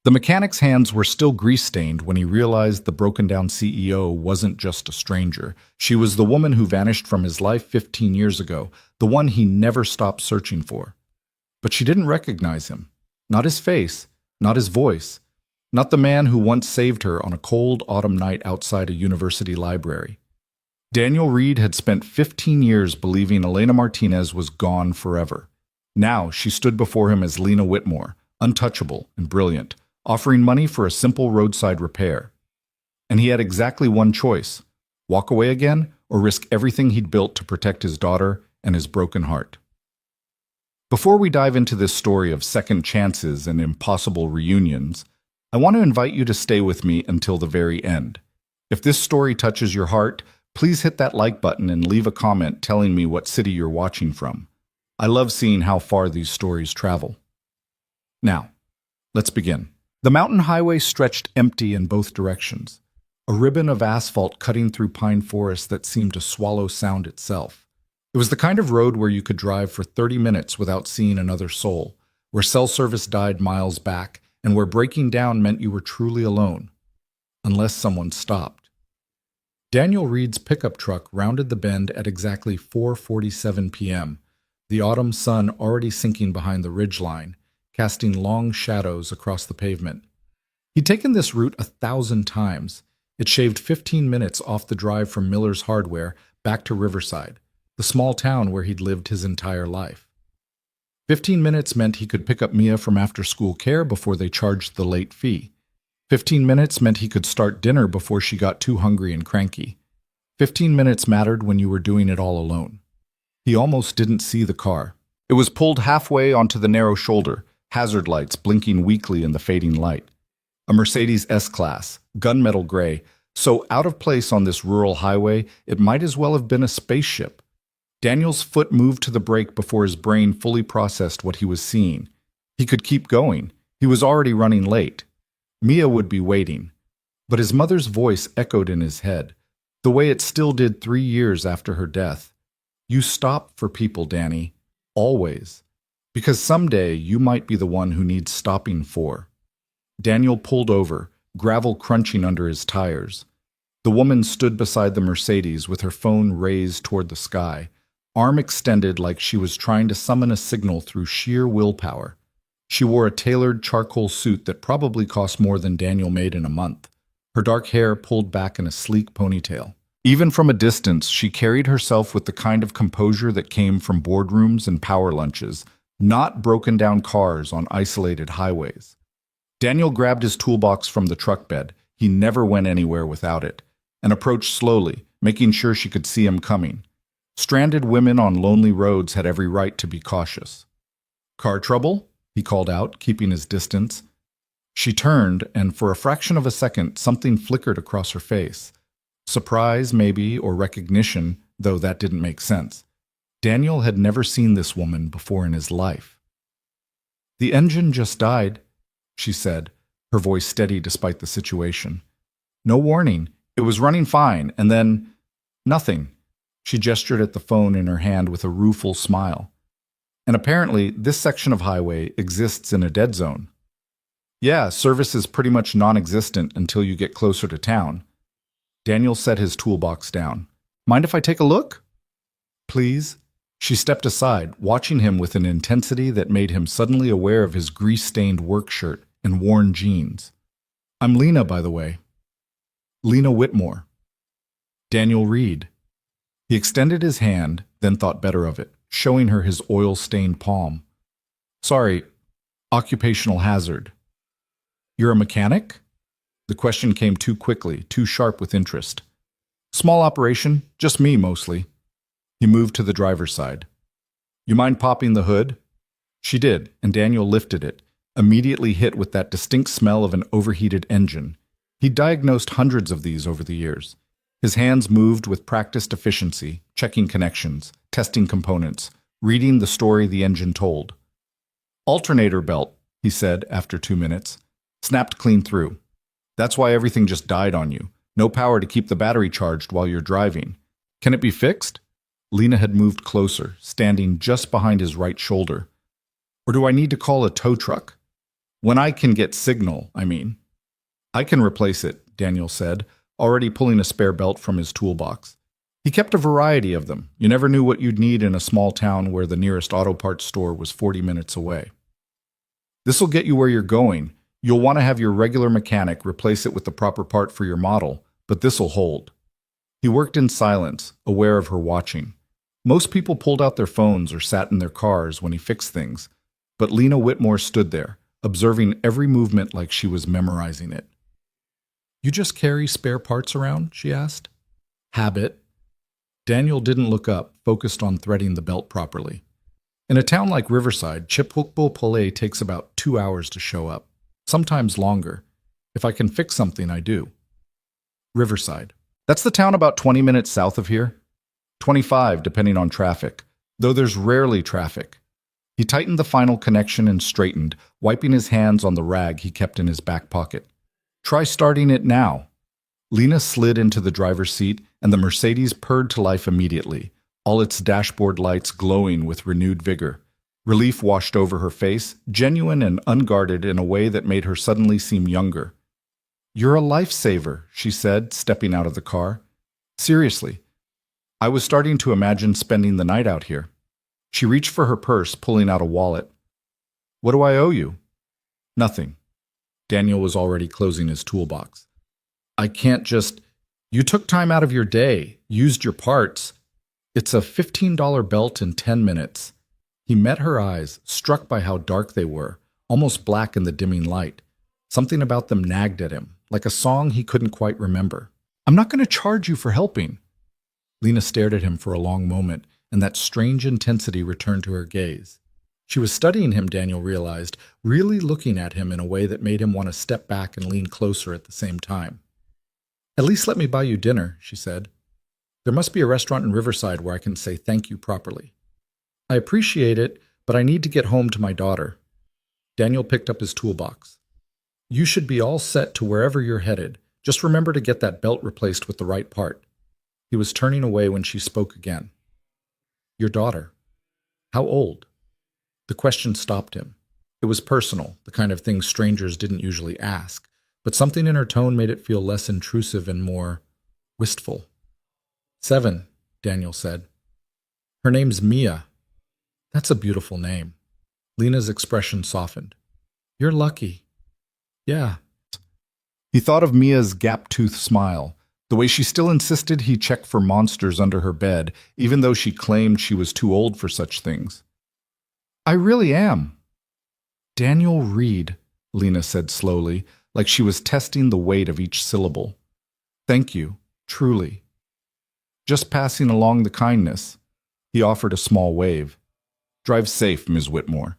The mechanic's hands were still grease-stained when he realized the broken-down CEO wasn't just a stranger. She was the woman who vanished from his life 15 years ago, the one he never stopped searching for. But she didn't recognize him. Not his face, not his voice, not the man who once saved her on a cold autumn night outside a university library. Daniel Reed had spent 15 years believing Elena Martinez was gone forever. Now she stood before him as Lena Whitmore, untouchable and brilliant, offering money for a simple roadside repair. And he had exactly one choice: walk away again or risk everything he'd built to protect his daughter and his broken heart. Before we dive into this story of second chances and impossible reunions, I want to invite you to stay with me until the very end. If this story touches your heart, please hit that like button and leave a comment telling me what city you're watching from. I love seeing how far these stories travel. Now, let's begin. The mountain highway stretched empty in both directions, a ribbon of asphalt cutting through pine forest that seemed to swallow sound itself. It was the kind of road where you could drive for 30 minutes without seeing another soul, where cell service died miles back, and where breaking down meant you were truly alone, unless someone stopped. Daniel Reed's pickup truck rounded the bend at exactly 4:47 p.m., the autumn sun already sinking behind the ridgeline, casting long shadows across the pavement. He'd taken this route 1,000 times. It shaved 15 minutes off the drive from Miller's Hardware back to Riverside, the small town where he'd lived his entire life. 15 minutes meant he could pick up Mia from after-school care before they charged the late fee. 15 minutes meant he could start dinner before she got too hungry and cranky. 15 minutes mattered when you were doing it all alone. He almost didn't see the car. It was pulled halfway onto the narrow shoulder, hazard lights blinking weakly in the fading light. A Mercedes S-Class, gunmetal gray, so out of place on this rural highway it might as well have been a spaceship. Daniel's foot moved to the brake before his brain fully processed what he was seeing. He could keep going. He was already running late. Mia would be waiting. But his mother's voice echoed in his head, the way it still did 3 years after her death. You stop for people, Danny. Always. Because someday you might be the one who needs stopping for. Daniel pulled over, gravel crunching under his tires. The woman stood beside the Mercedes with her phone raised toward the sky, arm extended like she was trying to summon a signal through sheer willpower. She wore a tailored charcoal suit that probably cost more than Daniel made in a month, her dark hair pulled back in a sleek ponytail. Even from a distance, she carried herself with the kind of composure that came from boardrooms and power lunches, not broken-down cars on isolated highways. Daniel grabbed his toolbox from the truck bed, he never went anywhere without it, and approached slowly, making sure she could see him coming. Stranded women on lonely roads had every right to be cautious. "Car trouble?" he called out, keeping his distance. She turned, and for a fraction of a second, something flickered across her face. Surprise, maybe, or recognition, though that didn't make sense. Daniel had never seen this woman before in his life. "The engine just died," she said, her voice steady despite the situation. "No warning. It was running fine, and then nothing." She gestured at the phone in her hand with a rueful smile. "And apparently, this section of highway exists in a dead zone." "Yeah, service is pretty much non-existent until you get closer to town." Daniel set his toolbox down. "Mind if I take a look?" "Please." She stepped aside, watching him with an intensity that made him suddenly aware of his grease-stained work shirt and worn jeans. "I'm Lena, by the way." "Lena Whitmore." "Daniel Reed." He extended his hand, then thought better of it, showing her his oil-stained palm. "Sorry, occupational hazard." "You're a mechanic?" The question came too quickly, too sharp with interest. "Small operation, just me mostly." He moved to the driver's side. "You mind popping the hood?" She did, and Daniel lifted it, immediately hit with that distinct smell of an overheated engine. He'd diagnosed hundreds of these over the years. His hands moved with practiced efficiency, checking connections, testing components, reading the story the engine told. "Alternator belt," he said after 2 minutes. "Snapped clean through. That's why everything just died on you. No power to keep the battery charged while you're driving. Can it be fixed?" Lena had moved closer, standing just behind his right shoulder. "Or do I need to call a tow truck?" When I can get signal, I mean. I can replace it, Daniel said, already pulling a spare belt from his toolbox. He kept a variety of them. You never knew what you'd need in a small town where the nearest auto parts store was 40 minutes away. This'll get you where you're going. You'll want to have your regular mechanic replace it with the proper part for your model, but this'll hold. He worked in silence, aware of her watching. Most people pulled out their phones or sat in their cars when he fixed things, but Lena Whitmore stood there, observing every movement like she was memorizing it. You just carry spare parts around? She asked. Habit. Daniel didn't look up, focused on threading the belt properly. In a town like Riverside, Chipotle takes about 2 hours to show up, sometimes longer. If I can fix something, I do. Riverside. That's the town about 20 minutes south of here. 25, depending on traffic, though there's rarely traffic. He tightened the final connection and straightened, wiping his hands on the rag he kept in his back pocket. Try starting it now. Lena slid into the driver's seat, and the Mercedes purred to life immediately, all its dashboard lights glowing with renewed vigor. Relief washed over her face, genuine and unguarded in a way that made her suddenly seem younger. You're a lifesaver, she said, stepping out of the car. Seriously. I was starting to imagine spending the night out here. She reached for her purse, pulling out a wallet. What do I owe you? Nothing. Daniel was already closing his toolbox. I can't just... You took time out of your day, used your parts. It's a $15 belt in 10 minutes. He met her eyes, struck by how dark they were, almost black in the dimming light. Something about them nagged at him, like a song he couldn't quite remember. I'm not going to charge you for helping. Lena stared at him for a long moment, and that strange intensity returned to her gaze. She was studying him, Daniel realized, really looking at him in a way that made him want to step back and lean closer at the same time. At least let me buy you dinner, she said. There must be a restaurant in Riverside where I can say thank you properly. I appreciate it, but I need to get home to my daughter. Daniel picked up his toolbox. You should be all set to wherever you're headed. Just remember to get that belt replaced with the right part. He was turning away when she spoke again. Your daughter. How old? The question stopped him. It was personal, the kind of thing strangers didn't usually ask, but something in her tone made it feel less intrusive and more wistful. 7, Daniel said. Her name's Mia. That's a beautiful name. Lena's expression softened. You're lucky. Yeah. He thought of Mia's gap-toothed smile, the way she still insisted he check for monsters under her bed, even though she claimed she was too old for such things. I really am. Daniel Reed, Lena said slowly, like she was testing the weight of each syllable. Thank you, truly. Just passing along the kindness. He offered a small wave. Drive safe, Ms. Whitmore.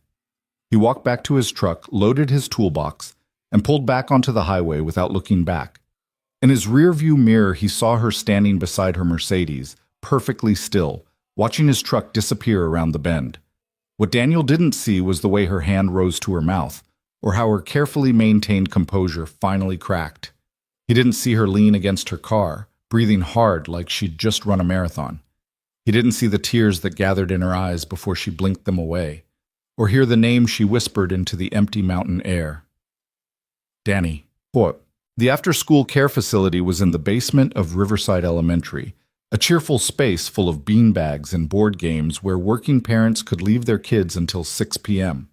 He walked back to his truck, loaded his toolbox, and pulled back onto the highway without looking back. In his rearview mirror, he saw her standing beside her Mercedes, perfectly still, watching his truck disappear around the bend. What Daniel didn't see was the way her hand rose to her mouth, or how her carefully maintained composure finally cracked. He didn't see her lean against her car, breathing hard like she'd just run a marathon. He didn't see the tears that gathered in her eyes before she blinked them away, or hear the name she whispered into the empty mountain air. Danny. What? The after-school care facility was in the basement of Riverside Elementary, a cheerful space full of beanbags and board games where working parents could leave their kids until 6 p.m.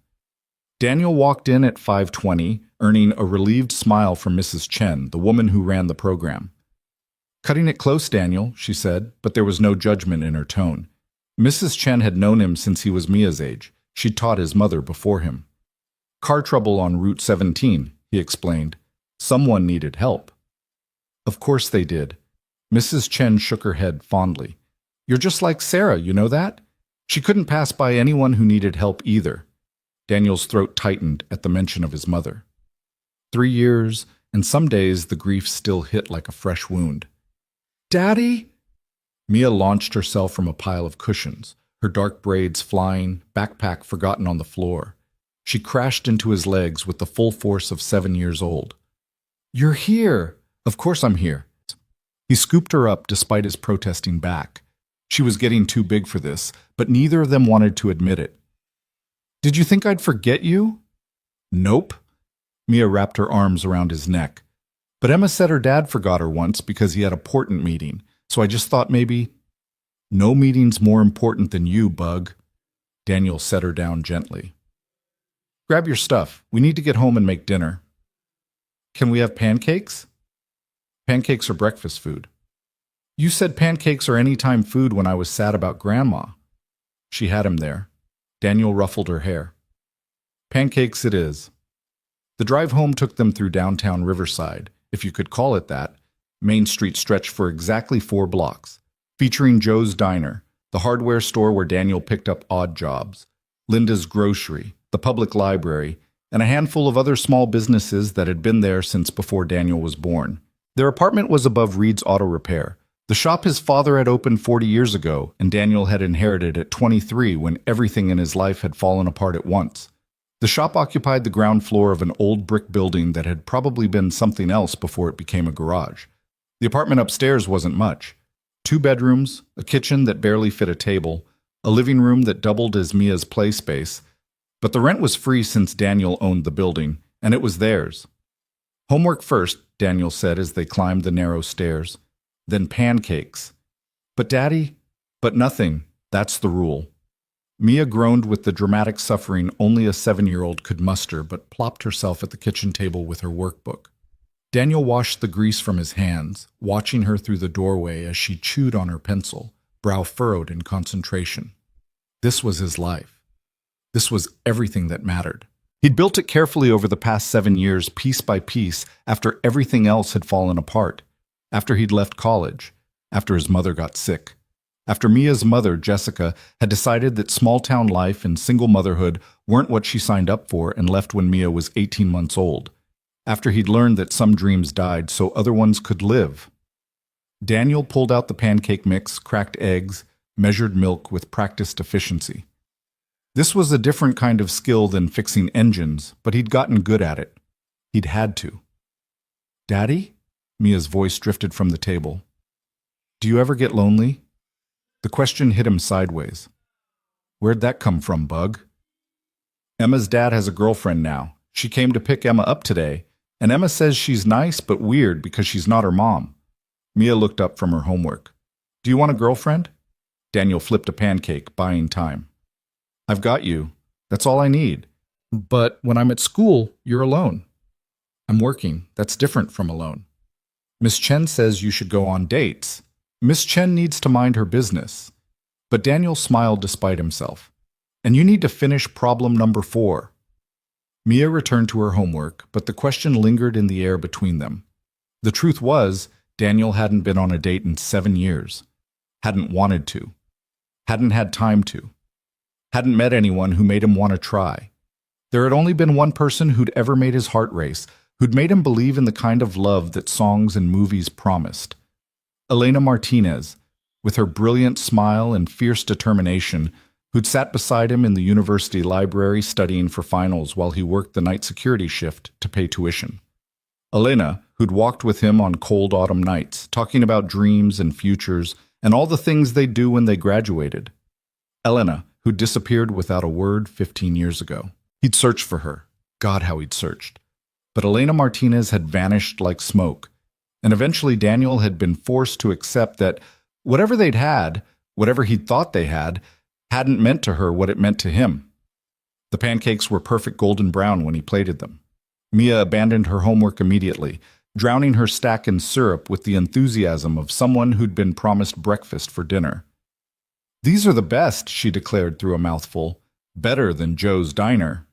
Daniel walked in at 5:20, earning a relieved smile from Mrs. Chen, the woman who ran the program. Cutting it close, Daniel, she said, but there was no judgment in her tone. Mrs. Chen had known him since he was Mia's age. She'd taught his mother before him. Car trouble on Route 17, he explained. Someone needed help. Of course they did. Mrs. Chen shook her head fondly. You're just like Sarah, you know that? She couldn't pass by anyone who needed help either. Daniel's throat tightened at the mention of his mother. 3 years, and some days the grief still hit like a fresh wound. Daddy? Mia launched herself from a pile of cushions, her dark braids flying, backpack forgotten on the floor. She crashed into his legs with the full force of 7 years old. You're here. Of course I'm here. He scooped her up despite his protesting back. She was getting too big for this, but neither of them wanted to admit it. Did you think I'd forget you? Nope. Mia wrapped her arms around his neck. But Emma said her dad forgot her once because he had a important meeting, so I just thought maybe, no meeting's more important than you, Bug. Daniel set her down gently. Grab your stuff. We need to get home and make dinner. Can we have pancakes? Pancakes are breakfast food. You said pancakes are anytime food when I was sad about Grandma. She had him there. Daniel ruffled her hair. Pancakes it is. The drive home took them through downtown Riverside, if you could call it that. Main Street stretched for exactly 4 blocks, featuring Joe's Diner, the hardware store where Daniel picked up odd jobs, Linda's Grocery, the public library, and a handful of other small businesses that had been there since before Daniel was born. Their apartment was above Reed's Auto Repair, the shop his father had opened 40 years ago, and Daniel had inherited at 23 when everything in his life had fallen apart at once. The shop occupied the ground floor of an old brick building that had probably been something else before it became a garage. The apartment upstairs wasn't much. 2 bedrooms, a kitchen that barely fit a table, a living room that doubled as Mia's play space. But the rent was free since Daniel owned the building, and it was theirs. Homework first, Daniel said as they climbed the narrow stairs. Then pancakes. But Daddy, but nothing. That's the rule. Mia groaned with the dramatic suffering only a 7-year-old could muster, but plopped herself at the kitchen table with her workbook. Daniel washed the grease from his hands, watching her through the doorway as she chewed on her pencil, brow furrowed in concentration. This was his life. This was everything that mattered. He'd built it carefully over the past 7 years, piece by piece, after everything else had fallen apart. After he'd left college, after his mother got sick, after Mia's mother, Jessica, had decided that small-town life and single motherhood weren't what she signed up for and left when Mia was 18 months old, after he'd learned that some dreams died so other ones could live. Daniel pulled out the pancake mix, cracked eggs, measured milk with practiced efficiency. This was a different kind of skill than fixing engines, but he'd gotten good at it. He'd had to. Daddy? Mia's voice drifted from the table. Do you ever get lonely? The question hit him sideways. Where'd that come from, Bug? Emma's dad has a girlfriend now. She came to pick Emma up today, and Emma says she's nice but weird because she's not her mom. Mia looked up from her homework. Do you want a girlfriend? Daniel flipped a pancake, buying time. I've got you. That's all I need. But when I'm at school, you're alone. I'm working. That's different from alone. Miss Chen says you should go on dates. Miss Chen needs to mind her business. But Daniel smiled despite himself. And you need to finish problem number 4. Mia returned to her homework, but the question lingered in the air between them. The truth was, Daniel hadn't been on a date in 7 years. Hadn't wanted to. Hadn't had time to. Hadn't met anyone who made him want to try. There had only been one person who'd ever made his heart race, who'd made him believe in the kind of love that songs and movies promised. Elena Martinez, with her brilliant smile and fierce determination, who'd sat beside him in the university library studying for finals while he worked the night security shift to pay tuition. Elena, who'd walked with him on cold autumn nights, talking about dreams and futures and all the things they'd do when they graduated. Elena, who'd disappeared without a word 15 years ago. He'd searched for her. God, how he'd searched. But Elena Martinez had vanished like smoke, and eventually Daniel had been forced to accept that whatever they'd had, whatever he'd thought they had, hadn't meant to her what it meant to him. The pancakes were perfect golden brown when he plated them. Mia abandoned her homework immediately, drowning her stack in syrup with the enthusiasm of someone who'd been promised breakfast for dinner. These are the best, she declared through a mouthful. Better than Joe's Diner.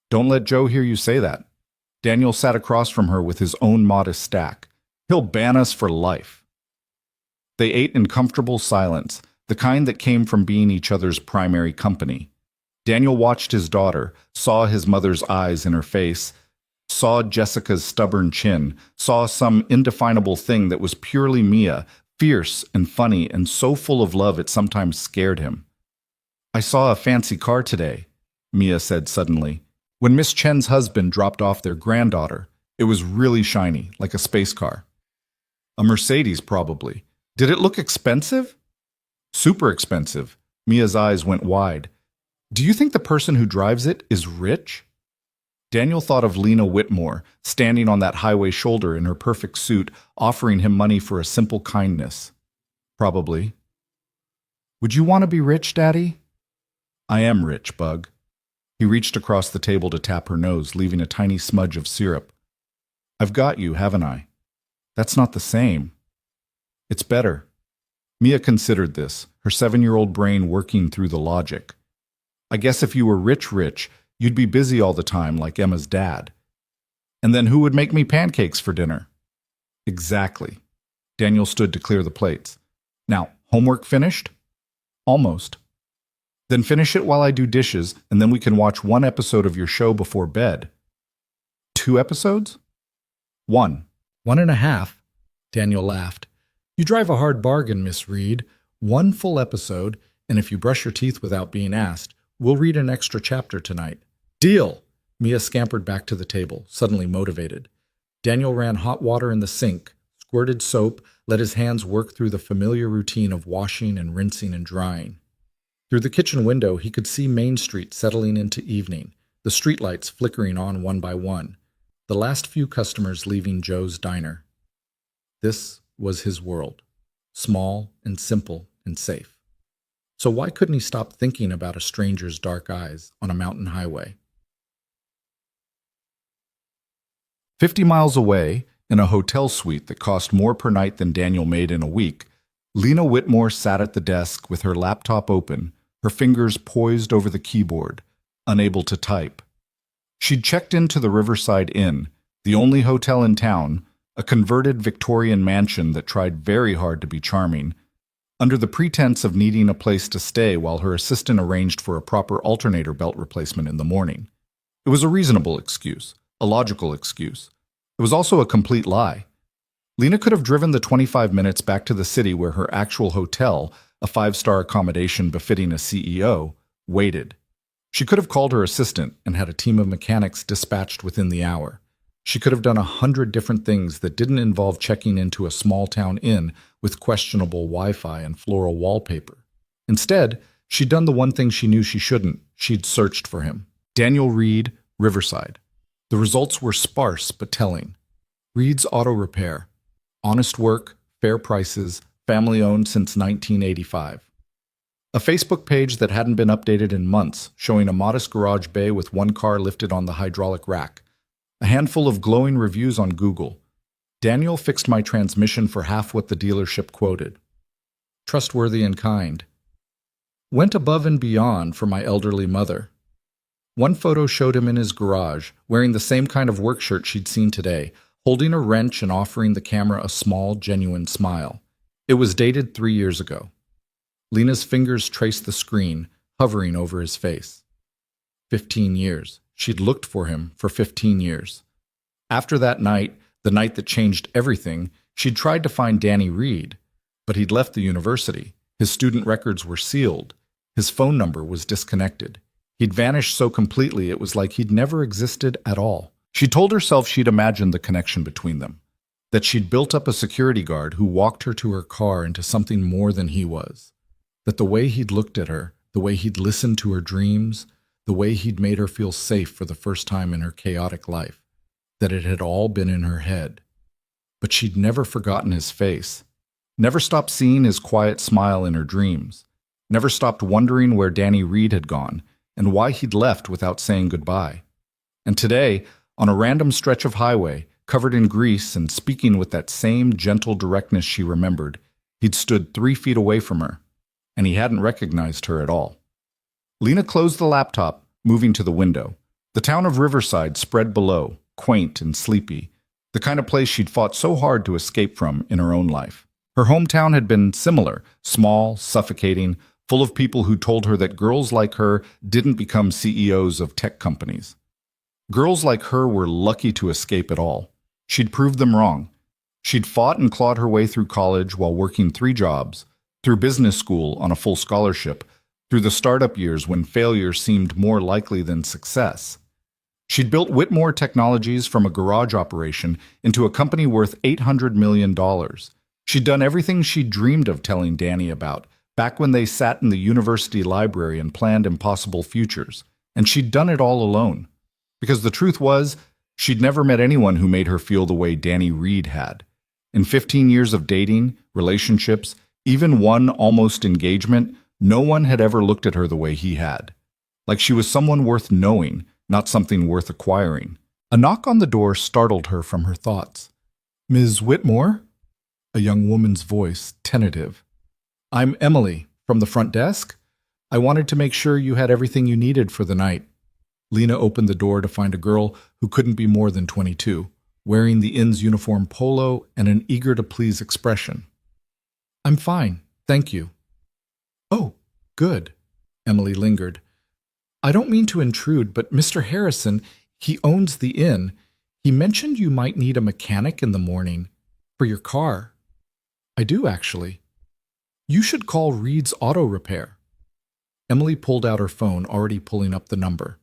Don't let Joe hear you say that. Daniel sat across from her with his own modest stack. He'll ban us for life. They ate in comfortable silence, the kind that came from being each other's primary company. Daniel watched his daughter, saw his mother's eyes in her face, saw Jessica's stubborn chin, saw some indefinable thing that was purely Mia, fierce and funny and so full of love it sometimes scared him. I saw a fancy car today, Mia said suddenly. When Miss Chen's husband dropped off their granddaughter, it was really shiny, like a space car. A Mercedes, probably. Did it look expensive? Super expensive. Mia's eyes went wide. Do you think the person who drives it is rich? Daniel thought of Lena Whitmore, standing on that highway shoulder in her perfect suit, offering him money for a simple kindness. Probably. Would you want to be rich, Daddy? I am rich, Bug. He reached across the table to tap her nose, leaving a tiny smudge of syrup. I've got you, haven't I? That's not the same. It's better. Mia considered this, her 7-year-old brain working through the logic. I guess if you were rich, you'd be busy all the time like Emma's dad. And then who would make me pancakes for dinner? Exactly. Daniel stood to clear the plates. Now, homework finished? Almost. Then finish it while I do dishes, and then we can watch 1 episode of your show before bed. 2 episodes? 1. 1.5. Daniel laughed. You drive a hard bargain, Miss Reed. 1 full episode, and if you brush your teeth without being asked, we'll read an extra chapter tonight. Deal! Mia scampered back to the table, suddenly motivated. Daniel ran hot water in the sink, squirted soap, let his hands work through the familiar routine of washing and rinsing and drying. Through the kitchen window, he could see Main Street settling into evening, the streetlights flickering on one by one, the last few customers leaving Joe's diner. This was his world, small and simple and safe. So why couldn't he stop thinking about a stranger's dark eyes on a mountain highway? 50 miles away, in a hotel suite that cost more per night than Daniel made in a week, Lena Whitmore sat at the desk with her laptop open, her fingers poised over the keyboard, unable to type. She'd checked into the Riverside Inn, the only hotel in town, a converted Victorian mansion that tried very hard to be charming, under the pretense of needing a place to stay while her assistant arranged for a proper alternator belt replacement in the morning. It was a reasonable excuse, a logical excuse. It was also a complete lie. Lena could have driven the 25 minutes back to the city where her actual hotel, a 5-star accommodation befitting a CEO, waited. She could have called her assistant and had a team of mechanics dispatched within the hour. She could have done 100 different things that didn't involve checking into a small-town inn with questionable Wi-Fi and floral wallpaper. Instead, she'd done the one thing she knew she shouldn't. She'd searched for him. Daniel Reed, Riverside. The results were sparse but telling. Reed's Auto Repair. Honest work, fair prices, family-owned since 1985. A Facebook page that hadn't been updated in months, showing a modest garage bay with 1 car lifted on the hydraulic rack. A handful of glowing reviews on Google. Daniel fixed my transmission for half what the dealership quoted. Trustworthy and kind. Went above and beyond for my elderly mother. One photo showed him in his garage, wearing the same kind of work shirt she'd seen today, holding a wrench and offering the camera a small, genuine smile. It was dated 3 years ago. Lena's fingers traced the screen, hovering over his face. 15 years. She'd looked for him for 15 years. After that night, the night that changed everything, she'd tried to find Danny Reed, but he'd left the university. His student records were sealed. His phone number was disconnected. He'd vanished so completely it was like he'd never existed at all. She told herself she'd imagined the connection between them, that she'd built up a security guard who walked her to her car into something more than he was, that the way he'd looked at her, the way he'd listened to her dreams, the way he'd made her feel safe for the first time in her chaotic life, that it had all been in her head. But she'd never forgotten his face, never stopped seeing his quiet smile in her dreams, never stopped wondering where Danny Reed had gone and why he'd left without saying goodbye. And today, on a random stretch of highway, covered in grease and speaking with that same gentle directness she remembered, he'd stood 3 feet away from her, and he hadn't recognized her at all. Lena closed the laptop, moving to the window. The town of Riverside spread below, quaint and sleepy, the kind of place she'd fought so hard to escape from in her own life. Her hometown had been similar, small, suffocating, full of people who told her that girls like her didn't become CEOs of tech companies. Girls like her were lucky to escape at all. She'd proved them wrong. She'd fought and clawed her way through college while working 3 jobs, through business school on a full scholarship, through the startup years when failure seemed more likely than success. She'd built Whitmore Technologies from a garage operation into a company worth $800 million. She'd done everything she'd dreamed of telling Danny about, back when they sat in the university library and planned impossible futures. And she'd done it all alone. Because the truth was, she'd never met anyone who made her feel the way Danny Reed had. In 15 years of dating, relationships, even one almost engagement, no one had ever looked at her the way he had. Like she was someone worth knowing, not something worth acquiring. A knock on the door startled her from her thoughts. Ms. Whitmore? A young woman's voice, tentative. I'm Emily, from the front desk. I wanted to make sure you had everything you needed for the night. Lena opened the door to find a girl who couldn't be more than 22, wearing the inn's uniform polo and an eager-to-please expression. I'm fine, thank you. Oh, good. Emily lingered. I don't mean to intrude, but Mr. Harrison, he owns the inn. He mentioned you might need a mechanic in the morning for your car. I do, actually. You should call Reed's Auto Repair. Emily pulled out her phone, already pulling up the number.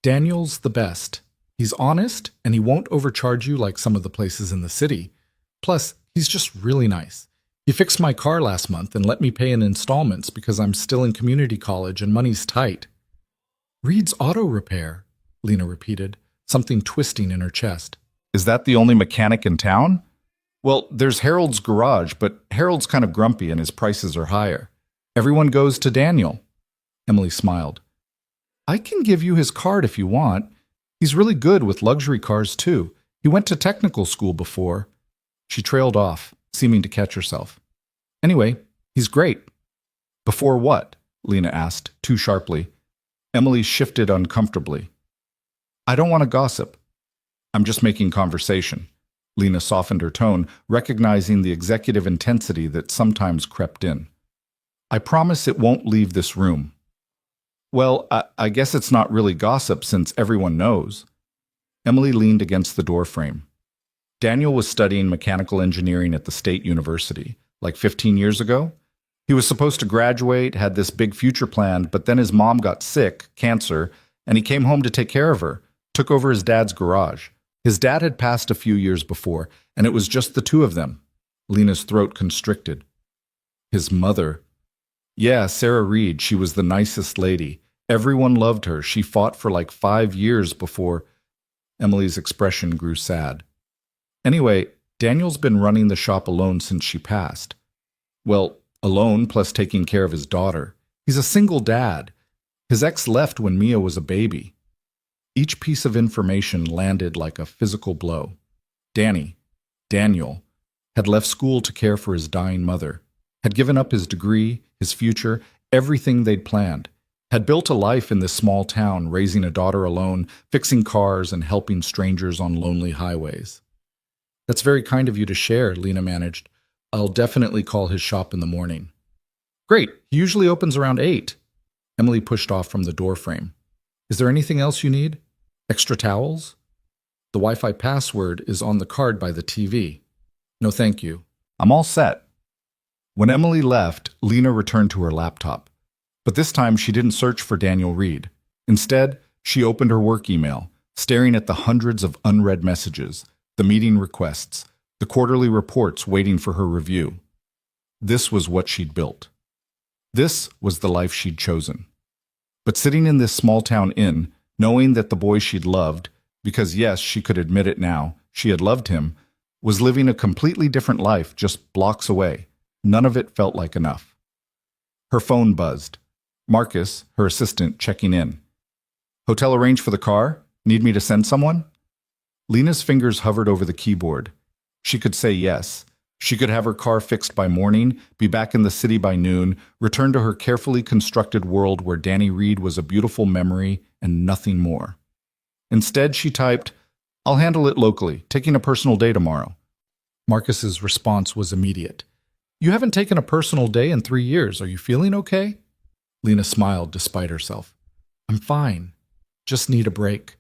Daniel's the best. He's honest, and he won't overcharge you like some of the places in the city. Plus, he's just really nice. He fixed my car last month and let me pay in installments because I'm still in community college and money's tight. Reed's Auto Repair, Lena repeated, something twisting in her chest. Is that the only mechanic in town? Well, there's Harold's garage, but Harold's kind of grumpy and his prices are higher. Everyone goes to Daniel. Emily smiled. I can give you his card if you want. He's really good with luxury cars, too. He went to technical school before. She trailed off, seeming to catch herself. Anyway, he's great. Before what? Lena asked, too sharply. Emily shifted uncomfortably. I don't want to gossip. I'm just making conversation. Lena softened her tone, recognizing the executive intensity that sometimes crept in. I promise it won't leave this room. Well, I guess it's not really gossip since everyone knows. Emily leaned against the doorframe. Daniel was studying mechanical engineering at the State University, like 15 years ago. He was supposed to graduate, had this big future planned, but then his mom got sick, cancer, and he came home to take care of her, took over his dad's garage. His dad had passed a few years before, and it was just the two of them. Lena's throat constricted. His mother. Yeah, Sarah Reed, she was the nicest lady. Everyone loved her. She fought for like 5 years before... Emily's expression grew sad. Anyway, Daniel's been running the shop alone since she passed. Well, alone plus taking care of his daughter. He's a single dad. His ex left when Mia was a baby. Each piece of information landed like a physical blow. Daniel, had left school to care for his dying mother, had given up his degree, his future, everything they'd planned, had built a life in this small town, raising a daughter alone, fixing cars, and helping strangers on lonely highways. That's very kind of you to share, Lena managed. I'll definitely call his shop in the morning. Great, he usually opens around 8. Emily pushed off from the doorframe. Is there anything else you need? Extra towels? The Wi-Fi password is on the card by the TV. No, thank you. I'm all set. When Emily left, Lena returned to her laptop. But this time she didn't search for Daniel Reed. Instead, she opened her work email, staring at the hundreds of unread messages, the meeting requests, the quarterly reports waiting for her review. This was what she'd built. This was the life she'd chosen. But sitting in this small-town inn, knowing that the boy she'd loved, because yes, she could admit it now, she had loved him, was living a completely different life just blocks away. None of it felt like enough. Her phone buzzed. Marcus, her assistant, checking in. Hotel arranged for the car? Need me to send someone? Lena's fingers hovered over the keyboard. She could say yes. She could have her car fixed by morning, be back in the city by noon, return to her carefully constructed world where Danny Reed was a beautiful memory and nothing more. Instead, she typed, I'll handle it locally, taking a personal day tomorrow. Marcus's response was immediate. You haven't taken a personal day in 3 years. Are you feeling okay? Lena smiled despite herself. I'm fine. Just need a break.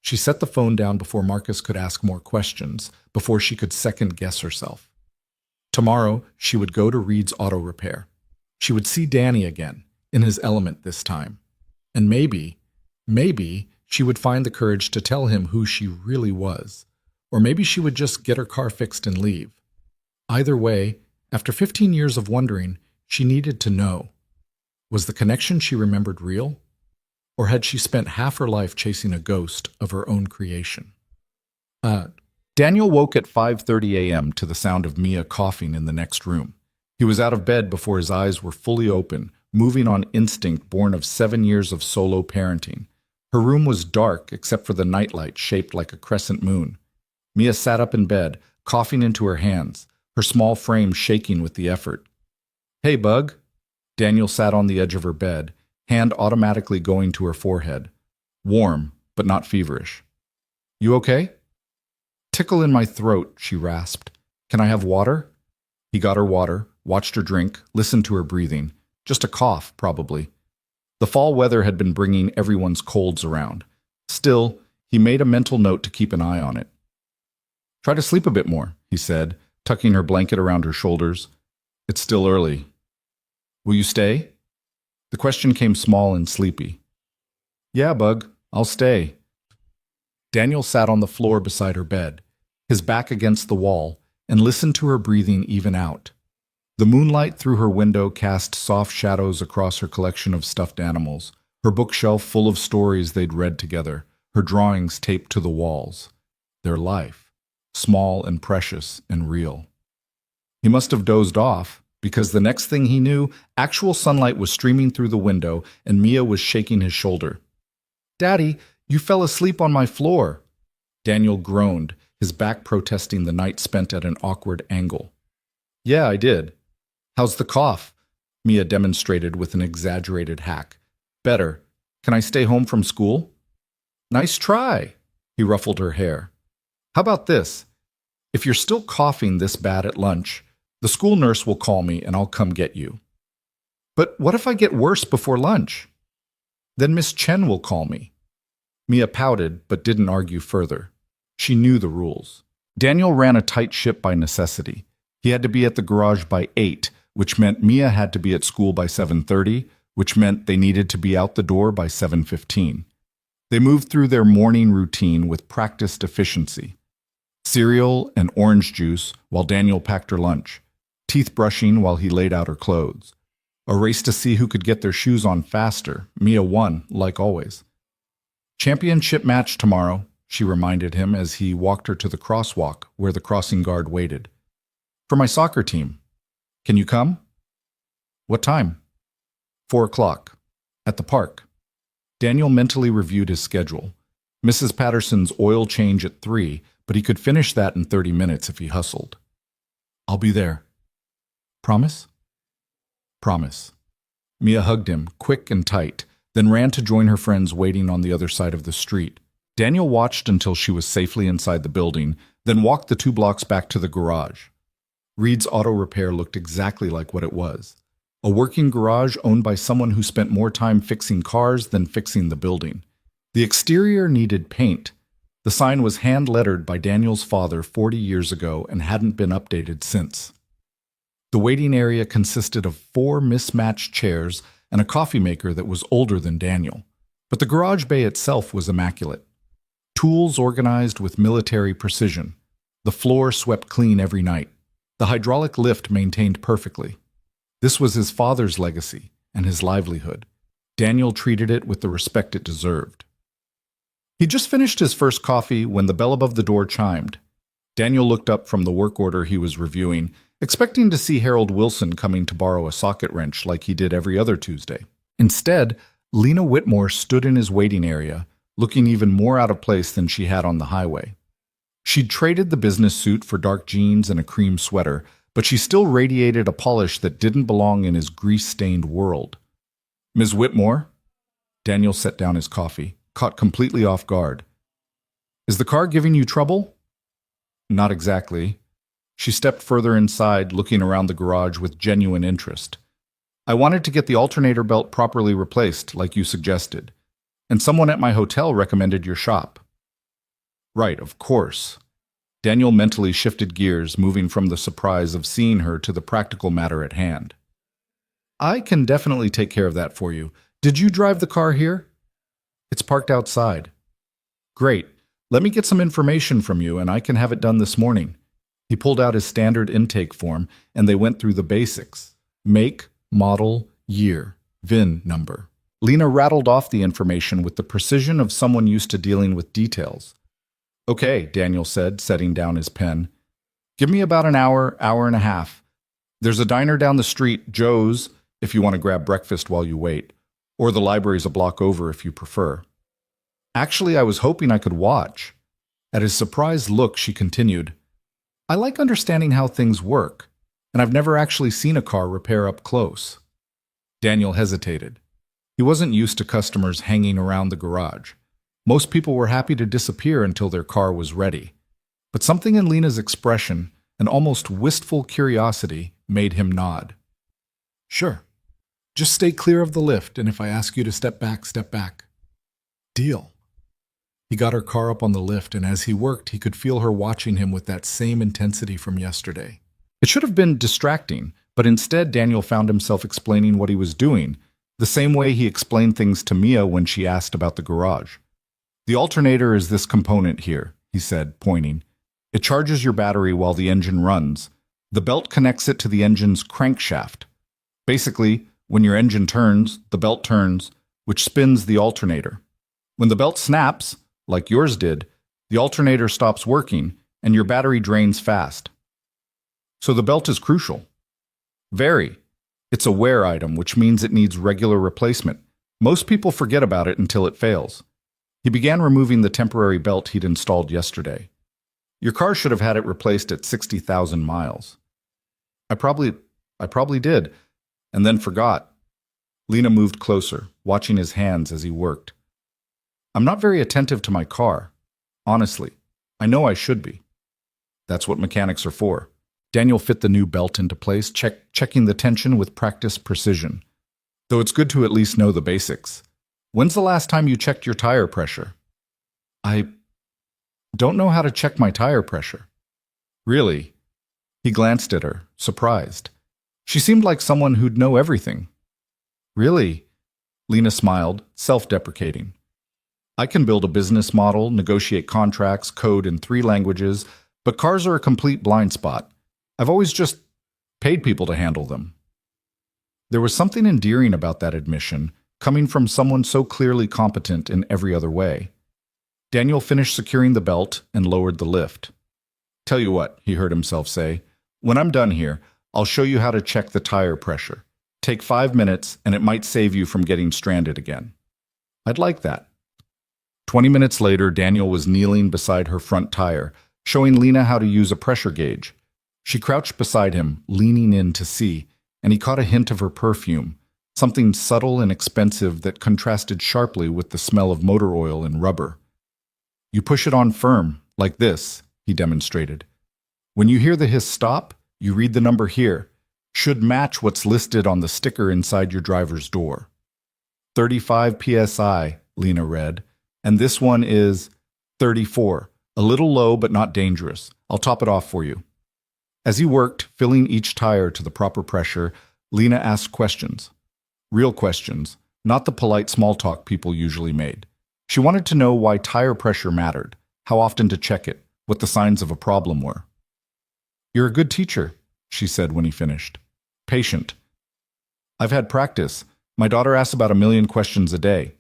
She set the phone down before Marcus could ask more questions, before she could second-guess herself. Tomorrow, she would go to Reed's Auto Repair. She would see Danny again, in his element this time. And maybe she would find the courage to tell him who she really was. Or maybe she would just get her car fixed and leave. Either way, after 15 years of wondering, she needed to know. Was the connection she remembered real? Or had she spent half her life chasing a ghost of her own creation? Daniel woke at 5:30 a.m. to the sound of Mia coughing in the next room. He was out of bed before his eyes were fully open, moving on instinct born of 7 years of solo parenting. Her room was dark except for the nightlight shaped like a crescent moon. Mia sat up in bed, coughing into her hands, her small frame shaking with the effort. "Hey, Bug." Daniel sat on the edge of her bed, hand automatically going to her forehead. Warm, but not feverish. "You okay?" "Tickle in my throat," she rasped. "Can I have water?" He got her water, watched her drink, listened to her breathing. Just a cough, probably. The fall weather had been bringing everyone's colds around. Still, he made a mental note to keep an eye on it. "Try to sleep a bit more," he said, tucking her blanket around her shoulders. "It's still early. Will you stay?" The question came small and sleepy. "Yeah, Bug, I'll stay." Daniel sat on the floor beside her bed, his back against the wall, and listened to her breathing even out. The moonlight through her window cast soft shadows across her collection of stuffed animals, her bookshelf full of stories they'd read together, her drawings taped to the walls. Their life, small and precious and real. He must have dozed off, because the next thing he knew, actual sunlight was streaming through the window and Mia was shaking his shoulder. "Daddy, you fell asleep on my floor." Daniel groaned, his back protesting the night spent at an awkward angle. "Yeah, I did." "How's the cough?" Mia demonstrated with an exaggerated hack. "Better. Can I stay home from school?" "Nice try." He ruffled her hair. "How about this? If you're still coughing this bad at lunch, the school nurse will call me and I'll come get you." "But what if I get worse before lunch?" "Then Miss Chen will call me." Mia pouted, but didn't argue further. She knew the rules. Daniel ran a tight ship by necessity. He had to be at the garage by 8, which meant Mia had to be at school by 7:30, which meant they needed to be out the door by 7:15. They moved through their morning routine with practiced efficiency. Cereal and orange juice while Daniel packed her lunch, teeth brushing while he laid out her clothes. A race to see who could get their shoes on faster. Mia won, like always. "Championship match tomorrow," she reminded him as he walked her to the crosswalk where the crossing guard waited. "For my soccer team. Can you come?" "What time?" 4:00. At the park. Daniel mentally reviewed his schedule. Mrs. Patterson's oil change at 3, but he could finish that in 30 minutes if he hustled. "I'll be there." "Promise?" "Promise." Mia hugged him, quick and tight, then ran to join her friends waiting on the other side of the street. Daniel watched until she was safely inside the building, then walked the 2 blocks back to the garage. Reed's Auto Repair looked exactly like what it was. A working garage owned by someone who spent more time fixing cars than fixing the building. The exterior needed paint. The sign was hand-lettered by Daniel's father 40 years ago and hadn't been updated since. The waiting area consisted of 4 mismatched chairs and a coffee maker that was older than Daniel. But the garage bay itself was immaculate. Tools organized with military precision. The floor swept clean every night. The hydraulic lift maintained perfectly. This was his father's legacy and his livelihood. Daniel treated it with the respect it deserved. He just finished his first coffee when the bell above the door chimed. Daniel looked up from the work order he was reviewing, expecting to see Harold Wilson coming to borrow a socket wrench like he did every other Tuesday. Instead, Lena Whitmore stood in his waiting area, looking even more out of place than she had on the highway. She'd traded the business suit for dark jeans and a cream sweater, but she still radiated a polish that didn't belong in his grease-stained world. "Ms. Whitmore?" Daniel set down his coffee, caught completely off guard. "Is the car giving you trouble?" "Not exactly." She stepped further inside, looking around the garage with genuine interest. "I wanted to get the alternator belt properly replaced, like you suggested. And someone at my hotel recommended your shop." "Right, of course." Daniel mentally shifted gears, moving from the surprise of seeing her to the practical matter at hand. "I can definitely take care of that for you. Did you drive the car here?" "It's parked outside." "Great. Let me get some information from you and I can have it done this morning." He pulled out his standard intake form and they went through the basics. Make, model, year, VIN number. Lena rattled off the information with the precision of someone used to dealing with details. Okay, Daniel said, setting down his pen. Give me about an hour, hour and a half. There's a diner down the street, Joe's, if you want to grab breakfast while you wait, or the library's a block over if you prefer. Actually, I was hoping I could watch. At his surprised look, she continued, I like understanding how things work, and I've never actually seen a car repair up close. Daniel hesitated. He wasn't used to customers hanging around the garage. Most people were happy to disappear until their car was ready. But something in Lena's expression, an almost wistful curiosity, made him nod. Sure. Just stay clear of the lift, and if I ask you to step back, step back. Deal. He got her car up on the lift, and as he worked, he could feel her watching him with that same intensity from yesterday. It should have been distracting, but instead Daniel found himself explaining what he was doing, the same way he explained things to Mia when she asked about the garage. The alternator is this component here, he said, pointing. It charges your battery while the engine runs. The belt connects it to the engine's crankshaft. Basically, when your engine turns, the belt turns, which spins the alternator. When the belt snaps, like yours did, the alternator stops working and your battery drains fast. So the belt is crucial. Very. It's a wear item, which means it needs regular replacement. Most people forget about it until it fails. He began removing the temporary belt he'd installed yesterday. Your car should have had it replaced at 60,000 miles. I probably did, and then forgot. Lena moved closer, watching his hands as he worked. I'm not very attentive to my car. Honestly, I know I should be. That's what mechanics are for. Daniel fit the new belt into place, checking the tension with practiced precision. Though it's good to at least know the basics. When's the last time you checked your tire pressure? I don't know how to check my tire pressure. Really? He glanced at her, surprised. She seemed like someone who'd know everything. Really? Lena smiled, self-deprecating. I can build a business model, negotiate contracts, code in 3 languages, but cars are a complete blind spot. I've always just paid people to handle them. There was something endearing about that admission, coming from someone so clearly competent in every other way. Daniel finished securing the belt and lowered the lift. Tell you what, he heard himself say, when I'm done here, I'll show you how to check the tire pressure. Take 5 minutes, and it might save you from getting stranded again. I'd like that. 20 minutes later, Daniel was kneeling beside her front tire, showing Lena how to use a pressure gauge. She crouched beside him, leaning in to see, and he caught a hint of her perfume, something subtle and expensive that contrasted sharply with the smell of motor oil and rubber. You push it on firm, like this, he demonstrated. When you hear the hiss stop, you read the number here. Should match what's listed on the sticker inside your driver's door. 35 psi, Lena read. And this one is 34, a little low but not dangerous. I'll top it off for you. As he worked, filling each tire to the proper pressure, Lena asked questions. Real questions, not the polite small talk people usually made. She wanted to know why tire pressure mattered, how often to check it, what the signs of a problem were. You're a good teacher, she said when he finished. Patient. I've had practice. My daughter asks about 1 million questions a day.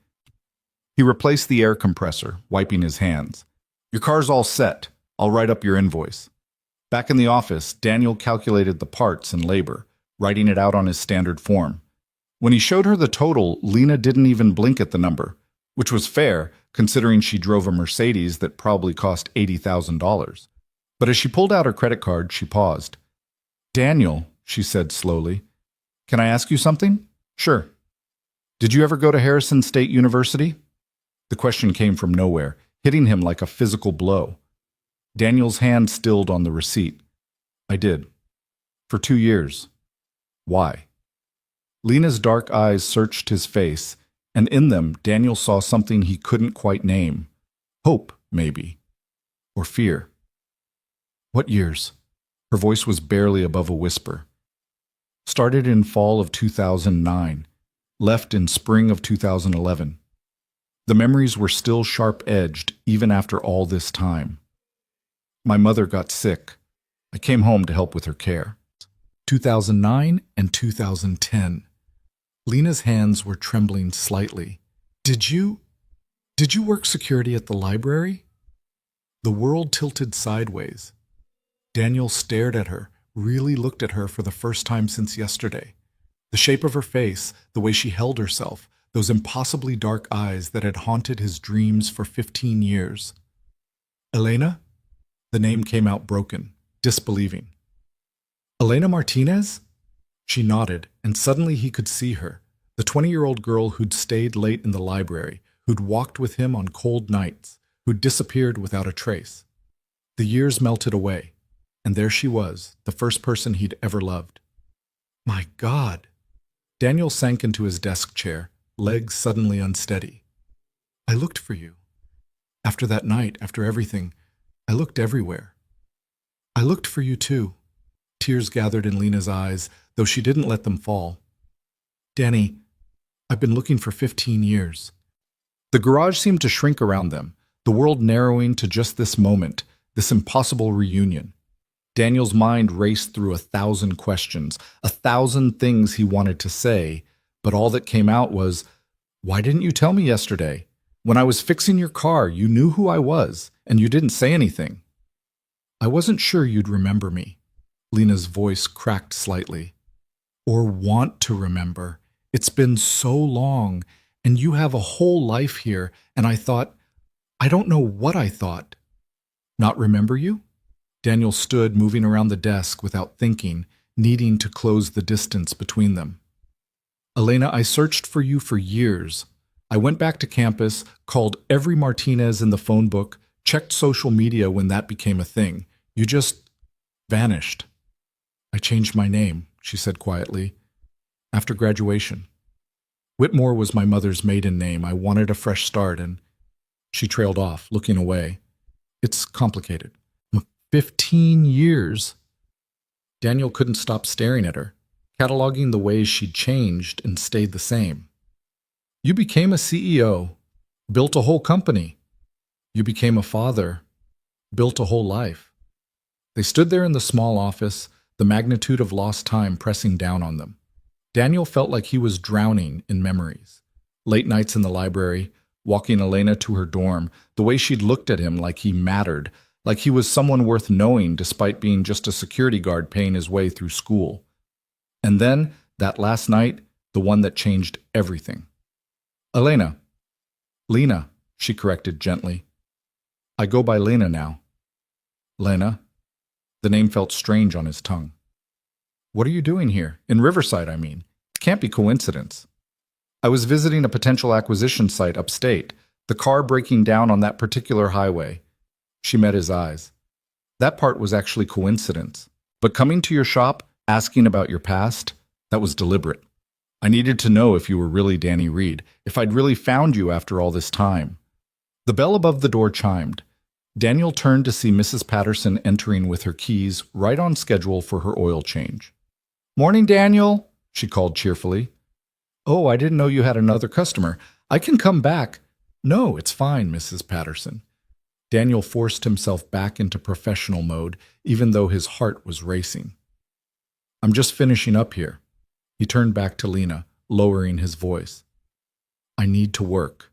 He replaced the air compressor, wiping his hands. Your car's all set. I'll write up your invoice. Back in the office, Daniel calculated the parts and labor, writing it out on his standard form. When he showed her the total, Lena didn't even blink at the number, which was fair, considering she drove a Mercedes that probably cost $80,000. But as she pulled out her credit card, she paused. Daniel, she said slowly, can I ask you something? Sure. Did you ever go to Harrison State University? The question came from nowhere, hitting him like a physical blow. Daniel's hand stilled on the receipt. I did. For 2 years. Why? Lena's dark eyes searched his face, and in them Daniel saw something he couldn't quite name. Hope, maybe. Or fear. What years? Her voice was barely above a whisper. Started in fall of 2009. Left in spring of 2011. The memories were still sharp-edged even after all this time. My mother got sick. I came home to help with her care. 2009 and 2010. Lena's hands were trembling slightly. Did you work security at the library? The world tilted sideways. Daniel stared at her, really looked at her for the first time since yesterday. The shape of her face, the way she held herself, those impossibly dark eyes that had haunted his dreams for 15 years. Elena? The name came out broken, disbelieving. Elena Martinez? She nodded, and suddenly he could see her, the 20-year-old girl who'd stayed late in the library, who'd walked with him on cold nights, who'd disappeared without a trace. The years melted away, and there she was, the first person he'd ever loved. My God! Daniel sank into his desk chair, legs suddenly unsteady. I looked for you. After that night, after everything, I looked everywhere. I looked for you too. Tears gathered in Lena's eyes, though she didn't let them fall. Danny, I've been looking for 15 years. The garage seemed to shrink around them, the world narrowing to just this moment, this impossible reunion. Daniel's mind raced through 1,000 questions, 1,000 things he wanted to say, but all that came out was, why didn't you tell me yesterday? When I was fixing your car, you knew who I was, and you didn't say anything. I wasn't sure you'd remember me. Lena's voice cracked slightly. Or want to remember. It's been so long, and you have a whole life here, and I thought, I don't know what I thought. Not remember you? Daniel stood, moving around the desk without thinking, needing to close the distance between them. Elena, I searched for you for years. I went back to campus, called every Martinez in the phone book, checked social media when that became a thing. You just vanished. I changed my name, she said quietly, after graduation. Whitmore was my mother's maiden name. I wanted a fresh start, and she trailed off, looking away. It's complicated. 15 years. Daniel couldn't stop staring at her, cataloging the ways she'd changed and stayed the same. You became a CEO, built a whole company. You became a father, built a whole life. They stood there in the small office, the magnitude of lost time pressing down on them. Daniel felt like he was drowning in memories. Late nights in the library, walking Elena to her dorm, the way she'd looked at him like he mattered, like he was someone worth knowing despite being just a security guard paying his way through school. And then, that last night, the one that changed everything. Elena. Lena, she corrected gently. I go by Lena now. Lena. The name felt strange on his tongue. What are you doing here? In Riverside, I mean. It can't be coincidence. I was visiting a potential acquisition site upstate, the car breaking down on that particular highway. She met his eyes. That part was actually coincidence. But coming to your shop, asking about your past, that was deliberate. I needed to know if you were really Danny Reed, if I'd really found you after all this time. The bell above the door chimed. Daniel turned to see Mrs. Patterson entering with her keys, right on schedule for her oil change. Morning, Daniel, she called cheerfully. Oh, I didn't know you had another customer. I can come back. No, it's fine, Mrs. Patterson. Daniel forced himself back into professional mode, even though his heart was racing. I'm just finishing up here. He turned back to Lena, lowering his voice. I need to work.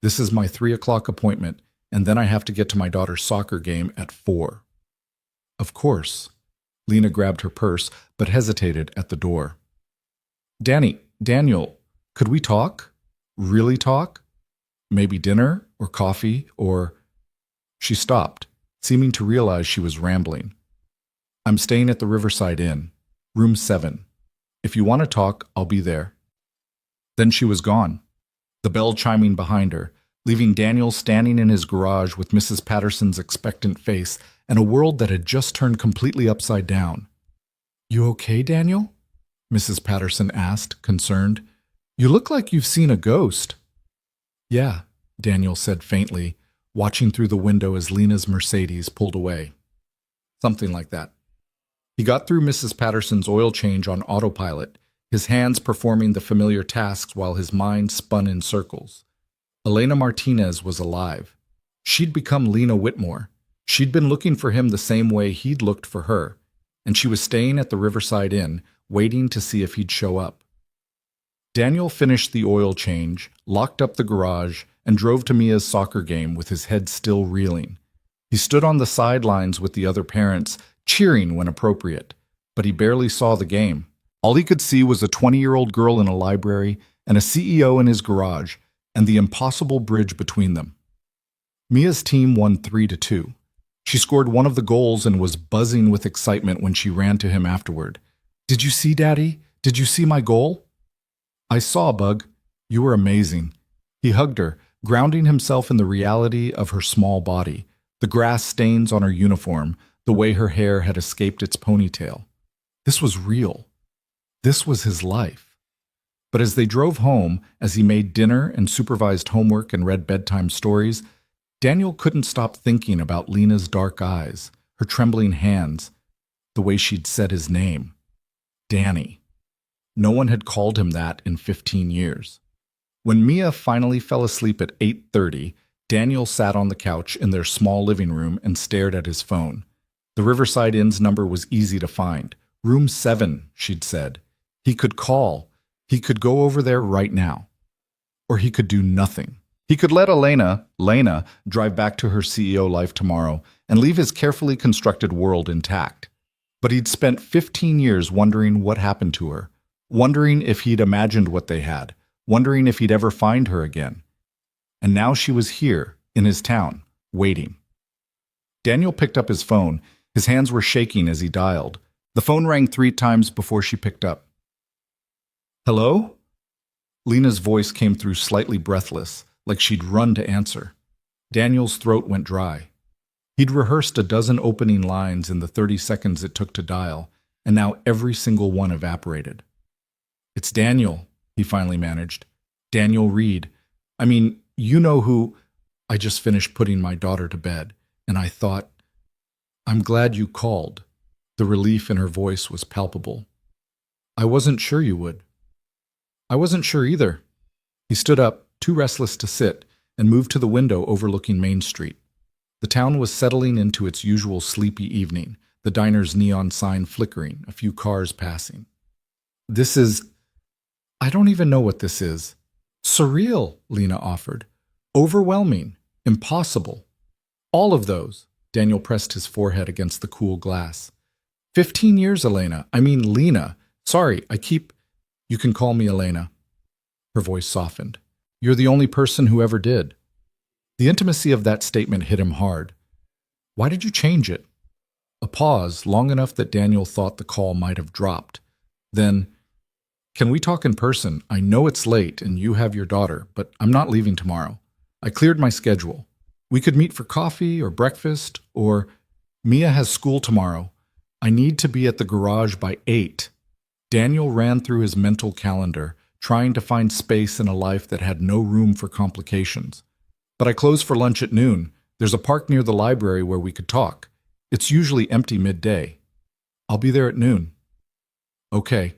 This is my 3:00 appointment, and then I have to get to my daughter's soccer game at 4. Of course. Lena grabbed her purse, but hesitated at the door. Daniel, could we talk? Really talk? Maybe dinner, or coffee, or... She stopped, seeming to realize she was rambling. I'm staying at the Riverside Inn, room 7. If you want to talk, I'll be there. Then she was gone, the bell chiming behind her, leaving Daniel standing in his garage with Mrs. Patterson's expectant face and a world that had just turned completely upside down. You okay, Daniel? Mrs. Patterson asked, concerned. You look like you've seen a ghost. Yeah, Daniel said faintly, watching through the window as Lena's Mercedes pulled away. Something like that. He got through Mrs. Patterson's oil change on autopilot, his hands performing the familiar tasks while his mind spun in circles. Elena Martinez was alive. She'd become Lena Whitmore. She'd been looking for him the same way he'd looked for her, and she was staying at the Riverside Inn, waiting to see if he'd show up. Daniel finished the oil change, locked up the garage, and drove to Mia's soccer game with his head still reeling. He stood on the sidelines with the other parents, cheering when appropriate, but he barely saw the game. All he could see was a 20-year-old girl in a library and a CEO in his garage, and the impossible bridge between them. Mia's team won 3-2. She scored one of the goals and was buzzing with excitement when she ran to him afterward. "Did you see, Daddy? Did you see my goal?" "I saw, Bug. You were amazing." He hugged her, grounding himself in the reality of her small body, the grass stains on her uniform, the way her hair had escaped its ponytail. This was real. This was his life. But as they drove home, as he made dinner and supervised homework and read bedtime stories, Daniel couldn't stop thinking about Lena's dark eyes, her trembling hands, the way she'd said his name. Danny. No one had called him that in 15 years. When Mia finally fell asleep at 8:30, Daniel sat on the couch in their small living room and stared at his phone. The Riverside Inn's number was easy to find. "Room 7, she'd said. He could call. He could go over there right now. Or he could do nothing. He could let Lena, drive back to her CEO life tomorrow and leave his carefully constructed world intact. But he'd spent 15 years wondering what happened to her, wondering if he'd imagined what they had, wondering if he'd ever find her again. And now she was here, in his town, waiting. Daniel picked up his phone. His hands were shaking as he dialed. The phone rang 3 times before she picked up. "Hello?" Lena's voice came through slightly breathless, like she'd run to answer. Daniel's throat went dry. He'd rehearsed a dozen opening lines in the 30 seconds it took to dial, and now every single one evaporated. "It's Daniel," he finally managed. "Daniel Reed. I mean, you know who. I just finished putting my daughter to bed, and I thought, I'm glad you called." The relief in her voice was palpable. "I wasn't sure you would." "I wasn't sure either." He stood up, too restless to sit, and moved to the window overlooking Main Street. The town was settling into its usual sleepy evening, the diner's neon sign flickering, a few cars passing. I don't even know what this is." "Surreal," Lena offered. "Overwhelming. Impossible. All of those." Daniel pressed his forehead against the cool glass. 15 years, Elena. I mean, Lena. Sorry, You can call me Elena." Her voice softened. "You're the only person who ever did." The intimacy of that statement hit him hard. "Why did you change it?" A pause, long enough that Daniel thought the call might have dropped. Then, "Can we talk in person? I know it's late and you have your daughter, but I'm not leaving tomorrow. I cleared my schedule. We could meet for coffee or breakfast, or Mia has school tomorrow. I need to be at the garage by 8. Daniel ran through his mental calendar, trying to find space in a life that had no room for complications. "But I close for lunch at noon. There's a park near the library where we could talk. It's usually empty midday. I'll be there at noon." "Okay."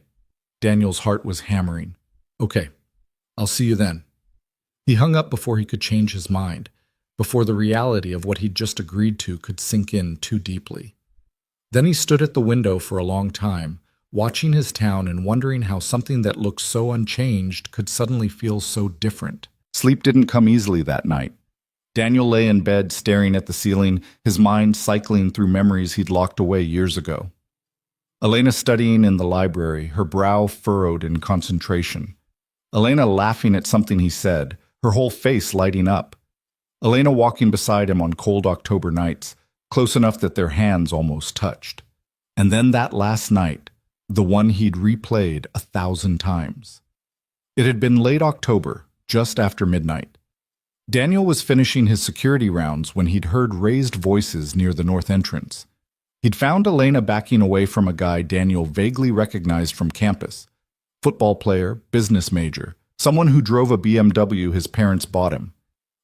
Daniel's heart was hammering. "Okay. I'll see you then." He hung up before he could change his mind, before the reality of what he'd just agreed to could sink in too deeply. Then he stood at the window for a long time, watching his town and wondering how something that looked so unchanged could suddenly feel so different. Sleep didn't come easily that night. Daniel lay in bed staring at the ceiling, his mind cycling through memories he'd locked away years ago. Elena studying in the library, her brow furrowed in concentration. Elena laughing at something he said, her whole face lighting up. Elena walking beside him on cold October nights, close enough that their hands almost touched. And then that last night, the one he'd replayed 1,000 times. It had been late October, just after midnight. Daniel was finishing his security rounds when he'd heard raised voices near the north entrance. He'd found Elena backing away from a guy Daniel vaguely recognized from campus. Football player, business major, someone who drove a BMW his parents bought him.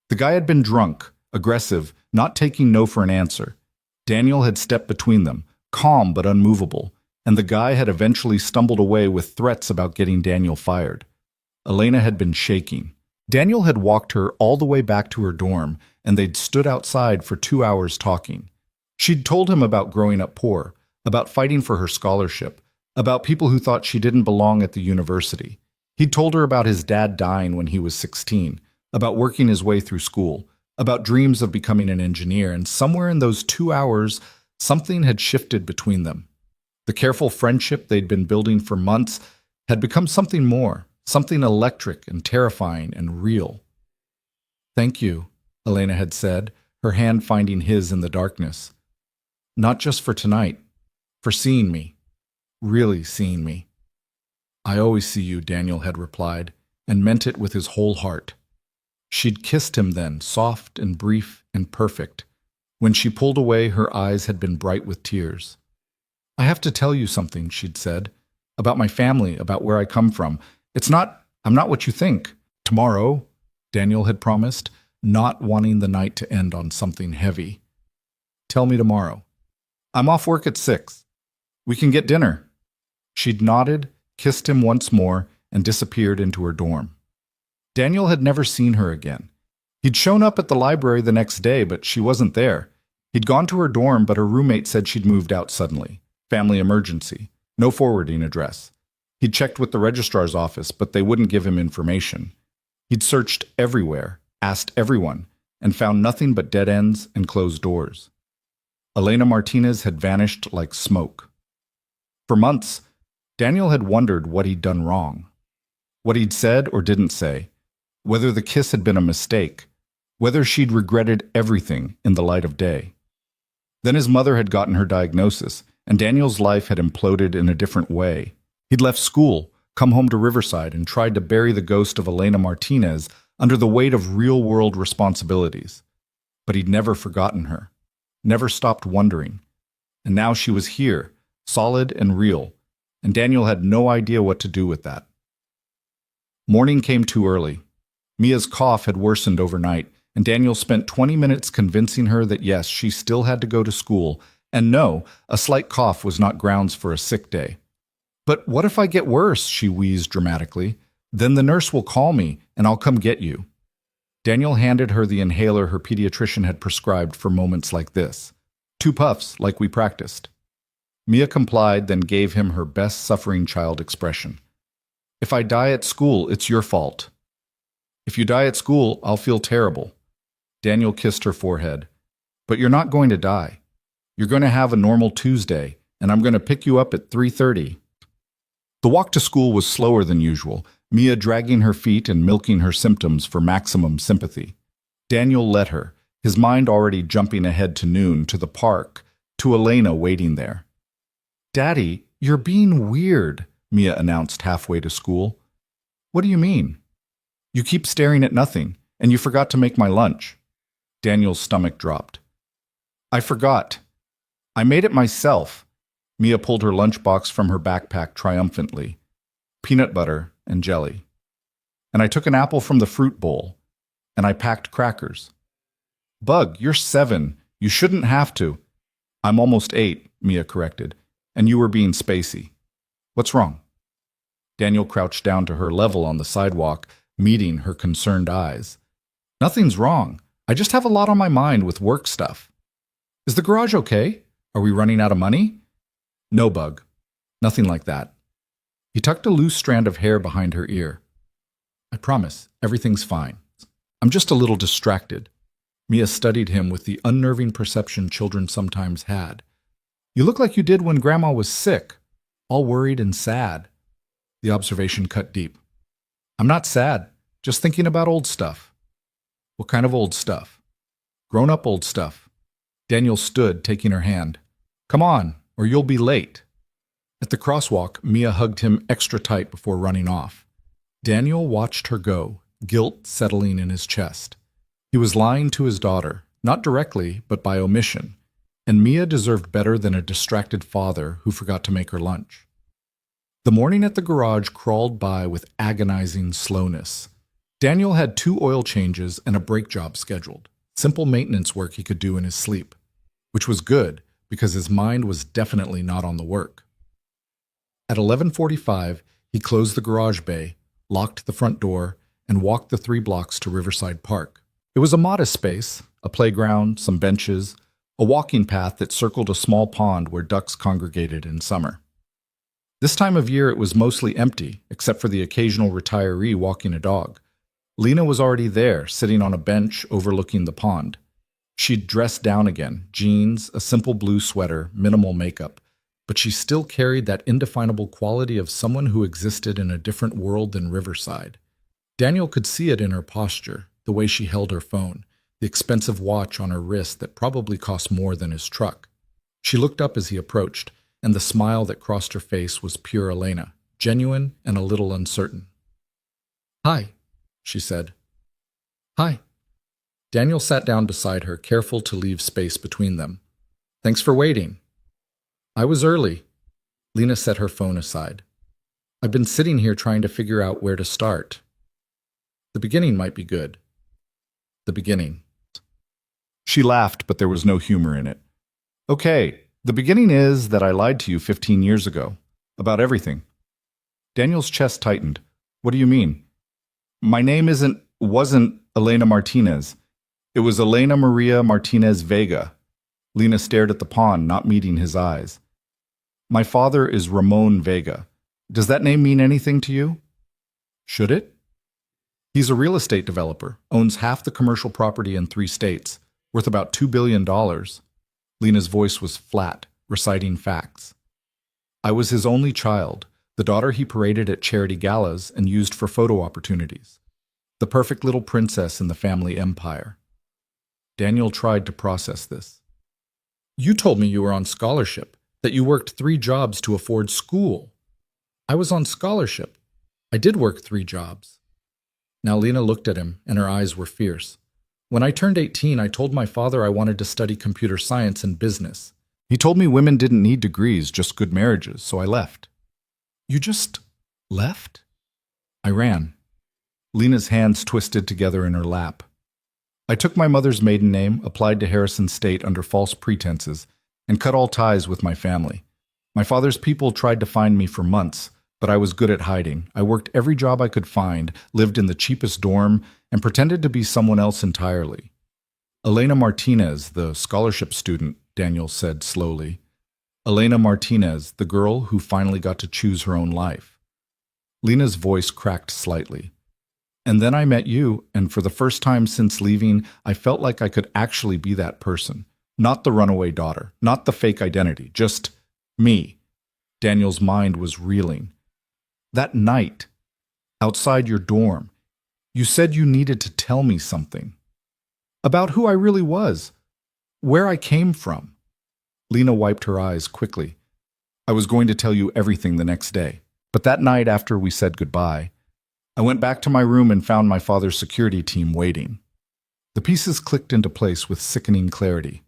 The guy had been drunk, aggressive, not taking no for an answer. Daniel had stepped between them, calm but unmovable, and the guy had eventually stumbled away with threats about getting Daniel fired. Elena had been shaking. Daniel had walked her all the way back to her dorm, and they'd stood outside for 2 hours talking. She'd told him about growing up poor, about fighting for her scholarship, about people who thought she didn't belong at the university. He'd told her about his dad dying when he was 16, about working his way through school, about dreams of becoming an engineer, and somewhere in those 2 hours, something had shifted between them. The careful friendship they'd been building for months had become something more, something electric and terrifying and real. "Thank you," Elena had said, her hand finding his in the darkness. "Not just for tonight, for seeing me, really seeing me." "I always see you," Daniel had replied, and meant it with his whole heart. She'd kissed him then, soft and brief and perfect. When she pulled away, her eyes had been bright with tears. "I have to tell you something," she'd said, "about my family, about where I come from. I'm not what you think." "Tomorrow," Daniel had promised, not wanting the night to end on something heavy. "Tell me tomorrow. I'm off work at 6. We can get dinner." She'd nodded, kissed him once more, and disappeared into her dorm. Daniel had never seen her again. He'd shown up at the library the next day, but she wasn't there. He'd gone to her dorm, but her roommate said she'd moved out suddenly. Family emergency. No forwarding address. He'd checked with the registrar's office, but they wouldn't give him information. He'd searched everywhere, asked everyone, and found nothing but dead ends and closed doors. Elena Martinez had vanished like smoke. For months, Daniel had wondered what he'd done wrong. What he'd said or didn't say. Whether the kiss had been a mistake. Whether she'd regretted everything in the light of day. Then his mother had gotten her diagnosis, and Daniel's life had imploded in a different way. He'd left school, come home to Riverside, and tried to bury the ghost of Elena Martinez under the weight of real-world responsibilities. But he'd never forgotten her, never stopped wondering. And now she was here, solid and real, and Daniel had no idea what to do with that. Morning came too early. Mia's cough had worsened overnight, and Daniel spent 20 minutes convincing her that yes, she still had to go to school, and no, a slight cough was not grounds for a sick day. "But what if I get worse?" she wheezed dramatically. "Then the nurse will call me, and I'll come get you." Daniel handed her the inhaler her pediatrician had prescribed for moments like this. 2 puffs, like we practiced. Mia complied, then gave him her best suffering child expression. "If I die at school, it's your fault." "If you die at school, I'll feel terrible." Daniel kissed her forehead. "But you're not going to die. You're going to have a normal Tuesday, and I'm going to pick you up at 3:30. The walk to school was slower than usual, Mia dragging her feet and milking her symptoms for maximum sympathy. Daniel let her, his mind already jumping ahead to noon, to the park, to Elena waiting there. "Daddy, you're being weird," Mia announced halfway to school. "What do you mean?" "You keep staring at nothing, and you forgot to make my lunch." Daniel's stomach dropped. "I forgot. I made it myself." Mia pulled her lunchbox from her backpack triumphantly. Peanut butter and jelly. "And I took an apple from the fruit bowl. And I packed crackers." "Bug, you're 7. You shouldn't have to." "I'm almost 8, Mia corrected. "And you were being spacey." "What's wrong?" Daniel crouched down to her level on the sidewalk, meeting her concerned eyes. "Nothing's wrong. I just have a lot on my mind with work stuff." "Is the garage okay? Are we running out of money?" "No, Bug. Nothing like that." He tucked a loose strand of hair behind her ear. "I promise, everything's fine. I'm just a little distracted." Mia studied him with the unnerving perception children sometimes had. "You look like you did when Grandma was sick, all worried and sad." The observation cut deep. "I'm not sad, just thinking about old stuff." "What kind of old stuff?" "Grown-up old stuff." Daniel stood, taking her hand. "Come on, or you'll be late." At the crosswalk, Mia hugged him extra tight before running off. Daniel watched her go, guilt settling in his chest. He was lying to his daughter, not directly, but by omission, and Mia deserved better than a distracted father who forgot to make her lunch. The morning at the garage crawled by with agonizing slowness. Daniel had 2 oil changes and a brake job scheduled, simple maintenance work he could do in his sleep, which was good because his mind was definitely not on the work. At 11:45, he closed the garage bay, locked the front door, and walked the 3 blocks to Riverside Park. It was a modest space, a playground, some benches, a walking path that circled a small pond where ducks congregated in summer. This time of year it was mostly empty, except for the occasional retiree walking a dog. Lena was already there, sitting on a bench overlooking the pond. She'd dressed down again, jeans, a simple blue sweater, minimal makeup, but she still carried that indefinable quality of someone who existed in a different world than Riverside. Daniel could see it in her posture, the way she held her phone, the expensive watch on her wrist that probably cost more than his truck. She looked up as he approached, and the smile that crossed her face was pure Elena, genuine and a little uncertain. "Hi," she said. "Hi." Daniel sat down beside her, careful to leave space between them. "Thanks for waiting." "I was early." Lena set her phone aside. "I've been sitting here trying to figure out where to start. The beginning might be good." The beginning. She laughed, but there was no humor in it. "Okay, the beginning is that I lied to you 15 years ago. About everything." Daniel's chest tightened. "What do you mean?" "My name wasn't Elena Martinez. It was Elena Maria Martinez Vega." Lena stared at the pond, not meeting his eyes. "My father is Ramon Vega. Does that name mean anything to you?" "Should it?" "He's a real estate developer, owns half the commercial property in 3 states, worth about $2 billion. Lena's voice was flat, reciting facts. "I was his only child, the daughter he paraded at charity galas and used for photo opportunities. The perfect little princess in the family empire." Daniel tried to process this. "You told me you were on scholarship, that you worked 3 jobs to afford school." "I was on scholarship. I did work 3 jobs." Now Lena looked at him, and her eyes were fierce. "When I turned 18, I told my father I wanted to study computer science and business. He told me women didn't need degrees, just good marriages, so I left." "You just left?" "I ran." Lena's hands twisted together in her lap. "I took my mother's maiden name, applied to Harrison State under false pretenses, and cut all ties with my family. My father's people tried to find me for months, but I was good at hiding. I worked every job I could find, lived in the cheapest dorm, and pretended to be someone else entirely." "Elena Martinez, the scholarship student," Daniel said slowly. "Elena Martinez, the girl who finally got to choose her own life." Lena's voice cracked slightly. "And then I met you, and for the first time since leaving, I felt like I could actually be that person. Not the runaway daughter, not the fake identity, just me." Daniel's mind was reeling. "That night, outside your dorm, you said you needed to tell me something. About who I really was, where I came from." Lena wiped her eyes quickly. "I was going to tell you everything the next day, but that night after we said goodbye, I went back to my room and found my father's security team waiting." The pieces clicked into place with sickening clarity.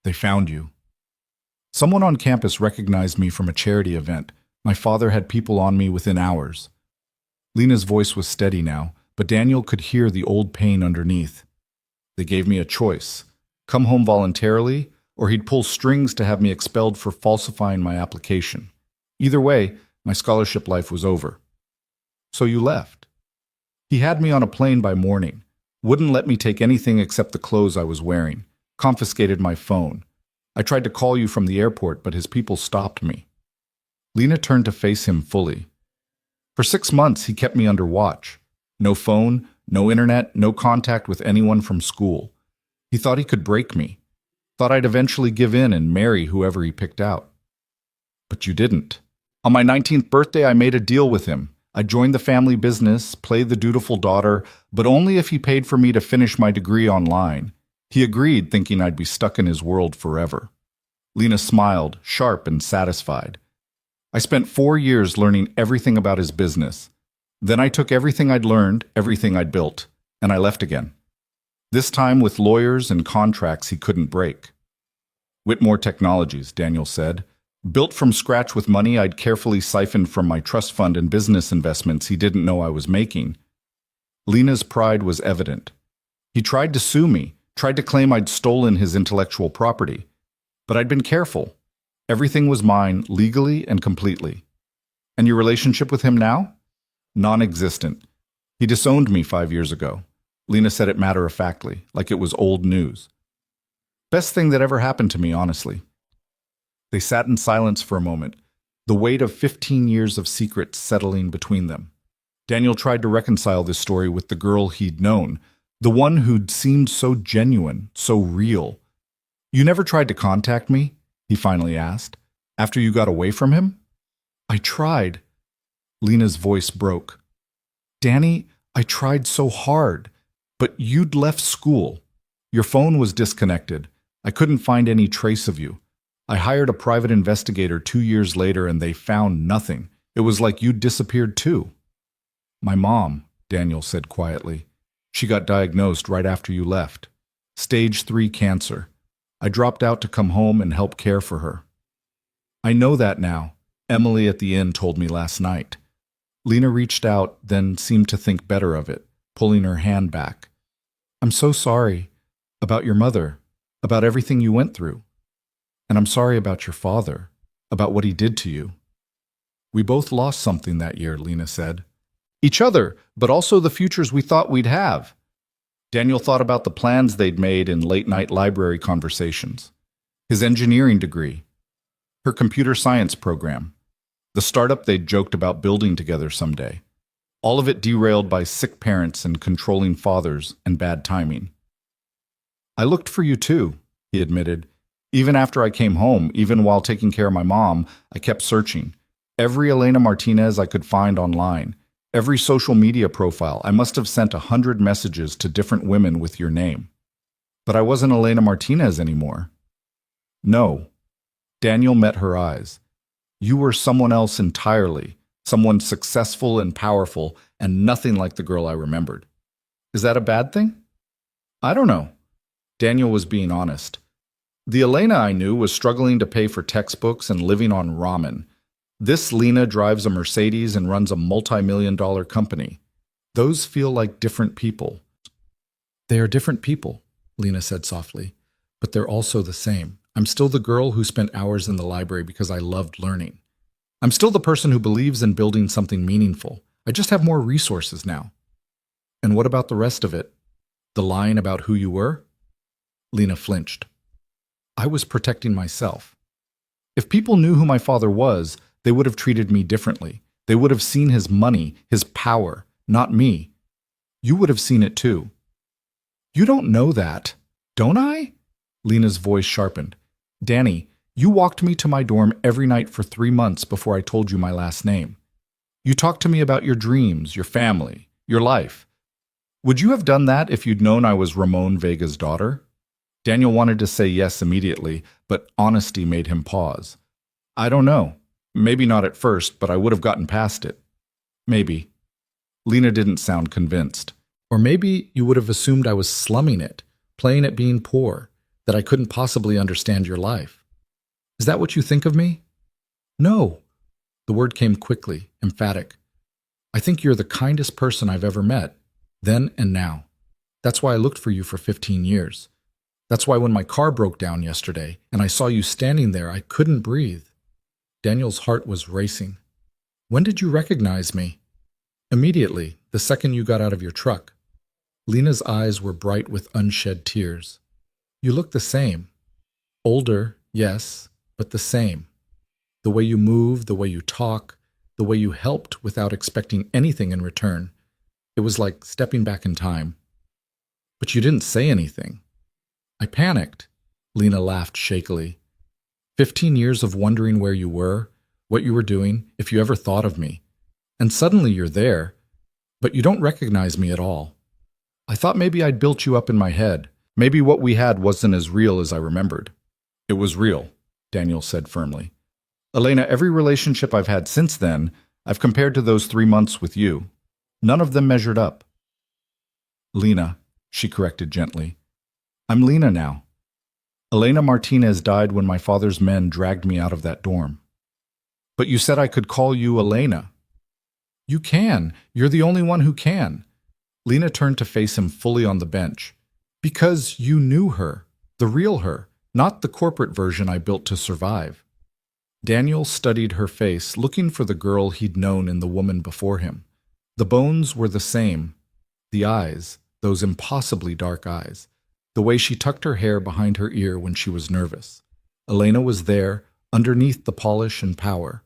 "They found you. Someone on campus recognized me from a charity event. My father had people on me within hours." Lena's voice was steady now, but Daniel could hear the old pain underneath. "They gave me a choice. Come home voluntarily, or he'd pull strings to have me expelled for falsifying my application. Either way, my scholarship life was over." "So you left?" "He had me on a plane by morning. Wouldn't let me take anything except the clothes I was wearing. Confiscated my phone. I tried to call you from the airport, but his people stopped me." Lena turned to face him fully. "For 6 months, he kept me under watch. No phone, no internet, no contact with anyone from school. He thought he could break me. Thought I'd eventually give in and marry whoever he picked out. But you didn't. On my 19th birthday, I made a deal with him. I joined the family business, played the dutiful daughter, but only if he paid for me to finish my degree online. He agreed, thinking I'd be stuck in his world forever." Lena smiled, sharp and satisfied. "I spent 4 years learning everything about his business. Then I took everything I'd learned, everything I'd built, and I left again. This time with lawyers and contracts he couldn't break." "Whitmore Technologies," Daniel said. "Built from scratch with money I'd carefully siphoned from my trust fund and business investments he didn't know I was making." Lena's pride was evident. "He tried to sue me, tried to claim I'd stolen his intellectual property. But I'd been careful. Everything was mine, legally and completely." "And your relationship with him now?" "Non-existent. He disowned me 5 years ago." Lena said it matter-of-factly, like it was old news. "Best thing that ever happened to me, honestly." They sat in silence for a moment. the weight of 15 years of secrets settling between them. Daniel tried to reconcile this story with the girl he'd known, the one who'd seemed so genuine, so real. "You never tried to contact me?" he finally asked. "After you got away from him?" "I tried." Lena's voice broke. "Danny, I tried so hard, but you'd left school. Your phone was disconnected. I couldn't find any trace of you. I hired a private investigator 2 years later and they found nothing. It was like you'd disappeared too." "My mom," Daniel said quietly. "She got diagnosed right after you left. Stage 3 cancer. I dropped out to come home and help care for her." "I know that now," Emily at the inn told me last night. Lena reached out, then seemed to think better of it, pulling her hand back. "I'm so sorry about your mother, about everything you went through. And I'm sorry about your father, about what he did to you." "We both lost something that year," Lena said. "Each other, but also the futures we thought we'd have." Daniel thought about the plans they'd made in late-night library conversations. His engineering degree, her computer science program, the startup they'd joked about building together someday. All of it derailed by sick parents and controlling fathers and bad timing. "I looked for you too," he admitted. "Even after I came home, even while taking care of my mom, I kept searching. Every Elena Martinez I could find online, every social media profile. I must have sent 100 messages to different women with your name. But I wasn't Elena Martinez anymore." "No." Daniel met her eyes. "You were someone else entirely, someone successful and powerful, and nothing like the girl I remembered. Is that a bad thing?" "I don't know." Daniel was being honest. "The Elena I knew was struggling to pay for textbooks and living on ramen. This Lena drives a Mercedes and runs a multi-million-dollar company. Those feel like different people." "They are different people," Lena said softly, "but they're also the same. I'm still the girl who spent hours in the library because I loved learning. I'm still the person who believes in building something meaningful. I just have more resources now." "And what about the rest of it? The lying about who you were?" Lena flinched. "I was protecting myself. If people knew who my father was, they would have treated me differently. They would have seen his money, his power, not me. You would have seen it too." "You don't know that, don't I?" Lena's voice sharpened. "Danny, you walked me to my dorm every night for 3 months before I told you my last name. You talked to me about your dreams, your family, your life. Would you have done that if you'd known I was Ramon Vega's daughter?" Daniel wanted to say yes immediately, but honesty made him pause. "I don't know. Maybe not at first, but I would have gotten past it. Maybe." Lena didn't sound convinced. "Or maybe you would have assumed I was slumming it, playing at being poor, that I couldn't possibly understand your life. Is that what you think of me?" "No." The word came quickly, emphatic. "I think you're the kindest person I've ever met, then and now. That's why I looked for you for 15 years. That's why when my car broke down yesterday and I saw you standing there, I couldn't breathe." Daniel's heart was racing. "When did you recognize me?" "Immediately, the second you got out of your truck." Lena's eyes were bright with unshed tears. "You look the same. Older, yes, but the same. The way you move, the way you talk, the way you helped without expecting anything in return. It was like stepping back in time. But you didn't say anything." "I panicked." Lena laughed shakily. 15 years of wondering where you were, what you were doing, if you ever thought of me. And suddenly you're there, but you don't recognize me at all. I thought maybe I'd built you up in my head. Maybe what we had wasn't as real as I remembered." "It was real," Daniel said firmly. "Elena, every relationship I've had since then, I've compared to those 3 months with you. None of them measured up." "Lena," she corrected gently. "I'm Lena now. Elena Martinez died when my father's men dragged me out of that dorm." "But you said I could call you Elena." "You can. You're the only one who can." Lena turned to face him fully on the bench. "Because you knew her, the real her, not the corporate version I built to survive." Daniel studied her face, looking for the girl he'd known in the woman before him. The bones were the same. The eyes, those impossibly dark eyes. The way she tucked her hair behind her ear when she was nervous. Elena was there, underneath the polish and power.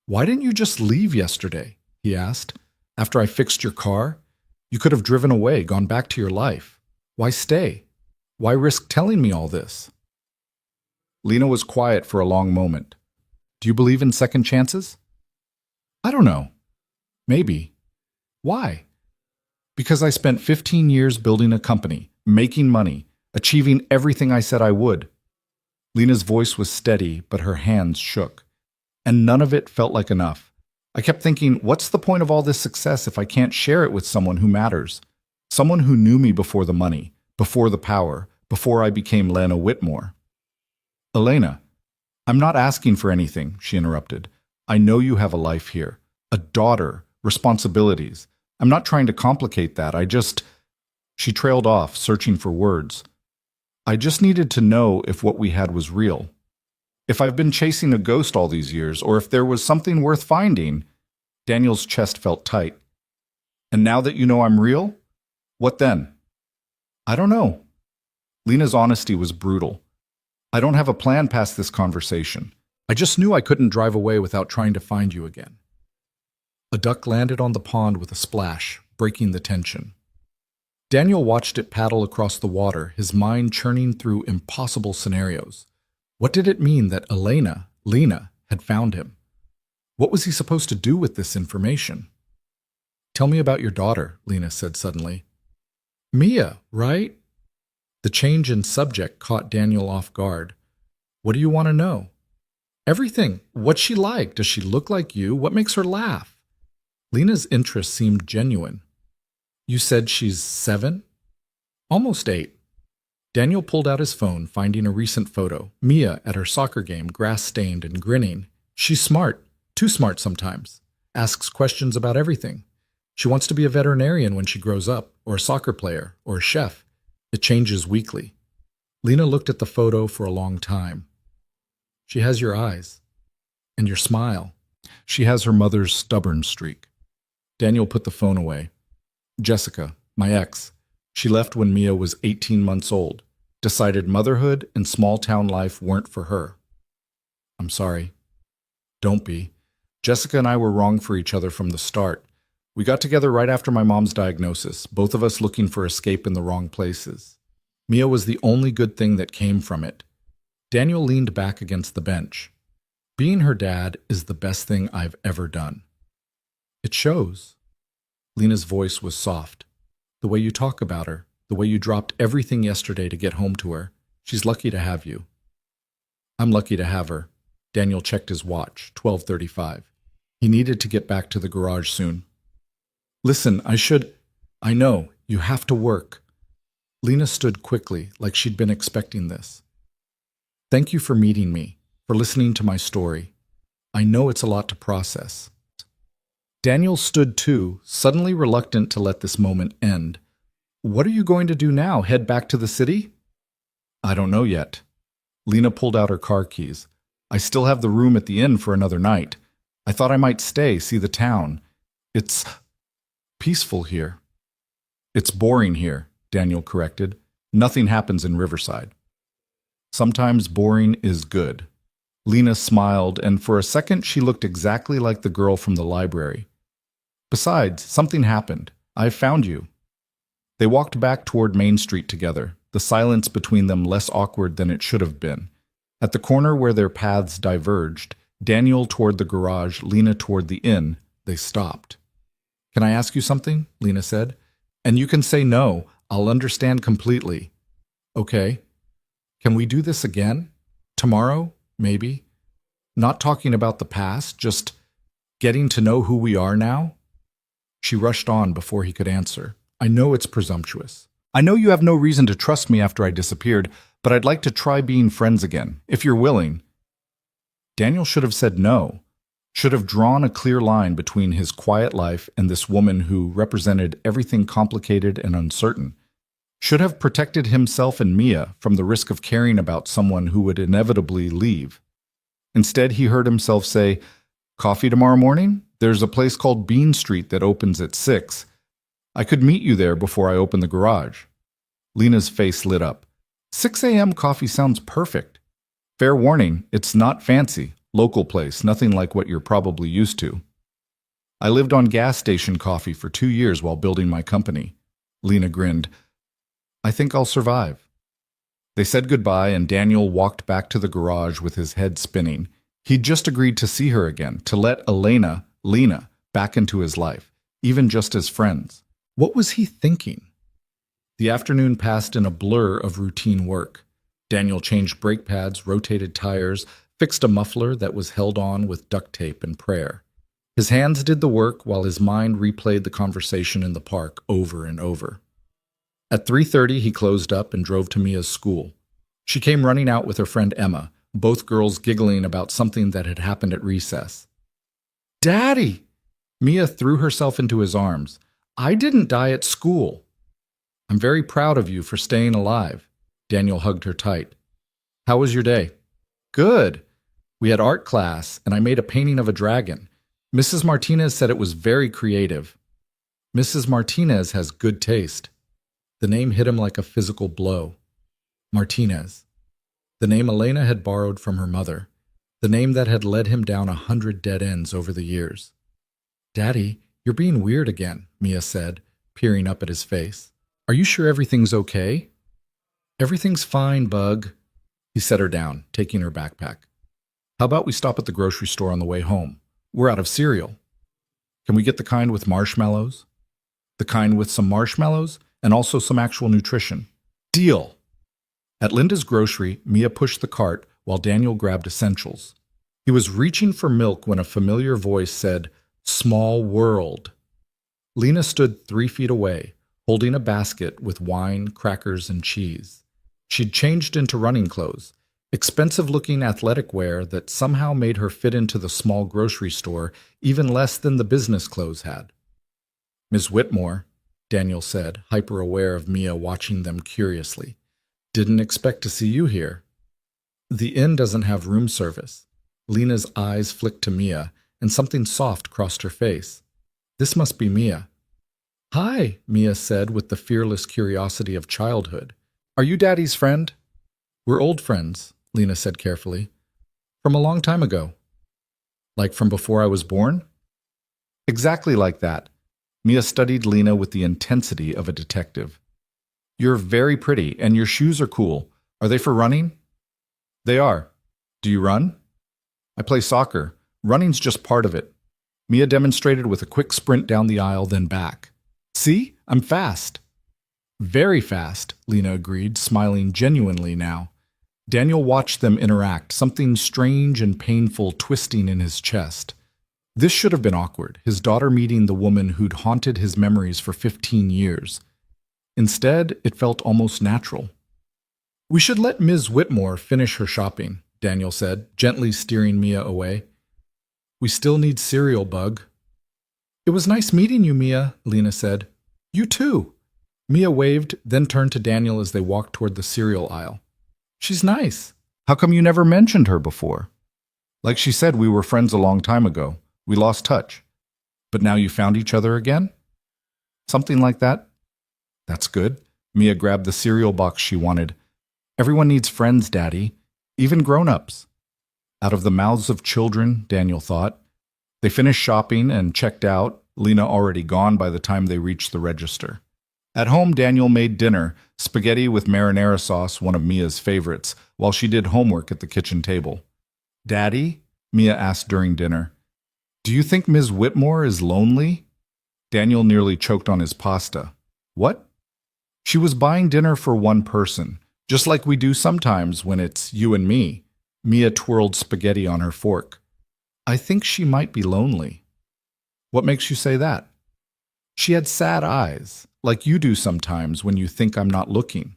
Why didn't you just leave yesterday? He asked. After I fixed your car? You could have driven away, gone back to your life. Why stay? Why risk telling me all this? Lena was quiet for a long moment. Do you believe in second chances? I don't know. Maybe. Why? Because I spent 15 years building a company, making money, achieving everything I said I would. Lena's voice was steady, but her hands shook. And none of it felt like enough. I kept thinking, what's the point of all this success if I can't share it with someone who matters? Someone who knew me before the money, before the power, before I became Lena Whitmore. Elena, I'm not asking for anything, she interrupted. I know you have a life here, a daughter, responsibilities. I'm not trying to complicate that. She trailed off, searching for words. I just needed to know if what we had was real. If I've been chasing a ghost all these years, or if there was something worth finding. Daniel's chest felt tight. And now that you know I'm real? What then? I don't know. Lena's honesty was brutal. I don't have a plan past this conversation. I just knew I couldn't drive away without trying to find you again. A duck landed on the pond with a splash, breaking the tension. Daniel watched it paddle across the water, his mind churning through impossible scenarios. What did it mean that Lena, had found him? What was he supposed to do with this information? Tell me about your daughter, Lena said suddenly. Mia, right? The change in subject caught Daniel off guard. What do you want to know? Everything. What's she like? Does she look like you? What makes her laugh? Lena's interest seemed genuine. You said she's 7? Almost 8. Daniel pulled out his phone, finding a recent photo. Mia at her soccer game, grass-stained and grinning. She's smart, too smart sometimes. Asks questions about everything. She wants to be a veterinarian when she grows up, or a soccer player, or a chef. It changes weekly. Lena looked at the photo for a long time. She has your eyes. And your smile. She has her mother's stubborn streak. Daniel put the phone away. Jessica, my ex. She left when Mia was 18 months old. Decided motherhood and small-town life weren't for her. I'm sorry. Don't be. Jessica and I were wrong for each other from the start. We got together right after my mom's diagnosis, both of us looking for escape in the wrong places. Mia was the only good thing that came from it. Daniel leaned back against the bench. Being her dad is the best thing I've ever done. It shows. Lena's voice was soft. The way you talk about her, the way you dropped everything yesterday to get home to her. She's lucky to have you. I'm lucky to have her. Daniel checked his watch, 12:35. He needed to get back to the garage soon. Listen, I know, you have to work. Lena stood quickly, like she'd been expecting this. Thank you for meeting me, for listening to my story. I know it's a lot to process. Daniel stood too, suddenly reluctant to let this moment end. What are you going to do now? Head back to the city? I don't know yet. Lena pulled out her car keys. I still have the room at the inn for another night. I thought I might stay, see the town. It's peaceful here. It's boring here, Daniel corrected. Nothing happens in Riverside. Sometimes boring is good. Lena smiled, and for a second she looked exactly like the girl from the library. Besides, something happened. I've found you. They walked back toward Main Street together, the silence between them less awkward than it should have been. At the corner where their paths diverged, Daniel toward the garage, Lena toward the inn, they stopped. Can I ask you something? Lena said. And you can say no. I'll understand completely. Okay. Can we do this again? Tomorrow? Maybe? Not talking about the past, just getting to know who we are now? She rushed on before he could answer. I know it's presumptuous. I know you have no reason to trust me after I disappeared, but I'd like to try being friends again, if you're willing. Daniel should have said no, should have drawn a clear line between his quiet life and this woman who represented everything complicated and uncertain, should have protected himself and Mia from the risk of caring about someone who would inevitably leave. Instead, he heard himself say, "Coffee tomorrow morning? There's a place called Bean Street that opens at 6. I could meet you there before I open the garage." Lena's face lit up. 6 a.m. coffee sounds perfect. Fair warning, it's not fancy, Local place, nothing like what you're probably used to. I lived on gas station coffee for 2 years while building my company. Lena grinned. I think I'll survive. They said goodbye, and Daniel walked back to the garage with his head spinning. He'd just agreed to see her again, to let Lena, back into his life, even just as friends. What was he thinking? The afternoon passed in a blur of routine work. Daniel changed brake pads, rotated tires, fixed a muffler that was held on with duct tape and prayer. His hands did the work while his mind replayed the conversation in the park over and over. At 3:30, he closed up and drove to Mia's school. She came running out with her friend Emma, both girls giggling about something that had happened at recess. Daddy! Mia threw herself into his arms. I didn't die at school. I'm very proud of you for staying alive. Daniel hugged her tight. How was your day? Good. We had art class, and I made a painting of a dragon. Mrs. Martinez said it was very creative. Mrs. Martinez has good taste. The name hit him like a physical blow. Martinez. The name Elena had borrowed from her mother. The name that had led him down 100 dead ends over the years. Daddy, you're being weird again, Mia said, peering up at his face. Are you sure everything's okay? Everything's fine, Bug. He set her down, taking her backpack. How about we stop at the grocery store on the way home? We're out of cereal. Can we get the kind with marshmallows? The kind with some marshmallows and also some actual nutrition. Deal! At Linda's grocery, Mia pushed the cart while Daniel grabbed essentials. He was reaching for milk when a familiar voice said, Small world. Lena stood 3 feet away, holding a basket with wine, crackers, and cheese. She'd changed into running clothes, expensive-looking athletic wear that somehow made her fit into the small grocery store even less than the business clothes had. Miss Whitmore, Daniel said, hyper-aware of Mia watching them curiously. Didn't expect to see you here. The inn doesn't have room service. Lena's eyes flicked to Mia, and something soft crossed her face. This must be Mia. Hi, Mia said with the fearless curiosity of childhood. Are you Daddy's friend? We're old friends, Lena said carefully. From a long time ago. Like from before I was born? Exactly like that. Mia studied Lena with the intensity of a detective. You're very pretty, and your shoes are cool. Are they for running? They are. Do you run? I play soccer. Running's just part of it. Mia demonstrated with a quick sprint down the aisle, then back. See? I'm fast. Very fast, Lena agreed, smiling genuinely now. Daniel watched them interact, something strange and painful twisting in his chest. This should have been awkward, his daughter meeting the woman who'd haunted his memories for 15 years. Instead, it felt almost natural. We should let Ms. Whitmore finish her shopping, Daniel said, gently steering Mia away. We still need cereal, Bug. It was nice meeting you, Mia, Lena said. You too. Mia waved, then turned to Daniel as they walked toward the cereal aisle. She's nice. How come you never mentioned her before? Like she said, we were friends a long time ago. We lost touch. But now you found each other again? Something like that? That's good. Mia grabbed the cereal box she wanted. Everyone needs friends, Daddy. Even grown-ups. Out of the mouths of children, Daniel thought. They finished shopping and checked out, Lena already gone by the time they reached the register. At home, Daniel made dinner, spaghetti with marinara sauce, one of Mia's favorites, while she did homework at the kitchen table. Daddy? Mia asked during dinner. Do you think Ms. Whitmore is lonely? Daniel nearly choked on his pasta. What? She was buying dinner for one person, just like we do sometimes when it's you and me. Mia twirled spaghetti on her fork. I think she might be lonely. What makes you say that? She had sad eyes, like you do sometimes when you think I'm not looking.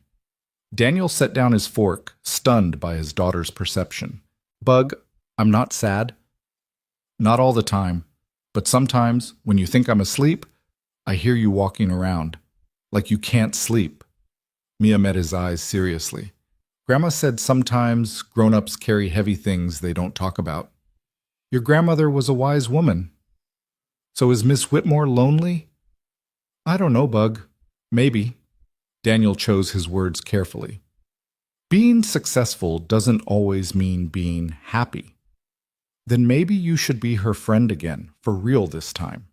Daniel set down his fork, stunned by his daughter's perception. Bug, I'm not sad. Not all the time, but sometimes, when you think I'm asleep, I hear you walking around, like you can't sleep. Mia met his eyes seriously. Grandma said sometimes grown-ups carry heavy things they don't talk about. Your grandmother was a wise woman. So is Miss Whitmore lonely? I don't know, Bug. Maybe. Daniel chose his words carefully. Being successful doesn't always mean being happy. Then maybe you should be her friend again, for real this time.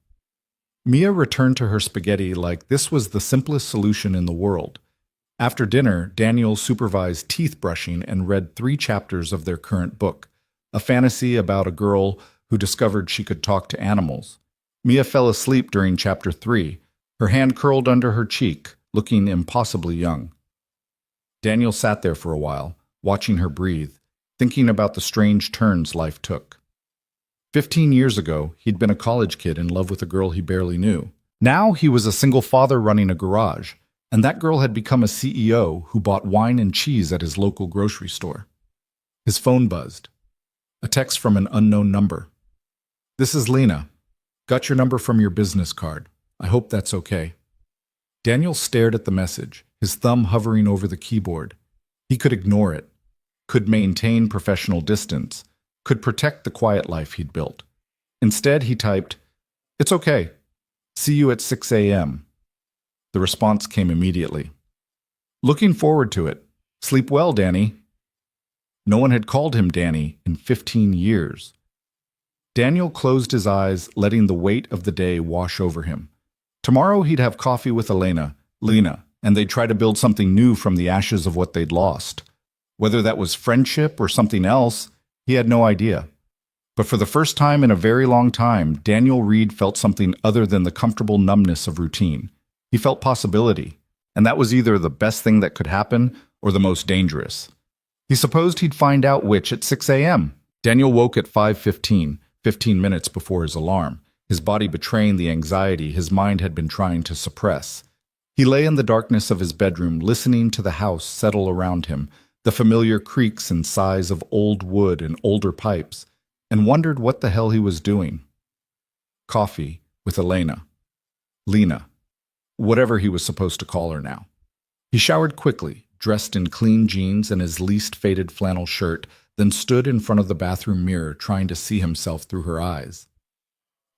Mia returned to her spaghetti like this was the simplest solution in the world. After dinner, Daniel supervised teeth brushing and read 3 chapters of their current book, a fantasy about a girl who discovered she could talk to animals. Mia fell asleep during chapter 3, her hand curled under her cheek, looking impossibly young. Daniel sat there for a while, watching her breathe, thinking about the strange turns life took. 15 years ago, he'd been a college kid in love with a girl he barely knew. Now he was a single father running a garage, and that girl had become a CEO who bought wine and cheese at his local grocery store. His phone buzzed. A text from an unknown number. "This is Lena. Got your number from your business card. I hope that's okay." Daniel stared at the message, his thumb hovering over the keyboard. He could ignore it, could maintain professional distance, could protect the quiet life he'd built. Instead, he typed, "It's okay. See you at 6 a.m. The response came immediately. "Looking forward to it. Sleep well, Danny." No one had called him Danny in 15 years. Daniel closed his eyes, letting the weight of the day wash over him. Tomorrow he'd have coffee with Lena, and they'd try to build something new from the ashes of what they'd lost. Whether that was friendship or something else, he had no idea. But for the first time in a very long time, Daniel Reed felt something other than the comfortable numbness of routine. He felt possibility, and that was either the best thing that could happen or the most dangerous. He supposed he'd find out which at 6 a.m. Daniel woke at 5:15, 15 minutes before his alarm, his body betraying the anxiety his mind had been trying to suppress. He lay in the darkness of his bedroom, listening to the house settle around him, the familiar creaks and sighs of old wood and older pipes, and wondered what the hell he was doing. Coffee with Lena, whatever he was supposed to call her now. He showered quickly, dressed in clean jeans and his least faded flannel shirt, then stood in front of the bathroom mirror trying to see himself through her eyes.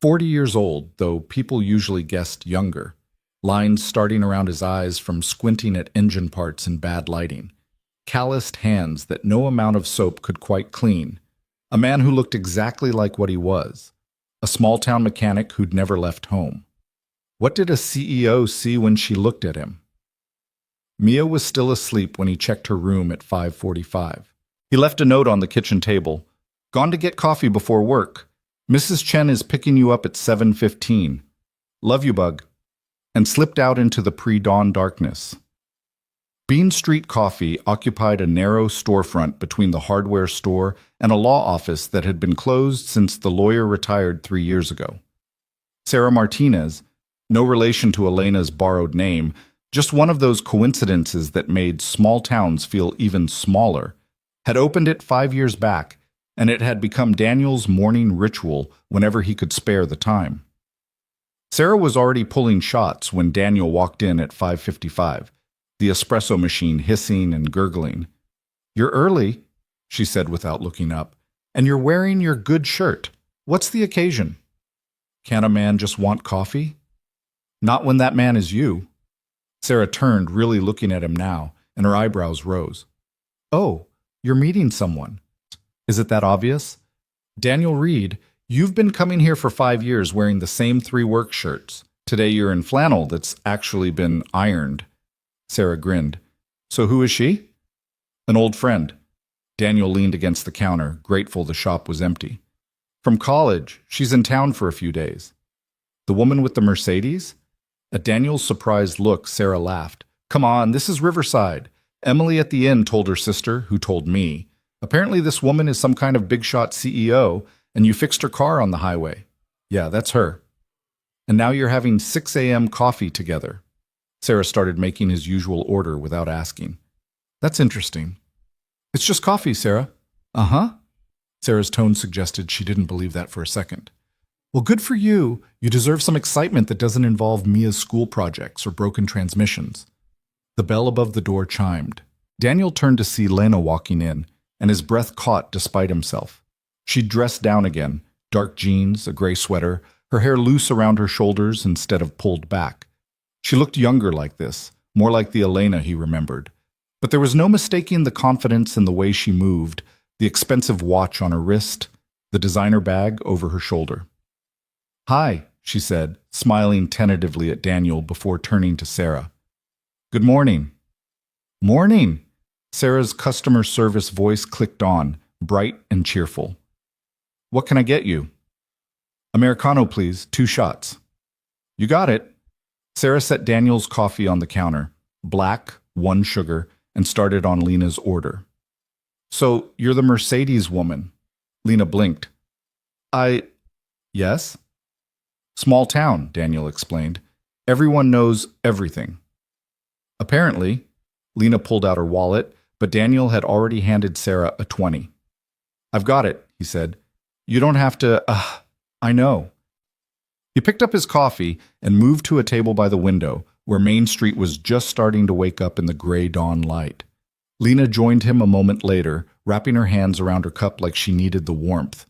40 years old, though people usually guessed younger, lines starting around his eyes from squinting at engine parts in bad lighting, calloused hands that no amount of soap could quite clean, a man who looked exactly like what he was, a small-town mechanic who'd never left home. What did a CEO see when she looked at him? Mia was still asleep when he checked her room at 5:45. He left a note on the kitchen table. "Gone to get coffee before work. Mrs. Chen is picking you up at 7:15. Love you, bug," and slipped out into the pre-dawn darkness. Bean Street Coffee occupied a narrow storefront between the hardware store and a law office that had been closed since the lawyer retired 3 years ago. Sarah Martinez, no relation to Elena's borrowed name, just one of those coincidences that made small towns feel even smaller, had opened it 5 years back, and it had become Daniel's morning ritual whenever he could spare the time. Sarah was already pulling shots when Daniel walked in at 5:55, the espresso machine hissing and gurgling. "You're early," she said without looking up, "and you're wearing your good shirt. What's the occasion?" "Can't a man just want coffee?" "Not when that man is you." Sarah turned, really looking at him now, and her eyebrows rose. "Oh, you're meeting someone. Is it that obvious? Daniel Reed, you've been coming here for 5 years wearing the same 3 work shirts. Today you're in flannel that's actually been ironed." Sarah grinned. "So who is she?" "An old friend." Daniel leaned against the counter, grateful the shop was empty. "From college. She's in town for a few days." "The woman with the Mercedes?" At Daniel's surprised look, Sarah laughed. "Come on, this is Riverside. Emily at the inn told her sister, who told me. Apparently this woman is some kind of big-shot CEO, and you fixed her car on the highway." "Yeah, that's her." "And now you're having 6 a.m. coffee together." Sarah started making his usual order without asking. "That's interesting." "It's just coffee, Sarah." "Uh-huh." Sarah's tone suggested she didn't believe that for a second. "Well, good for you. You deserve some excitement that doesn't involve Mia's school projects or broken transmissions." The bell above the door chimed. Daniel turned to see Lena walking in, and his breath caught despite himself. She'd dressed down again, dark jeans, a gray sweater, her hair loose around her shoulders instead of pulled back. She looked younger like this, more like the Elena he remembered. But there was no mistaking the confidence in the way she moved, the expensive watch on her wrist, the designer bag over her shoulder. "Hi," she said, smiling tentatively at Daniel before turning to Sarah. "Good morning." "Morning!" Sarah's customer service voice clicked on, bright and cheerful. "What can I get you?" "Americano, please, 2 shots." "You got it." Sarah set Daniel's coffee on the counter, black, 1 sugar, and started on Lena's order. "So, you're the Mercedes woman." Lena blinked. Yes?" "Small town," Daniel explained. "Everyone knows everything." Apparently, Lena pulled out her wallet, but Daniel had already handed Sarah a 20. "I've got it," he said. "You don't have to, I know." He picked up his coffee and moved to a table by the window, where Main Street was just starting to wake up in the gray dawn light. Lena joined him a moment later, wrapping her hands around her cup like she needed the warmth.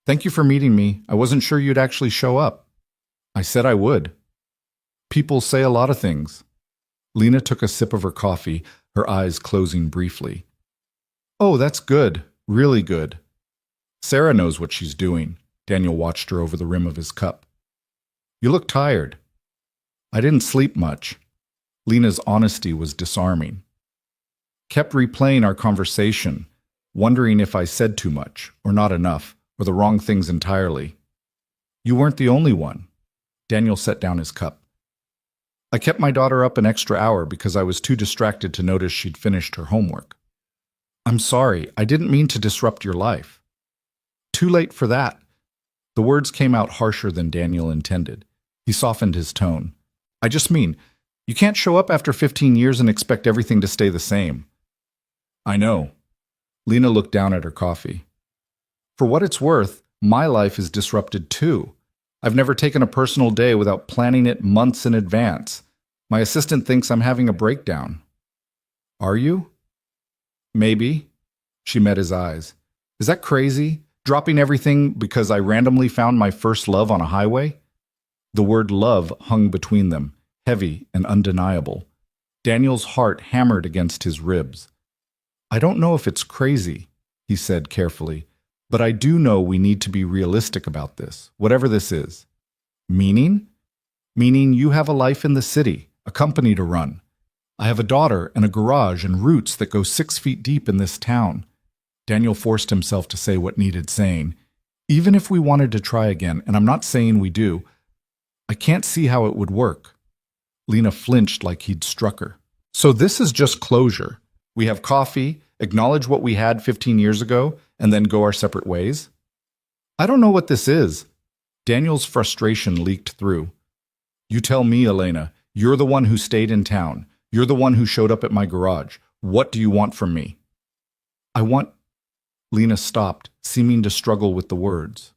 "Thank you for meeting me. I wasn't sure you'd actually show up." "I said I would." "People say a lot of things." Lena took a sip of her coffee, her eyes closing briefly. "Oh, that's good. Really good." "Sarah knows what she's doing." Daniel watched her over the rim of his cup. "You look tired." "I didn't sleep much." Lena's honesty was disarming. "Kept replaying our conversation, wondering if I said too much, or not enough, or the wrong things entirely." "You weren't the only one." Daniel set down his cup. "I kept my daughter up an extra hour because I was too distracted to notice she'd finished her homework." "I'm sorry, I didn't mean to disrupt your life." "Too late for that." The words came out harsher than Daniel intended. He softened his tone. "I just mean, you can't show up after 15 years and expect everything to stay the same." "I know." Lena looked down at her coffee. "For what it's worth, my life is disrupted too. I've never taken a personal day without planning it months in advance. My assistant thinks I'm having a breakdown." "Are you?" "Maybe." She met his eyes. "Is that crazy? Dropping everything because I randomly found my first love on a highway?" The word love hung between them, heavy and undeniable. Daniel's heart hammered against his ribs. "I don't know if it's crazy," he said carefully, "but I do know we need to be realistic about this, whatever this is." "Meaning?" "Meaning you have a life in the city, a company to run. I have a daughter and a garage and roots that go 6 feet deep in this town." Daniel forced himself to say what needed saying. "Even if we wanted to try again, and I'm not saying we do, I can't see how it would work." Lena flinched like he'd struck her. "So this is just closure. We have coffee, acknowledge what we had 15 years ago, and then go our separate ways?" "I don't know what this is." Daniel's frustration leaked through. "You tell me, Elena. You're the one who stayed in town. You're the one who showed up at my garage. What do you want from me?" "I want—" Lena stopped, seeming to struggle with the words.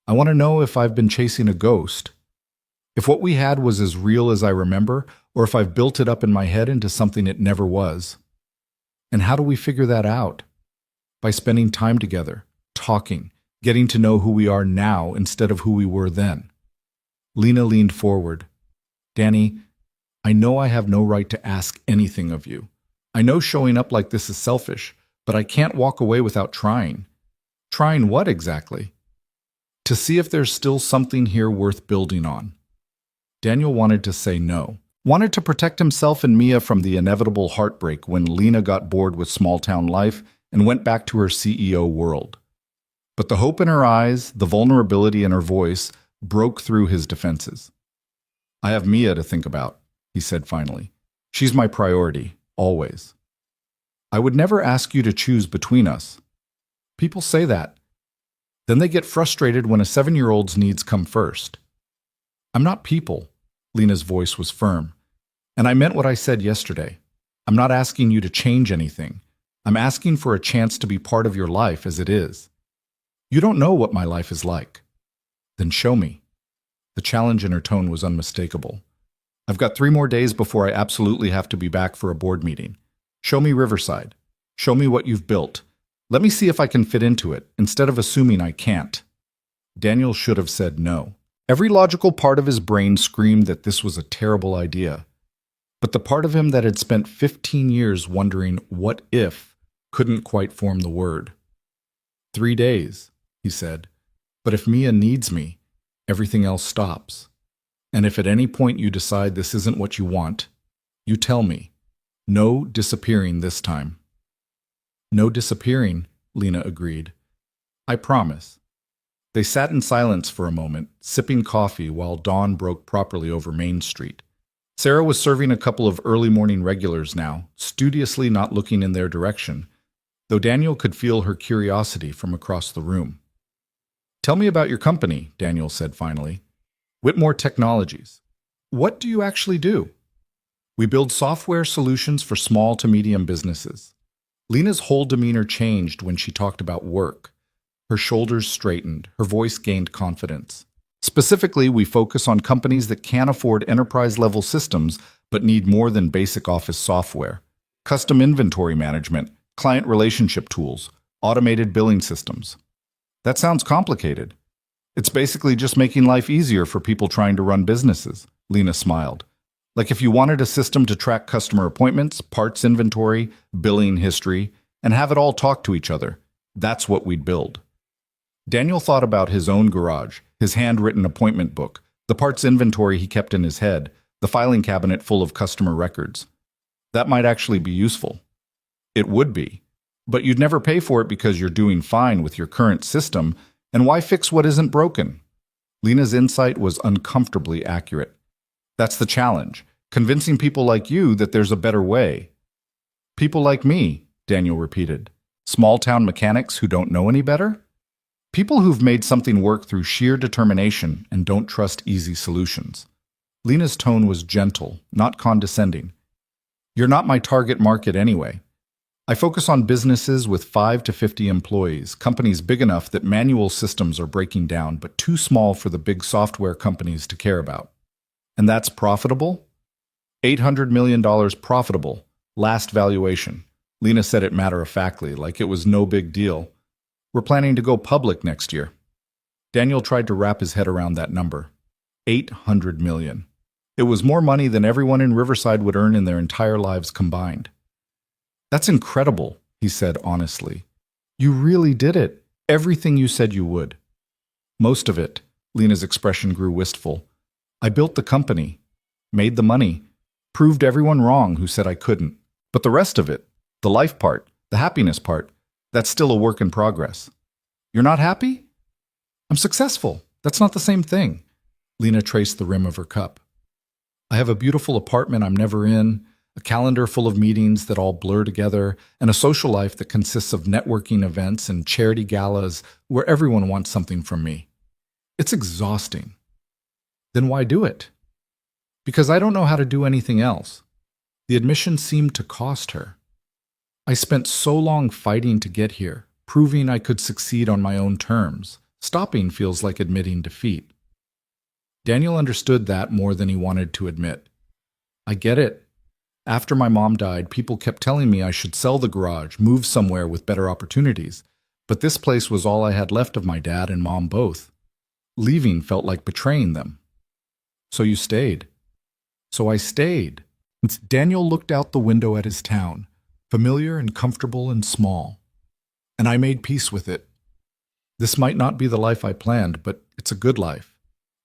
"I want to know if I've been chasing a ghost. If what we had was as real as I remember, or if I've built it up in my head into something it never was. And how do we figure that out? By spending time together, talking, getting to know who we are now instead of who we were then." Lena leaned forward. "Danny, I know I have no right to ask anything of you. I know showing up like this is selfish, but I can't walk away without trying." "Trying what exactly?" "To see if there's still something here worth building on." Daniel wanted to say no, wanted to protect himself and Mia from the inevitable heartbreak when Lena got bored with small-town life and went back to her CEO world. But the hope in her eyes, the vulnerability in her voice, broke through his defenses. "I have Mia to think about," he said finally. "She's my priority, always. I would never ask you to choose between us." "People say that. Then they get frustrated when a 7-year-old's needs come first." "I'm not people." Lena's voice was firm. "And I meant what I said yesterday. I'm not asking you to change anything. I'm asking for a chance to be part of your life as it is. You don't know what my life is like. Then show me." The challenge in her tone was unmistakable. "I've got 3 more days before I absolutely have to be back for a board meeting. Show me Riverside. Show me what you've built. Let me see if I can fit into it, instead of assuming I can't." Daniel should have said no. Every logical part of his brain screamed that this was a terrible idea. But the part of him that had spent 15 years wondering what if couldn't quite form the word. 3 days. he said. But if Mia needs me, everything else stops. And if at any point you decide this isn't what you want, you tell me. No disappearing this time. No disappearing, Lena agreed. I promise. They sat in silence for a moment, sipping coffee while dawn broke properly over Main Street. Sarah was serving a couple of early morning regulars now, studiously not looking in their direction, though Daniel could feel her curiosity from across the room. Tell me about your company, Daniel said finally. Whitmore Technologies. What do you actually do? We build software solutions for small to medium businesses. Lena's whole demeanor changed when she talked about work. Her shoulders straightened, her voice gained confidence. Specifically, we focus on companies that can't afford enterprise-level systems but need more than basic office software. Custom inventory management, client relationship tools, automated billing systems. That sounds complicated. It's basically just making life easier for people trying to run businesses, Lena smiled. Like if you wanted a system to track customer appointments, parts inventory, billing history, and have it all talk to each other, that's what we'd build. Daniel thought about his own garage, his handwritten appointment book, the parts inventory he kept in his head, the filing cabinet full of customer records. That might actually be useful. It would be. But you'd never pay for it because you're doing fine with your current system, and why fix what isn't broken? Lena's insight was uncomfortably accurate. That's the challenge, convincing people like you that there's a better way. People like me, Daniel repeated. Small-town mechanics who don't know any better? People who've made something work through sheer determination and don't trust easy solutions. Lena's tone was gentle, not condescending. You're not my target market anyway. I focus on businesses with 5 to 50 employees, companies big enough that manual systems are breaking down, but too small for the big software companies to care about. And that's profitable? $800 million profitable, last valuation. Lena said it matter-of-factly, like it was no big deal. We're planning to go public next year. Daniel tried to wrap his head around that number. 800 million. It was more money than everyone in Riverside would earn in their entire lives combined. That's incredible, he said honestly. You really did it. Everything you said you would. Most of it. Lena's expression grew wistful. I built the company, made the money, proved everyone wrong who said I couldn't. But the rest of it, the life part, the happiness part, that's still a work in progress. You're not happy? I'm successful. That's not the same thing. Lena traced the rim of her cup. I have a beautiful apartment I'm never in, a calendar full of meetings that all blur together, and a social life that consists of networking events and charity galas where everyone wants something from me. It's exhausting. Then why do it? Because I don't know how to do anything else. The admission seemed to cost her. I spent so long fighting to get here, proving I could succeed on my own terms. Stopping feels like admitting defeat. Daniel understood that more than he wanted to admit. I get it. After my mom died, people kept telling me I should sell the garage, move somewhere with better opportunities. But this place was all I had left of my dad and mom both. Leaving felt like betraying them. So you stayed. So I stayed. Daniel looked out the window at his town, familiar and comfortable and small. And I made peace with it. This might not be the life I planned, but it's a good life.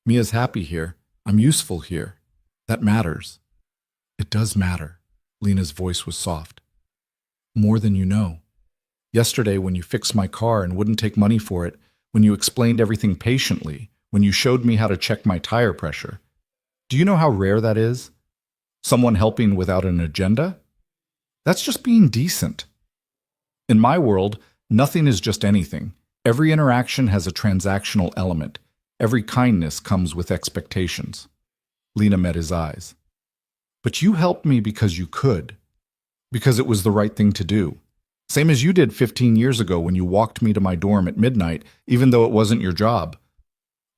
Mia's happy here. I'm useful here. That matters. It does matter. Lena's voice was soft. More than you know. Yesterday, when you fixed my car and wouldn't take money for it, when you explained everything patiently, when you showed me how to check my tire pressure. Do you know how rare that is? Someone helping without an agenda? That's just being decent. In my world, nothing is just anything. Every interaction has a transactional element. Every kindness comes with expectations. Lena met his eyes. But you helped me because you could. Because it was the right thing to do. Same as you did 15 years ago when you walked me to my dorm at midnight, even though it wasn't your job.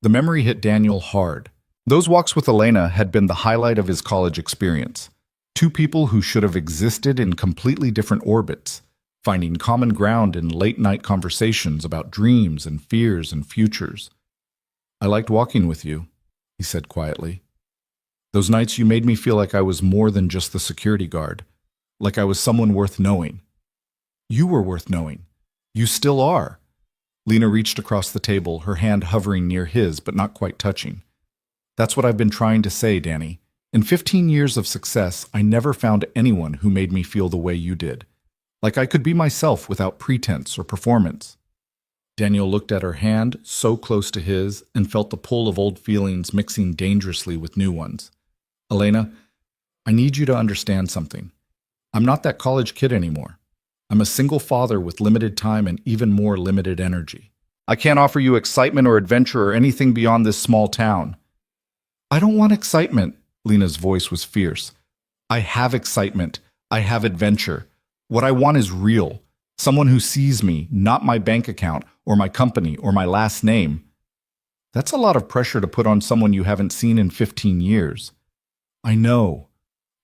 The memory hit Daniel hard. Those walks with Elena had been the highlight of his college experience. Two people who should have existed in completely different orbits, finding common ground in late-night conversations about dreams and fears and futures. I liked walking with you, he said quietly. Those nights you made me feel like I was more than just the security guard, like I was someone worth knowing. You were worth knowing. You still are. Lena reached across the table, her hand hovering near his, but not quite touching. That's what I've been trying to say, Danny. In 15 years of success, I never found anyone who made me feel the way you did. Like I could be myself without pretense or performance. Daniel looked at her hand, so close to his, and felt the pull of old feelings mixing dangerously with new ones. Elena, I need you to understand something. I'm not that college kid anymore. I'm a single father with limited time and even more limited energy. I can't offer you excitement or adventure or anything beyond this small town. I don't want excitement, Lena's voice was fierce. I have excitement. I have adventure. What I want is real. Someone who sees me, not my bank account, or my company, or my last name. That's a lot of pressure to put on someone you haven't seen in 15 years. I know.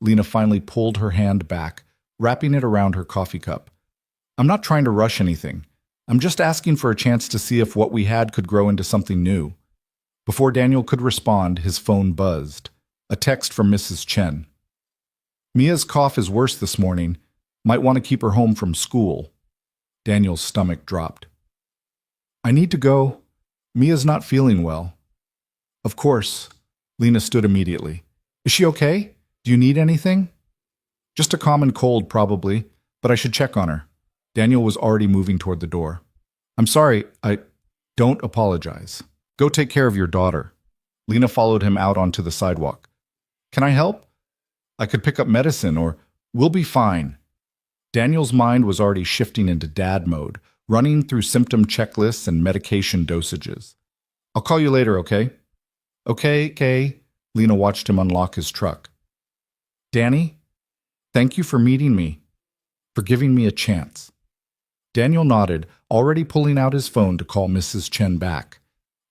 Lena finally pulled her hand back, wrapping it around her coffee cup. I'm not trying to rush anything. I'm just asking for a chance to see if what we had could grow into something new. Before Daniel could respond, his phone buzzed. A text from Mrs. Chen. Mia's cough is worse this morning. Might want to keep her home from school. Daniel's stomach dropped. I need to go. Mia's not feeling well. Of course. Lena stood immediately. Is she okay? Do you need anything? Just a common cold, probably, but I should check on her. Daniel was already moving toward the door. I'm sorry, don't apologize. Go take care of your daughter. Lena followed him out onto the sidewalk. Can I help? I could pick up medicine, or we'll be fine. Daniel's mind was already shifting into dad mode, running through symptom checklists and medication dosages. I'll call you later, okay? Okay, Kay. Lena watched him unlock his truck. Danny, thank you for meeting me, for giving me a chance. Daniel nodded, already pulling out his phone to call Mrs. Chen back.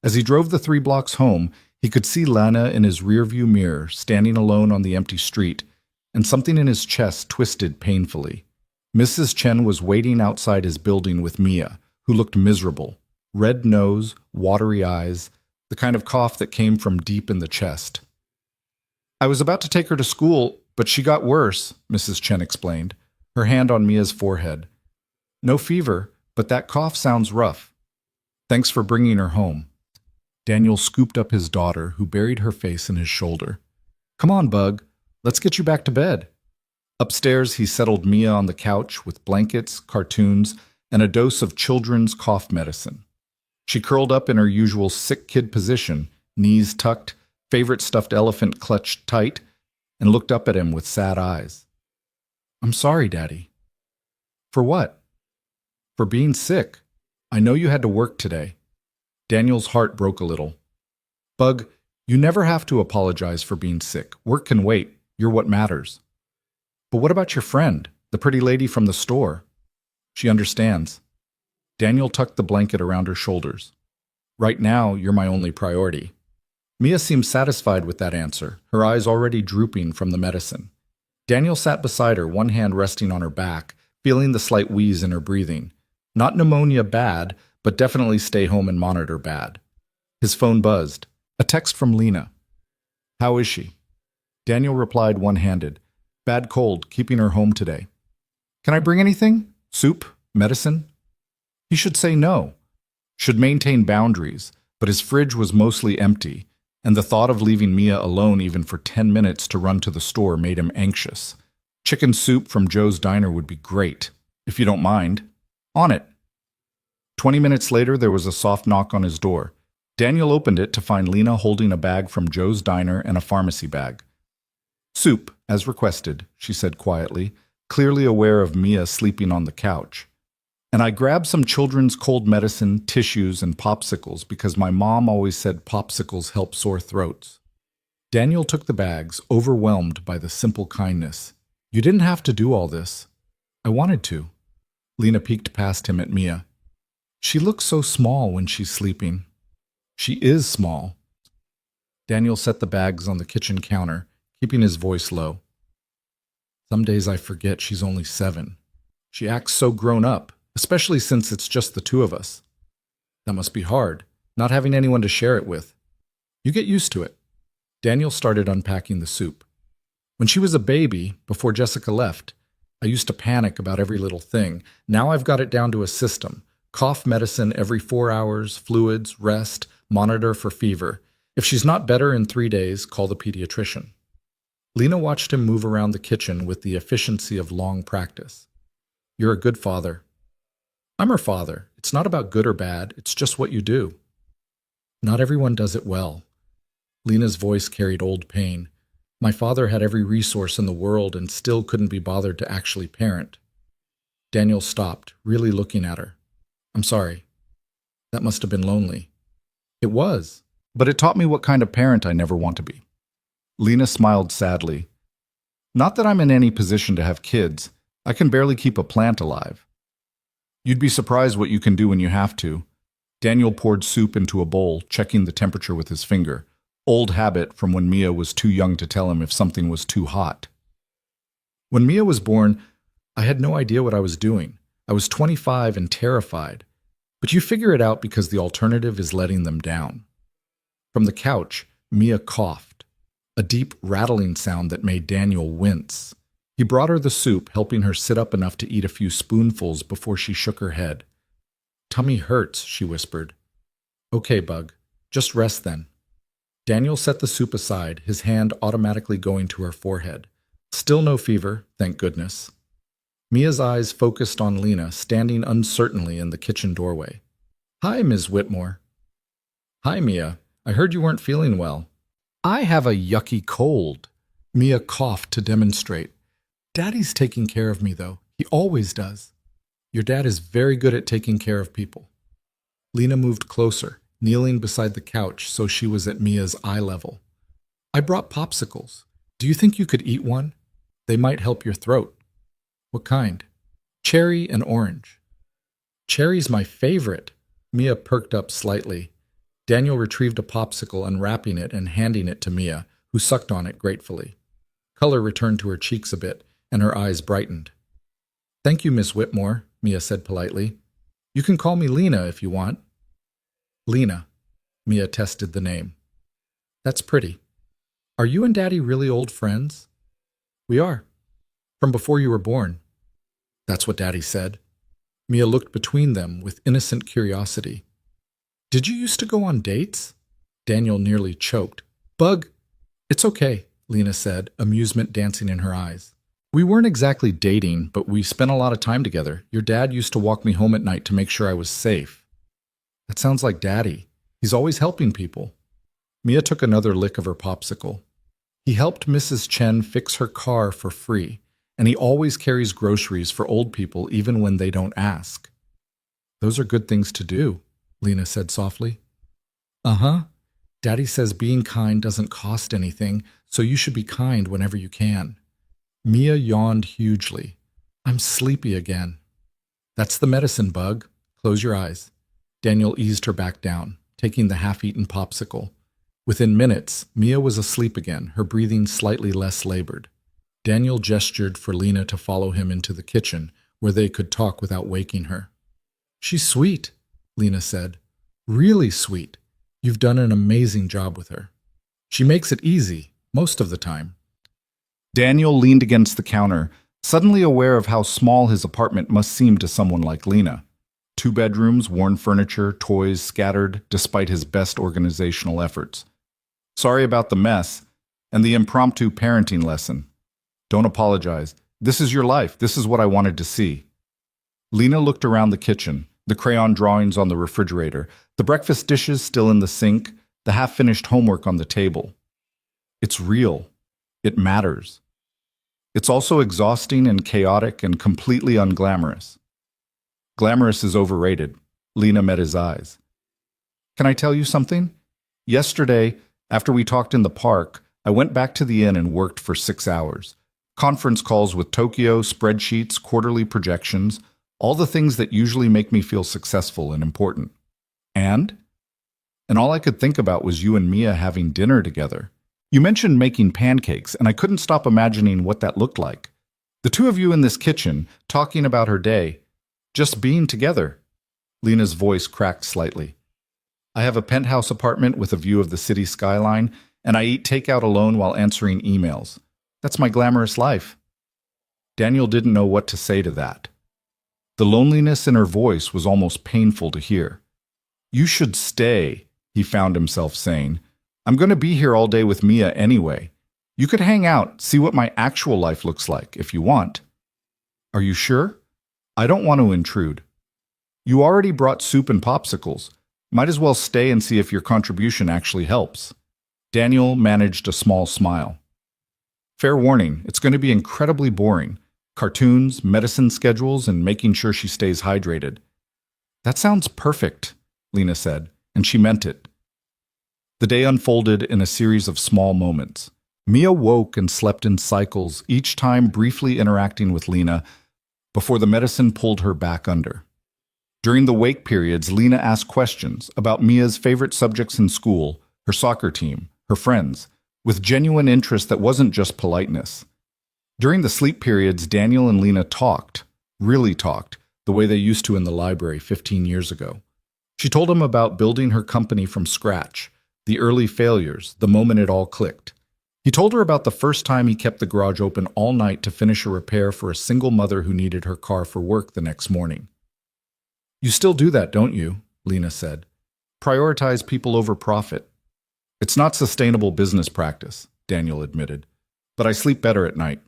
As he drove the 3 blocks home, he could see Lana in his rearview mirror, standing alone on the empty street, and something in his chest twisted painfully. Mrs. Chen was waiting outside his building with Mia, who looked miserable. Red nose, watery eyes, the kind of cough that came from deep in the chest. I was about to take her to school, but she got worse, Mrs. Chen explained, her hand on Mia's forehead. No fever, but that cough sounds rough. Thanks for bringing her home. Daniel scooped up his daughter, who buried her face in his shoulder. Come on, Bug. Let's get you back to bed. Upstairs, he settled Mia on the couch with blankets, cartoons, and a dose of children's cough medicine. She curled up in her usual sick kid position, knees tucked, favorite stuffed elephant clutched tight, and looked up at him with sad eyes. I'm sorry, Daddy. For what? For being sick. I know you had to work today. Daniel's heart broke a little. Bug, you never have to apologize for being sick. Work can wait. You're what matters. But what about your friend, the pretty lady from the store? She understands. Daniel tucked the blanket around her shoulders. Right now, you're my only priority. Mia seemed satisfied with that answer, her eyes already drooping from the medicine. Daniel sat beside her, one hand resting on her back, feeling the slight wheeze in her breathing. Not pneumonia bad, but definitely stay home and monitor bad. His phone buzzed. A text from Lena. How is she? Daniel replied one-handed. Bad cold, keeping her home today. Can I bring anything? Soup? Medicine? He should say no. Should maintain boundaries, but his fridge was mostly empty, and the thought of leaving Mia alone even for 10 minutes to run to the store made him anxious. Chicken soup from Joe's Diner would be great, if you don't mind. On it. 20 minutes later, there was a soft knock on his door. Daniel opened it to find Lena holding a bag from Joe's Diner and a pharmacy bag. Soup, as requested, she said quietly, clearly aware of Mia sleeping on the couch. And I grabbed some children's cold medicine, tissues, and popsicles because my mom always said popsicles help sore throats. Daniel took the bags, overwhelmed by the simple kindness. You didn't have to do all this. I wanted to. Lena peeked past him at Mia. She looks so small when she's sleeping. She is small. Daniel set the bags on the kitchen counter, keeping his voice low. Some days I forget she's only 7. She acts so grown up, especially since it's just the 2 of us. That must be hard, not having anyone to share it with. You get used to it. Daniel started unpacking the soup. When she was a baby, before Jessica left, I used to panic about every little thing. Now I've got it down to a system. Cough medicine every 4 hours, fluids, rest, monitor for fever. If she's not better in 3 days, call the pediatrician. Lena watched him move around the kitchen with the efficiency of long practice. You're a good father. I'm her father. It's not about good or bad, it's just what you do. Not everyone does it well. Lena's voice carried old pain. My father had every resource in the world and still couldn't be bothered to actually parent. Daniel stopped, really looking at her. I'm sorry. That must have been lonely. It was, But it taught me what kind of parent I never want to be. Lena smiled sadly. Not that I'm in any position to have kids. I can barely keep a plant alive. You'd be surprised what you can do when you have to. Daniel poured soup into a bowl, checking the temperature with his finger. Old habit from when Mia was too young to tell him if something was too hot. When Mia was born, I had no idea what I was doing. I was 25 and terrified. But you figure it out because the alternative is letting them down. From the couch, Mia coughed, a deep rattling sound that made Daniel wince. He brought her the soup, helping her sit up enough to eat a few spoonfuls before she shook her head. Tummy hurts, she whispered. Okay, Bug, just rest then. Daniel set the soup aside, his hand automatically going to her forehead. Still no fever, thank goodness. Mia's eyes focused on Lena, standing uncertainly in the kitchen doorway. Hi, Ms. Whitmore. Hi, Mia. I heard you weren't feeling well. I have a yucky cold. Mia coughed to demonstrate. Daddy's taking care of me, though. He always does. Your dad is very good at taking care of people. Lena moved closer, kneeling beside the couch so she was at Mia's eye level. I brought popsicles. Do you think you could eat one? They might help your throat. What kind? Cherry and orange. Cherry's my favorite. Mia perked up slightly. Daniel retrieved a popsicle, unwrapping it and handing it to Mia, who sucked on it gratefully. Color returned to her cheeks a bit, and her eyes brightened. Thank you, Miss Whitmore, Mia said politely. You can call me Lena if you want. Lena. Mia tested the name. That's pretty. Are you and Daddy really old friends? We are. From before you were born. That's what Daddy said. Mia looked between them with innocent curiosity. Did you used to go on dates? Daniel nearly choked. Bug, it's okay, Lena said, amusement dancing in her eyes. We weren't exactly dating, but we spent a lot of time together. Your dad used to walk me home at night to make sure I was safe. That sounds like Daddy. He's always helping people. Mia took another lick of her popsicle. He helped Mrs. Chen fix her car for free, and he always carries groceries for old people even when they don't ask. Those are good things to do, Lena said softly. Uh-huh. Daddy says being kind doesn't cost anything, so you should be kind whenever you can. Mia yawned hugely. I'm sleepy again. That's the medicine, Bug. Close your eyes. Daniel eased her back down, taking the half-eaten popsicle. Within minutes, Mia was asleep again, her breathing slightly less labored. Daniel gestured for Lena to follow him into the kitchen, where they could talk without waking her. She's sweet, Lena said. Really sweet. You've done an amazing job with her. She makes it easy, most of the time. Daniel leaned against the counter, suddenly aware of how small his apartment must seem to someone like Lena. 2 bedrooms, worn furniture, toys scattered, despite his best organizational efforts. Sorry about the mess, and the impromptu parenting lesson. Don't apologize. This is your life. This is what I wanted to see. Lena looked around the kitchen, the crayon drawings on the refrigerator, the breakfast dishes still in the sink, the half-finished homework on the table. It's real. It matters. It's also exhausting and chaotic and completely unglamorous. Glamorous is overrated. Lena met his eyes. Can I tell you something? Yesterday, after we talked in the park, I went back to the inn and worked for 6 hours. Conference calls with Tokyo, spreadsheets, quarterly projections, all the things that usually make me feel successful and important. And all I could think about was you and Mia having dinner together. You mentioned making pancakes, and I couldn't stop imagining what that looked like. The 2 of you in this kitchen, talking about her day, just being together. Lena's voice cracked slightly. I have a penthouse apartment with a view of the city skyline, and I eat takeout alone while answering emails. That's my glamorous life. Daniel didn't know what to say to that. The loneliness in her voice was almost painful to hear. "You should stay," he found himself saying. "I'm going to be here all day with Mia anyway. You could hang out, see what my actual life looks like, if you want." "Are you sure? I don't want to intrude." "You already brought soup and popsicles. Might as well stay and see if your contribution actually helps." Daniel managed a small smile. "Fair warning, it's going to be incredibly boring. Cartoons, medicine schedules, and making sure she stays hydrated." "That sounds perfect," Lena said, and she meant it. The day unfolded in a series of small moments. Mia woke and slept in cycles, each time briefly interacting with Lena before the medicine pulled her back under. During the wake periods, Lena asked questions about Mia's favorite subjects in school, her soccer team, her friends, with genuine interest that wasn't just politeness. During the sleep periods, Daniel and Lena talked, really talked, the way they used to in the library 15 years ago. She told him about building her company from scratch, the early failures, the moment it all clicked. He told her about the first time he kept the garage open all night to finish a repair for a single mother who needed her car for work the next morning. "You still do that, don't you?" Lena said. "Prioritize people over profit." "It's not sustainable business practice," Daniel admitted, "but I sleep better at night."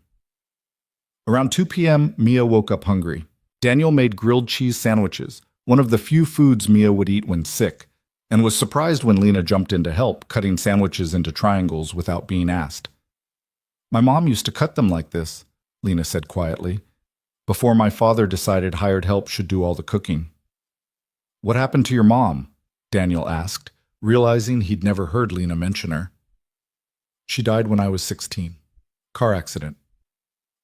Around 2 p.m., Mia woke up hungry. Daniel made grilled cheese sandwiches, one of the few foods Mia would eat when sick, and was surprised when Lena jumped in to help, cutting sandwiches into triangles without being asked. "My mom used to cut them like this," Lena said quietly, "before my father decided hired help should do all the cooking." "What happened to your mom?" Daniel asked, realizing he'd never heard Lena mention her. "She died when I was 16. Car accident."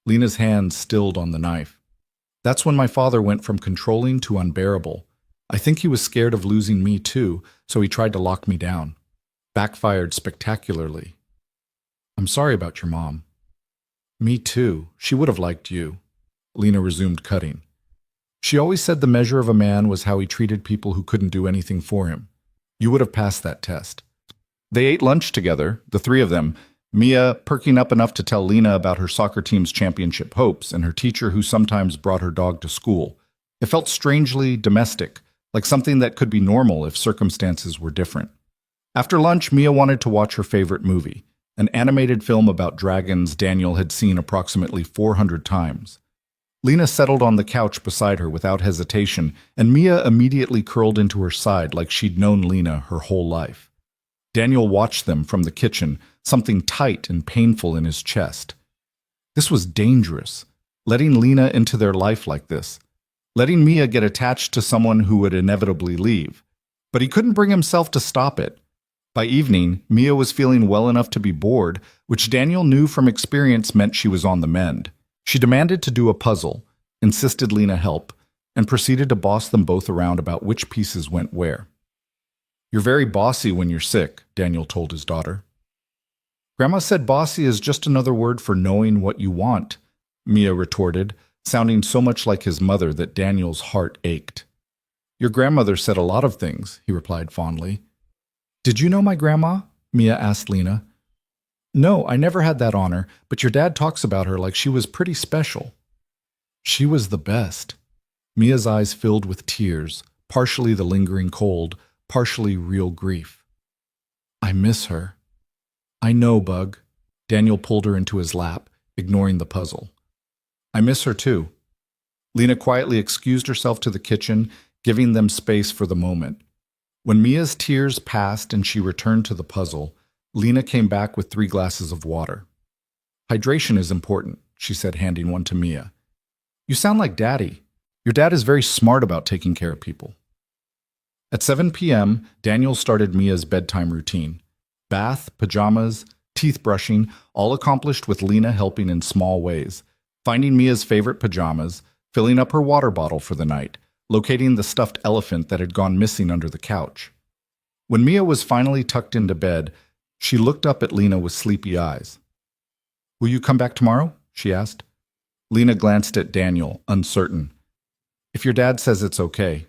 Lena's hand stilled on the knife. "That's when my father went from controlling to unbearable. I think he was scared of losing me too, so he tried to lock me down. Backfired spectacularly." "I'm sorry about your mom." "Me too. She would have liked you." Lena resumed cutting. "She always said the measure of a man was how he treated people who couldn't do anything for him. You would have passed that test." They ate lunch together, the three of them, Mia perking up enough to tell Lena about her soccer team's championship hopes and her teacher who sometimes brought her dog to school. It felt strangely domestic, like something that could be normal if circumstances were different. After lunch, Mia wanted to watch her favorite movie, an animated film about dragons Daniel had seen approximately 400 times. Lena settled on the couch beside her without hesitation, and Mia immediately curled into her side like she'd known Lena her whole life. Daniel watched them from the kitchen, something tight and painful in his chest. This was dangerous, letting Lena into their life like this, letting Mia get attached to someone who would inevitably leave. But he couldn't bring himself to stop it. By evening, Mia was feeling well enough to be bored, which Daniel knew from experience meant she was on the mend. She demanded to do a puzzle, insisted Lena help, and proceeded to boss them both around about which pieces went where. "You're very bossy when you're sick," Daniel told his daughter. "Grandma said bossy is just another word for knowing what you want," Mia retorted, sounding so much like his mother that Daniel's heart ached. "Your grandmother said a lot of things," he replied fondly. "Did you know my grandma?" Mia asked Lena. "No, I never had that honor, but your dad talks about her like she was pretty special." "She was the best." Mia's eyes filled with tears, partially the lingering cold, partially real grief. "I miss her." "I know, Bug." Daniel pulled her into his lap, ignoring the puzzle. "I miss her too." Lena quietly excused herself to the kitchen, giving them space for the moment. When Mia's tears passed and she returned to the puzzle, Lena came back with 3 glasses of water. "Hydration is important," she said, handing one to Mia. "You sound like Daddy. Your dad is very smart about taking care of people." At 7 p.m., Daniel started Mia's bedtime routine. Bath, pajamas, teeth brushing, all accomplished with Lena helping in small ways. Finding Mia's favorite pajamas, filling up her water bottle for the night, locating the stuffed elephant that had gone missing under the couch. When Mia was finally tucked into bed, she looked up at Lena with sleepy eyes. "Will you come back tomorrow?" she asked. Lena glanced at Daniel, uncertain. "If your dad says it's okay."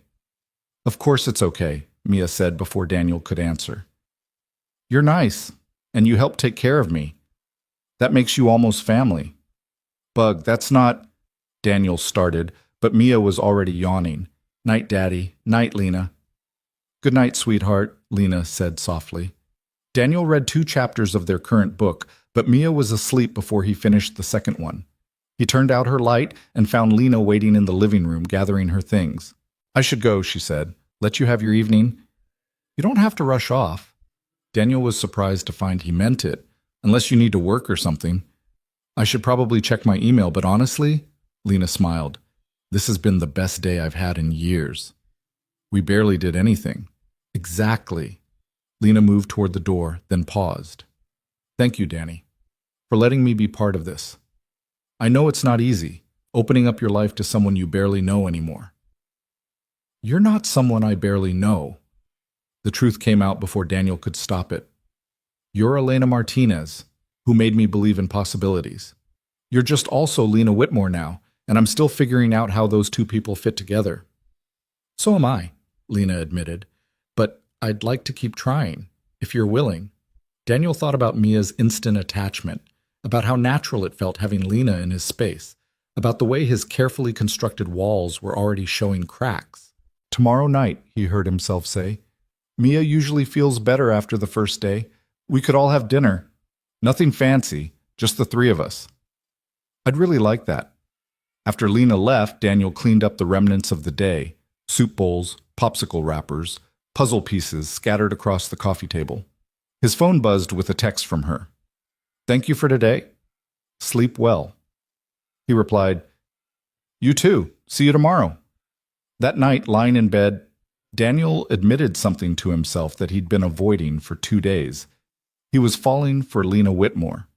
"Of course it's okay," Mia said before Daniel could answer. "You're nice, and you help take care of me. That makes you almost family." "Bug, that's not—" Daniel started, but Mia was already yawning. "Night, Daddy. Night, Lena." "Good night, sweetheart," Lena said softly. Daniel read 2 chapters of their current book, but Mia was asleep before he finished the second one. He turned out her light and found Lena waiting in the living room gathering her things. "I should go," she said. "Let you have your evening." "You don't have to rush off." Daniel was surprised to find he meant it, "unless you need to work or something." "I should probably check my email, but honestly," Lena smiled, "this has been the best day I've had in years." "We barely did anything." "Exactly." Lena moved toward the door, then paused. "Thank you, Danny, for letting me be part of this. I know it's not easy, opening up your life to someone you barely know anymore." "You're not someone I barely know." The truth came out before Daniel could stop it. "You're Elena Martinez, who made me believe in possibilities. You're just also Lena Whitmore now, and I'm still figuring out how those 2 people fit together." "So am I," Lena admitted, "but I'd like to keep trying, if you're willing." Daniel thought about Mia's instant attachment, about how natural it felt having Lena in his space, about the way his carefully constructed walls were already showing cracks. "Tomorrow night," he heard himself say. "Mia usually feels better after the first day. We could all have dinner. Nothing fancy, just the 3 of us." "I'd really like that." After Lena left, Daniel cleaned up the remnants of the day: soup bowls, popsicle wrappers, puzzle pieces scattered across the coffee table. His phone buzzed with a text from her. "Thank you for today. Sleep well." He replied, "You too. See you tomorrow." That night, lying in bed, Daniel admitted something to himself that he'd been avoiding for 2 days. He was falling for Lena Whitmore.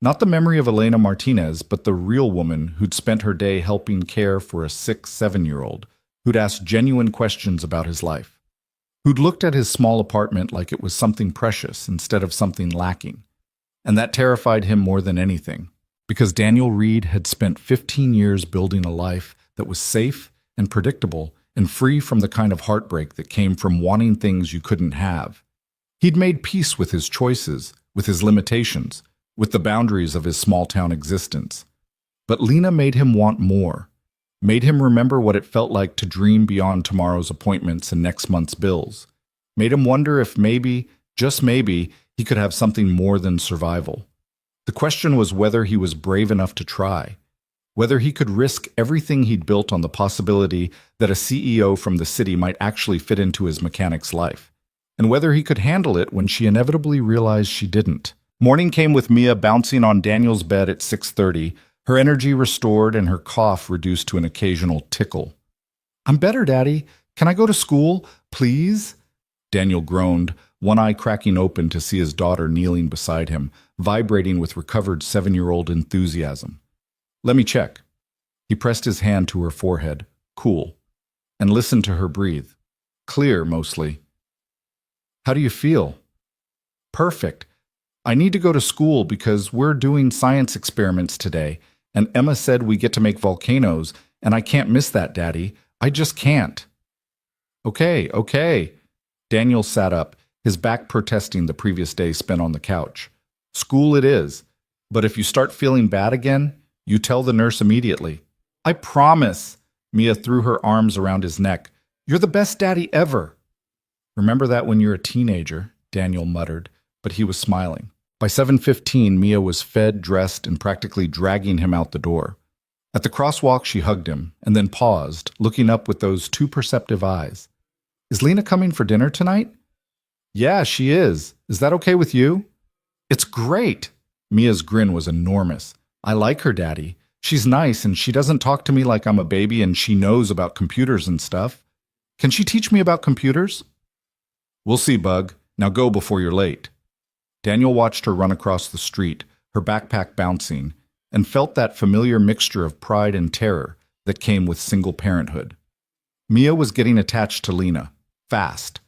Not the memory of Elena Martinez, but the real woman who'd spent her day helping care for a sick 7-year-old, who'd asked genuine questions about his life, who'd looked at his small apartment like it was something precious instead of something lacking. And that terrified him more than anything, because Daniel Reed had spent 15 years building a life that was safe and predictable and free from the kind of heartbreak that came from wanting things you couldn't have. He'd made peace with his choices, with his limitations, with the boundaries of his small-town existence. But Lena made him want more, made him remember what it felt like to dream beyond tomorrow's appointments and next month's bills, made him wonder if maybe, just maybe, he could have something more than survival. The question was whether he was brave enough to try, whether he could risk everything he'd built on the possibility that a CEO from the city might actually fit into his mechanic's life, and whether he could handle it when she inevitably realized she didn't. Morning came with Mia bouncing on Daniel's bed at 6:30, her energy restored and her cough reduced to an occasional tickle. "I'm better, Daddy. Can I go to school, please?" Daniel groaned, one eye cracking open to see his daughter kneeling beside him, vibrating with recovered 7-year-old enthusiasm. "Let me check." He pressed his hand to her forehead, cool, and listened to her breathe. Clear, mostly. "How do you feel?" "Perfect. I need to go to school because we're doing science experiments today, and Emma said we get to make volcanoes, and I can't miss that, Daddy. I just can't." Okay. Daniel sat up, his back protesting the previous day spent on the couch. "School it is, but if you start feeling bad again, you tell the nurse immediately." "I promise." Mia threw her arms around his neck. "You're the best daddy ever." "Remember that when you're a teenager," Daniel muttered, but he was smiling. By 7:15, Mia was fed, dressed, and practically dragging him out the door. At the crosswalk, she hugged him, and then paused, looking up with those 2 perceptive eyes. "Is Lena coming for dinner tonight?" "Yeah, she is. Is that okay with you?" "It's great." Mia's grin was enormous. "I like her, Daddy. She's nice, and she doesn't talk to me like I'm a baby, and she knows about computers and stuff. Can she teach me about computers?" "We'll see, Bug. Now go before you're late." Daniel watched her run across the street, her backpack bouncing, and felt that familiar mixture of pride and terror that came with single parenthood. Mia was getting attached to Lena, fast.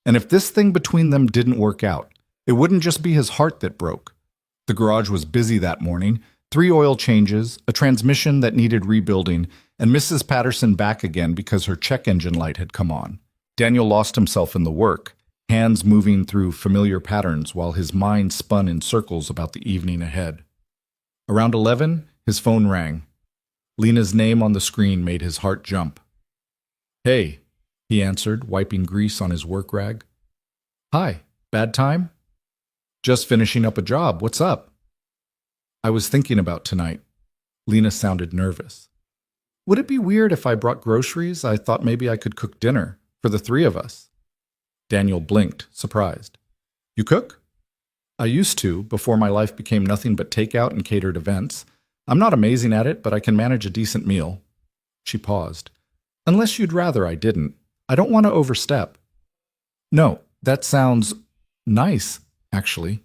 And if this thing between them didn't work out, it wouldn't just be his heart that broke. The garage was busy that morning, 3 oil changes, a transmission that needed rebuilding, and Mrs. Patterson back again because her check engine light had come on. Daniel lost himself in the work, hands moving through familiar patterns while his mind spun in circles about the evening ahead. Around 11, his phone rang. Lena's name on the screen made his heart jump. "Hey," he answered, wiping grease on his work rag. "Hi, bad time?" "Just finishing up a job. What's up?" "I was thinking about tonight." Lena sounded nervous. "Would it be weird if I brought groceries? I thought maybe I could cook dinner for the three of us." Daniel blinked, surprised. "You cook?" "I used to, before my life became nothing but takeout and catered events. I'm not amazing at it, but I can manage a decent meal." She paused. "Unless you'd rather I didn't. I don't want to overstep." "No, that sounds nice, actually."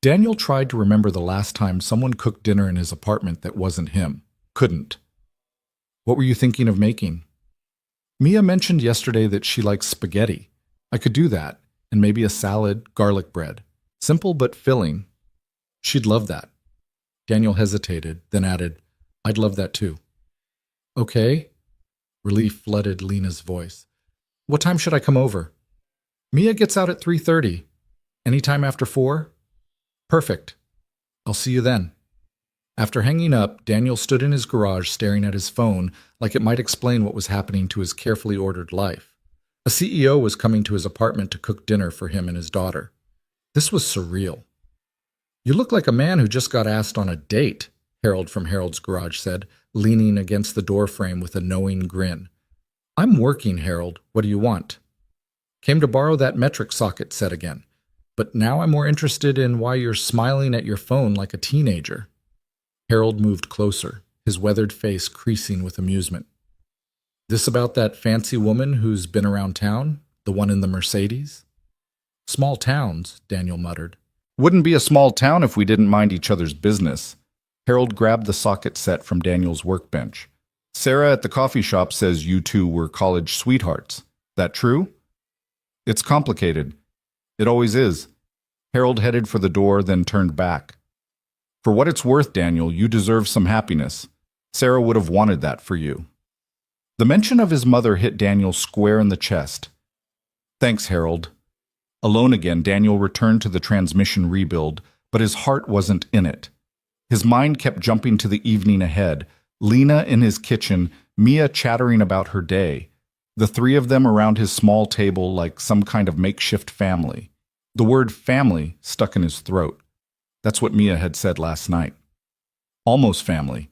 Daniel tried to remember the last time someone cooked dinner in his apartment that wasn't him. Couldn't. "What were you thinking of making?" "Mia mentioned yesterday that she likes spaghetti. I could do that, and maybe a salad, garlic bread. Simple but filling." "She'd love that." Daniel hesitated, then added, "I'd love that too." "Okay." Relief flooded Lena's voice. "What time should I come over?" "Mia gets out at 3:30. Anytime after 4? "Perfect. I'll see you then." After hanging up, Daniel stood in his garage staring at his phone like it might explain what was happening to his carefully ordered life. A CEO was coming to his apartment to cook dinner for him and his daughter. This was surreal. "You look like a man who just got asked on a date," Harold from Harold's garage said, leaning against the doorframe with a knowing grin. "I'm working, Harold. What do you want?" "Came to borrow that metric socket set again. But now I'm more interested in why you're smiling at your phone like a teenager." Harold moved closer, his weathered face creasing with amusement. "This about that fancy woman who's been around town? The one in the Mercedes?" "Small towns," Daniel muttered. "Wouldn't be a small town if we didn't mind each other's business." Harold grabbed the socket set from Daniel's workbench. "Sarah at the coffee shop says you two were college sweethearts. That true?" "It's complicated. It always is." Harold headed for the door, then turned back. "For what it's worth, Daniel, you deserve some happiness. Sarah would have wanted that for you." The mention of his mother hit Daniel square in the chest. "Thanks, Harold." Alone again, Daniel returned to the transmission rebuild, but his heart wasn't in it. His mind kept jumping to the evening ahead, Lena in his kitchen, Mia chattering about her day, the three of them around his small table like some kind of makeshift family. The word family stuck in his throat. That's what Mia had said last night. Almost family.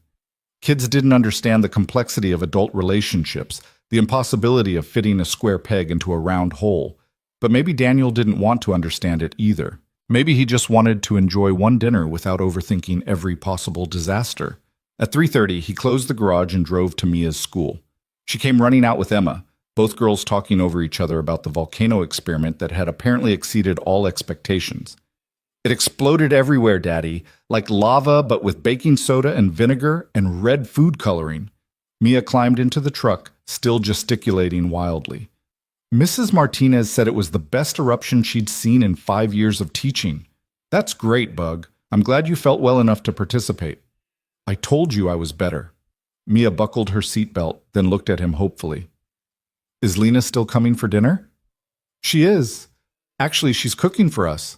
Kids didn't understand the complexity of adult relationships, the impossibility of fitting a square peg into a round hole. But maybe Daniel didn't want to understand it either. Maybe he just wanted to enjoy one dinner without overthinking every possible disaster. At 3:30, he closed the garage and drove to Mia's school. She came running out with Emma, both girls talking over each other about the volcano experiment that had apparently exceeded all expectations. "It exploded everywhere, Daddy, like lava but with baking soda and vinegar and red food coloring." Mia climbed into the truck, still gesticulating wildly. "Mrs. Martinez said it was the best eruption she'd seen in 5 years of teaching." "That's great, Bug. I'm glad you felt well enough to participate." "I told you I was better." Mia buckled her seatbelt, then looked at him hopefully. "Is Lena still coming for dinner?" "She is. Actually, she's cooking for us."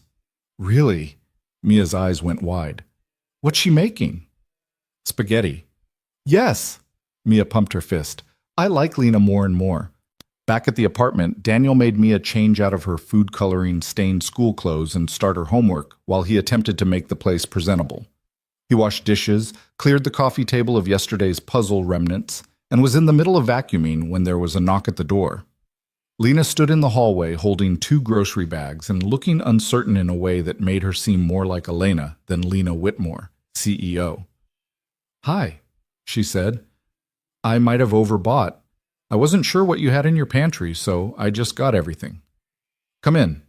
"Really?" Mia's eyes went wide. "What's she making?" "Spaghetti." "Yes." Mia pumped her fist. "I like Lena more and more." Back at the apartment, Daniel made Mia change out of her food-coloring, stained school clothes and start her homework while he attempted to make the place presentable. He washed dishes, cleared the coffee table of yesterday's puzzle remnants, and was in the middle of vacuuming when there was a knock at the door. Lena stood in the hallway holding 2 grocery bags and looking uncertain in a way that made her seem more like Elena than Lena Whitmore, CEO. "Hi," she said. "I might have overbought. I wasn't sure what you had in your pantry, so I just got everything." "Come in."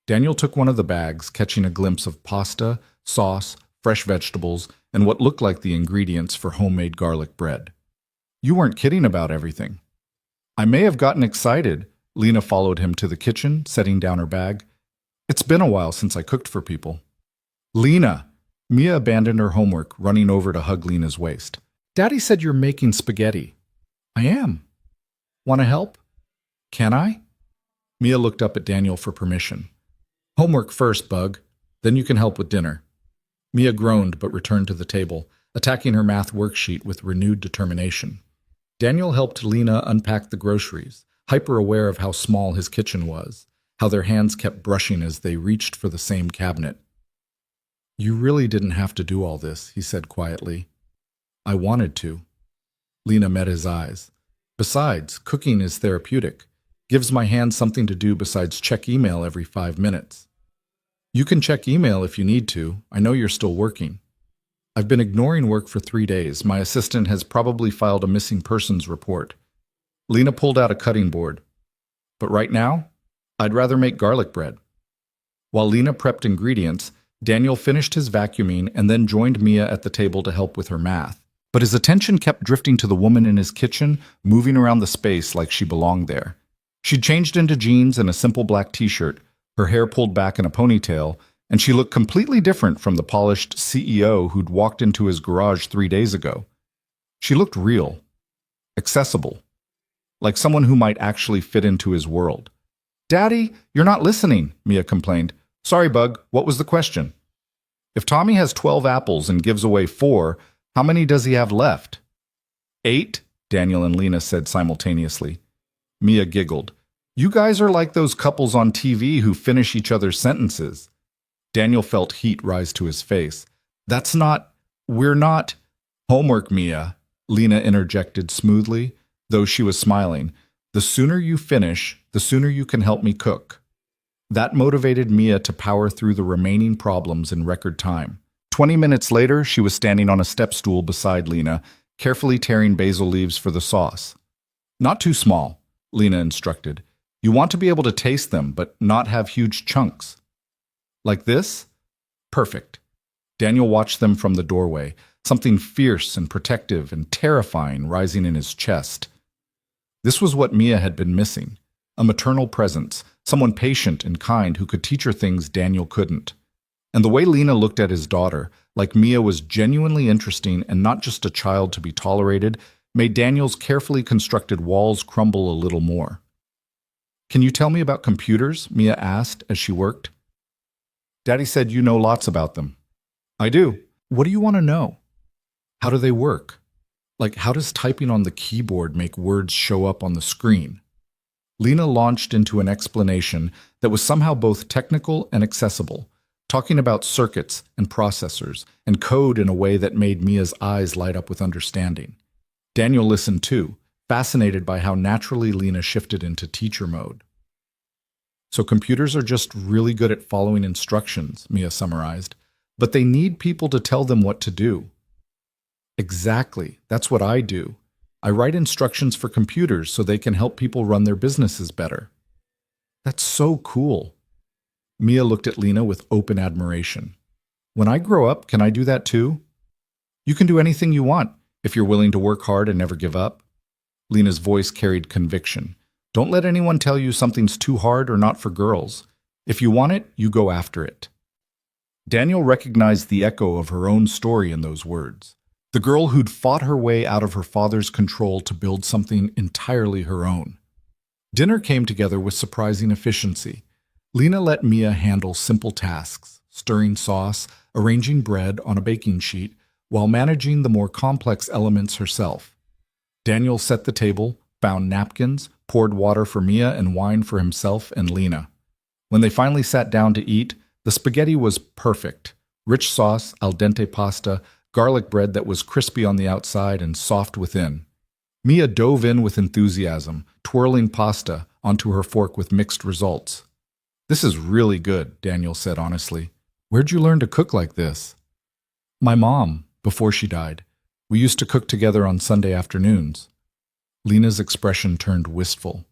Daniel took one of the bags, catching a glimpse of pasta, sauce, fresh vegetables, and what looked like the ingredients for homemade garlic bread. "You weren't kidding about everything." "I may have gotten excited." Lena followed him to the kitchen, setting down her bag. "It's been a while since I cooked for people." "Lena!" Mia abandoned her homework, running over to hug Lena's waist. "Daddy said you're making spaghetti." "I am." "Want to help?" "Can I?" Mia looked up at Daniel for permission. "Homework first, Bug. Then you can help with dinner." Mia groaned but returned to the table, attacking her math worksheet with renewed determination. Daniel helped Lena unpack the groceries, hyper-aware of how small his kitchen was, how their hands kept brushing as they reached for the same cabinet. "You really didn't have to do all this," he said quietly. "I wanted to." Lena met his eyes. "Besides, cooking is therapeutic. Gives my hands something to do besides check email every 5 minutes." "You can check email if you need to. I know you're still working." "I've been ignoring work for 3 days. My assistant has probably filed a missing persons report." Lena pulled out a cutting board. "But right now, I'd rather make garlic bread." While Lena prepped ingredients, Daniel finished his vacuuming and then joined Mia at the table to help with her math. But his attention kept drifting to the woman in his kitchen, moving around the space like she belonged there. She'd changed into jeans and a simple black t-shirt, her hair pulled back in a ponytail, and she looked completely different from the polished CEO who'd walked into his garage 3 days ago. She looked real, accessible, like someone who might actually fit into his world. "Daddy, you're not listening," Mia complained. "Sorry, Bug, what was the question?" "If Tommy has 12 apples and gives away 4, how many does he have left?" 8, Daniel and Lena said simultaneously. Mia giggled. "You guys are like those couples on TV who finish each other's sentences." Daniel felt heat rise to his face. We're not." "Homework, Mia," Lena interjected smoothly, though she was smiling. "The sooner you finish, the sooner you can help me cook." That motivated Mia to power through the remaining problems in record time. 20 minutes later, she was standing on a step stool beside Lena, carefully tearing basil leaves for the sauce. "Not too small," Lena instructed. "You want to be able to taste them, but not have huge chunks." "Like this?" "Perfect." Daniel watched them from the doorway, something fierce and protective and terrifying rising in his chest. This was what Mia had been missing. A maternal presence, someone patient and kind who could teach her things Daniel couldn't. And the way Lena looked at his daughter, like Mia was genuinely interesting and not just a child to be tolerated, made Daniel's carefully constructed walls crumble a little more. "Can you tell me about computers?" Mia asked as she worked. "Daddy said you know lots about them." "I do." "What do you want to know?" "How do they work? Like, how does typing on the keyboard make words show up on the screen?" Lena launched into an explanation that was somehow both technical and accessible, talking about circuits and processors and code in a way that made Mia's eyes light up with understanding. Daniel listened too, fascinated by how naturally Lena shifted into teacher mode. "So computers are just really good at following instructions," Mia summarized, "but they need people to tell them what to do." "Exactly. That's what I do. I write instructions for computers so they can help people run their businesses better." "That's so cool." Mia looked at Lena with open admiration. "When I grow up, can I do that too?" "You can do anything you want, if you're willing to work hard and never give up." Lena's voice carried conviction. "Don't let anyone tell you something's too hard or not for girls. If you want it, you go after it." Daniel recognized the echo of her own story in those words. The girl who'd fought her way out of her father's control to build something entirely her own. Dinner came together with surprising efficiency. Lena let Mia handle simple tasks, stirring sauce, arranging bread on a baking sheet, while managing the more complex elements herself. Daniel set the table, found napkins, poured water for Mia and wine for himself and Lena. When they finally sat down to eat, the spaghetti was perfect. Rich sauce, al dente pasta, garlic bread that was crispy on the outside and soft within. Mia dove in with enthusiasm, twirling pasta onto her fork with mixed results. "This is really good," Daniel said honestly. "Where'd you learn to cook like this?" "My mom, before she died. We used to cook together on Sunday afternoons." Lena's expression turned wistful.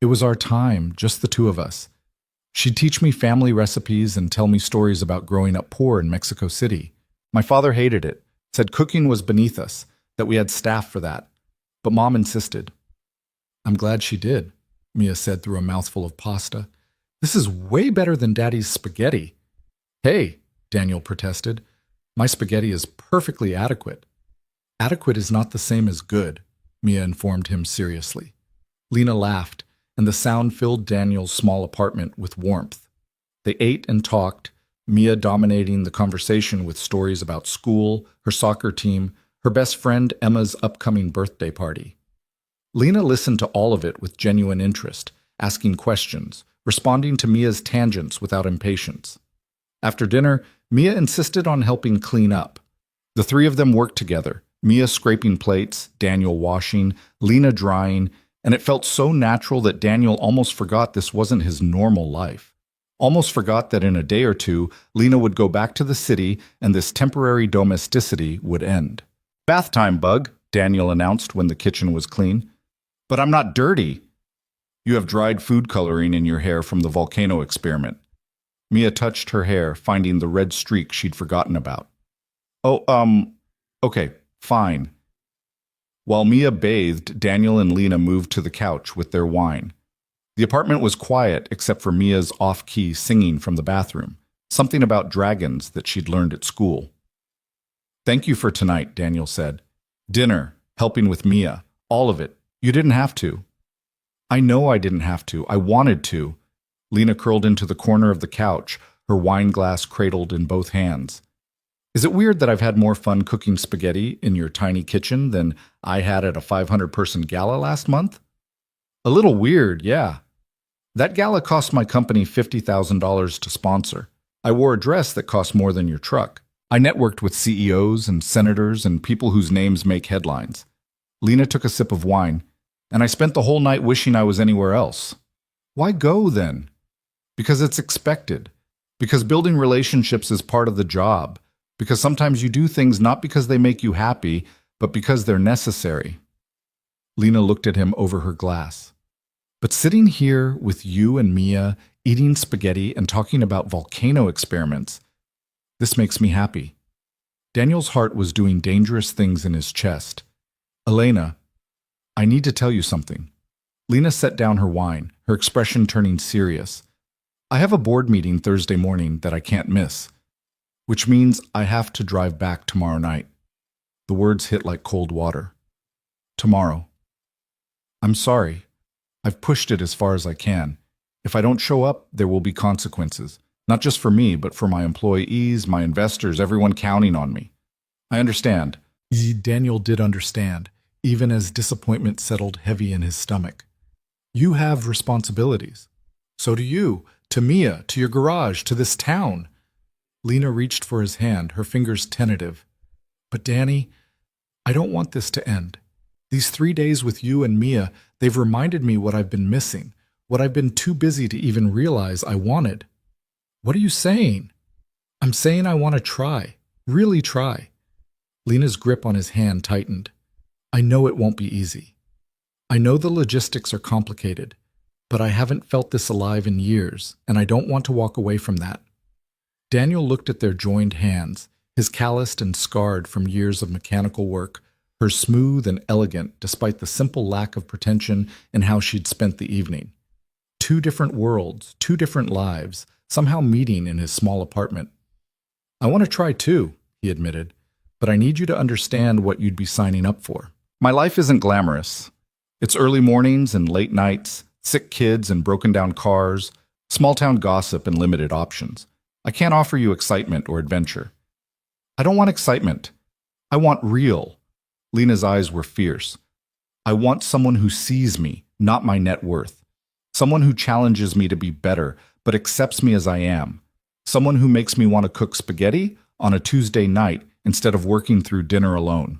"It was our time, just the two of us. She'd teach me family recipes and tell me stories about growing up poor in Mexico City. My father hated it, said cooking was beneath us, that we had staff for that. But Mom insisted." "I'm glad she did," Mia said through a mouthful of pasta. "This is way better than Daddy's spaghetti." "Hey," Daniel protested, "my spaghetti is perfectly adequate." "Adequate is not the same as good," Mia informed him seriously. Lena laughed, and the sound filled Daniel's small apartment with warmth. They ate and talked, Mia dominating the conversation with stories about school, her soccer team, her best friend Emma's upcoming birthday party. Lena listened to all of it with genuine interest, asking questions, responding to Mia's tangents without impatience. After dinner, Mia insisted on helping clean up. The three of them worked together, Mia scraping plates, Daniel washing, Lena drying, and it felt so natural that Daniel almost forgot this wasn't his normal life. Almost forgot that in a day or two, Lena would go back to the city and this temporary domesticity would end. "Bath time, Bug," Daniel announced when the kitchen was clean. "But I'm not dirty." "You have dried food coloring in your hair from the volcano experiment." Mia touched her hair, finding the red streak she'd forgotten about. Okay, fine." While Mia bathed, Daniel and Lena moved to the couch with their wine. The apartment was quiet except for Mia's off-key singing from the bathroom, something about dragons that she'd learned at school. "Thank you for tonight," Daniel said. "Dinner, helping with Mia, all of it. You didn't have to." "I know I didn't have to. I wanted to." Lena curled into the corner of the couch, her wine glass cradled in both hands. "Is it weird that I've had more fun cooking spaghetti in your tiny kitchen than I had at a 500-person gala last month?" "A little weird, yeah. That gala cost my company $50,000 to sponsor. I wore a dress that cost more than your truck. I networked with CEOs and senators and people whose names make headlines." Lena took a sip of wine, "And I spent the whole night wishing I was anywhere else." "Why go, then?" "Because it's expected. Because building relationships is part of the job. Because sometimes you do things not because they make you happy, but because they're necessary." Lena looked at him over her glass. "But sitting here with you and Mia, eating spaghetti and talking about volcano experiments, this makes me happy." Daniel's heart was doing dangerous things in his chest. "Elena, I need to tell you something." Lena set down her wine, her expression turning serious. "I have a board meeting Thursday morning that I can't miss, which means I have to drive back tomorrow night." The words hit like cold water. "Tomorrow. I'm sorry. I've pushed it as far as I can. If I don't show up, there will be consequences. Not just for me, but for my employees, my investors, everyone counting on me. I understand." Daniel did understand, even as disappointment settled heavy in his stomach. "You have responsibilities. So do you, to Mia, to your garage, to this town." Lena reached for his hand, her fingers tentative. "But Danny, I don't want this to end. These 3 days with you and Mia, they've reminded me what I've been missing, what I've been too busy to even realize I wanted." "What are you saying?" "I'm saying I want to try, really try." Lena's grip on his hand tightened. "I know it won't be easy. I know the logistics are complicated, but I haven't felt this alive in years, and I don't want to walk away from that." Daniel looked at their joined hands, his calloused and scarred from years of mechanical work, her smooth and elegant despite the simple lack of pretension in how she'd spent the evening. Two different worlds, two different lives, somehow meeting in his small apartment. "I want to try too," he admitted, "but I need you to understand what you'd be signing up for. My life isn't glamorous. It's early mornings and late nights, sick kids and broken down cars, small-town gossip and limited options. I can't offer you excitement or adventure." "I don't want excitement. I want real." Lena's eyes were fierce. "I want someone who sees me, not my net worth. Someone who challenges me to be better, but accepts me as I am. Someone who makes me want to cook spaghetti on a Tuesday night instead of working through dinner alone."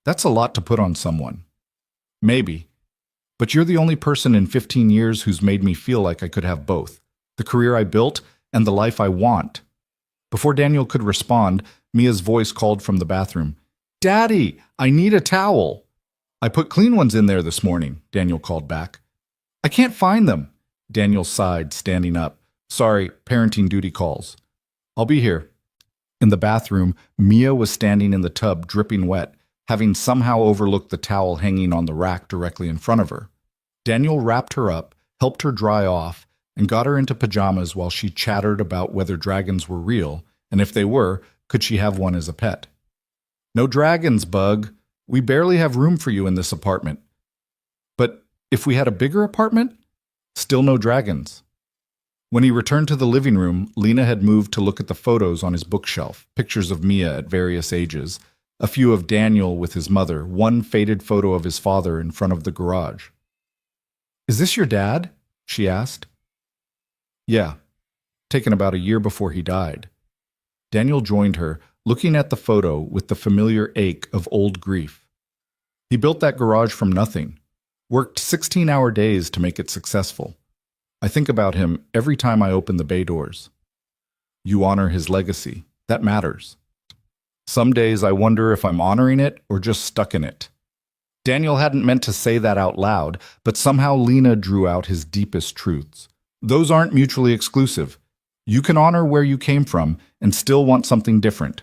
"That's a lot to put on someone." "Maybe. But you're the only person in 15 years who's made me feel like I could have both. The career I built and the life I want." Before Daniel could respond, Mia's voice called from the bathroom. "Daddy, I need a towel." "I put clean ones in there this morning," Daniel called back. "I can't find them." Daniel sighed, standing up. "Sorry, parenting duty calls." "I'll be here." In the bathroom, Mia was standing in the tub, dripping wet, having somehow overlooked the towel hanging on the rack directly in front of her. Daniel wrapped her up, helped her dry off, and got her into pajamas while she chattered about whether dragons were real, and if they were, could she have one as a pet. "No dragons, Bug. We barely have room for you in this apartment." "But if we had a bigger apartment?" "Still no dragons." When he returned to the living room, Lena had moved to look at the photos on his bookshelf, pictures of Mia at various ages, a few of Daniel with his mother, one faded photo of his father in front of the garage. "Is this your dad?" she asked. "Yeah, taken about a year before he died." Daniel joined her, looking at the photo with the familiar ache of old grief. He built that garage from nothing, worked 16-hour days to make it successful. I think about him every time I open the bay doors. You honor his legacy. That matters. Some days I wonder if I'm honoring it or just stuck in it. Daniel hadn't meant to say that out loud, but somehow Lena drew out his deepest truths. Those aren't mutually exclusive. You can honor where you came from and still want something different.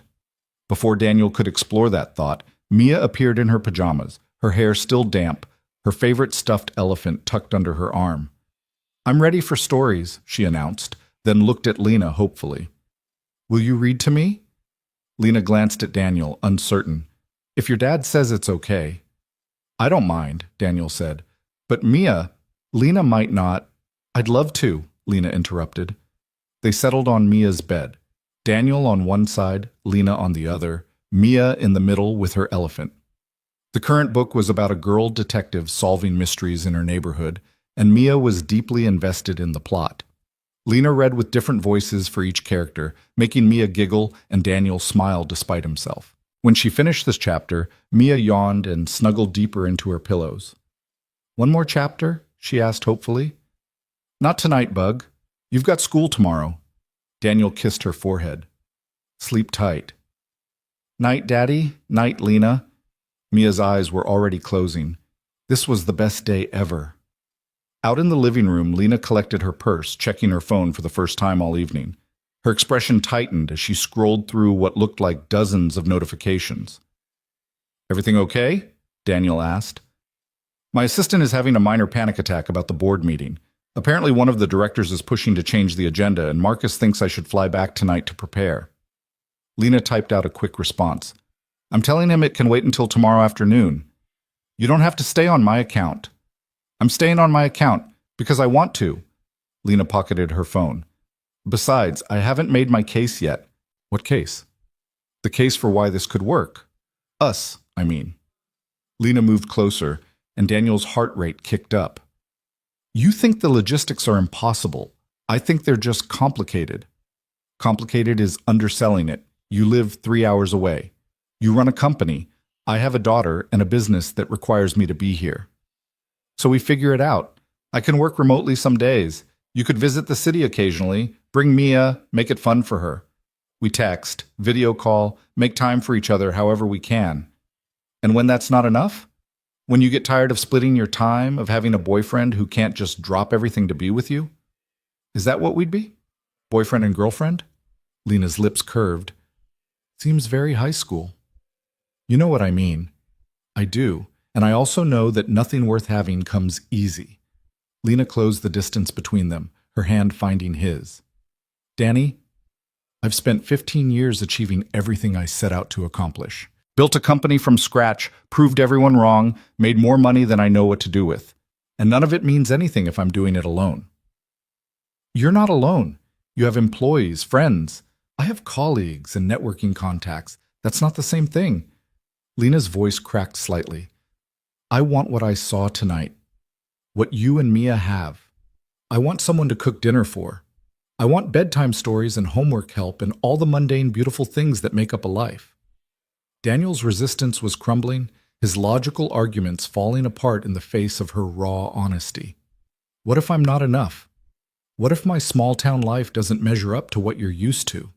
Before Daniel could explore that thought, Mia appeared in her pajamas, her hair still damp, her favorite stuffed elephant tucked under her arm. "I'm ready for stories," she announced, then looked at Lena hopefully. "Will you read to me?" Lena glanced at Daniel, uncertain. "If your dad says it's okay." "I don't mind," Daniel said. "But Mia, Lena might not." "I'd love to," Lena interrupted. They settled on Mia's bed. Daniel on one side, Lena on the other, Mia in the middle with her elephant. The current book was about a girl detective solving mysteries in her neighborhood, and Mia was deeply invested in the plot. Lena read with different voices for each character, making Mia giggle and Daniel smile despite himself. When she finished this chapter, Mia yawned and snuggled deeper into her pillows. "One more chapter?" she asked hopefully. "Not tonight, Bug. You've got school tomorrow." Daniel kissed her forehead. "Sleep tight." "Night, Daddy. Night, Lena." Mia's eyes were already closing. This was the best day ever. Out in the living room, Lena collected her purse, checking her phone for the first time all evening. Her expression tightened as she scrolled through what looked like dozens of notifications. "Everything okay?" Daniel asked. "My assistant is having a minor panic attack about the board meeting. Apparently one of the directors is pushing to change the agenda, and Marcus thinks I should fly back tonight to prepare." Lena typed out a quick response. "I'm telling him it can wait until tomorrow afternoon. You don't have to stay on my account." "I'm staying on my account because I want to." Lena pocketed her phone. "Besides, I haven't made my case yet." "What case?" "The case for why this could work. Us, I mean." Lena moved closer, and Daniel's heart rate kicked up. "You think the logistics are impossible. I think they're just complicated." "Complicated is underselling it. You live 3 hours away. You run a company. I have a daughter and a business that requires me to be here. So we figure it out. I can work remotely some days. You could visit the city occasionally, bring Mia, make it fun for her. We text, video call, make time for each other however we can. And when that's not enough? When you get tired of splitting your time, of having a boyfriend who can't just drop everything to be with you? Is that what we'd be? Boyfriend and girlfriend?" Lena's lips curved. "Seems very high school." "You know what I mean." "I do. And I also know that nothing worth having comes easy." Lena closed the distance between them, her hand finding his. "Danny, I've spent 15 years achieving everything I set out to accomplish. Built a company from scratch, proved everyone wrong, made more money than I know what to do with. And none of it means anything if I'm doing it alone." "You're not alone. You have employees, friends. I have colleagues and networking contacts. That's not the same thing." Lena's voice cracked slightly. "I want what I saw tonight. What you and Mia have. I want someone to cook dinner for. I want bedtime stories and homework help and all the mundane, beautiful things that make up a life." Daniel's resistance was crumbling, his logical arguments falling apart in the face of her raw honesty. "What if I'm not enough? What if my small-town life doesn't measure up to what you're used to?"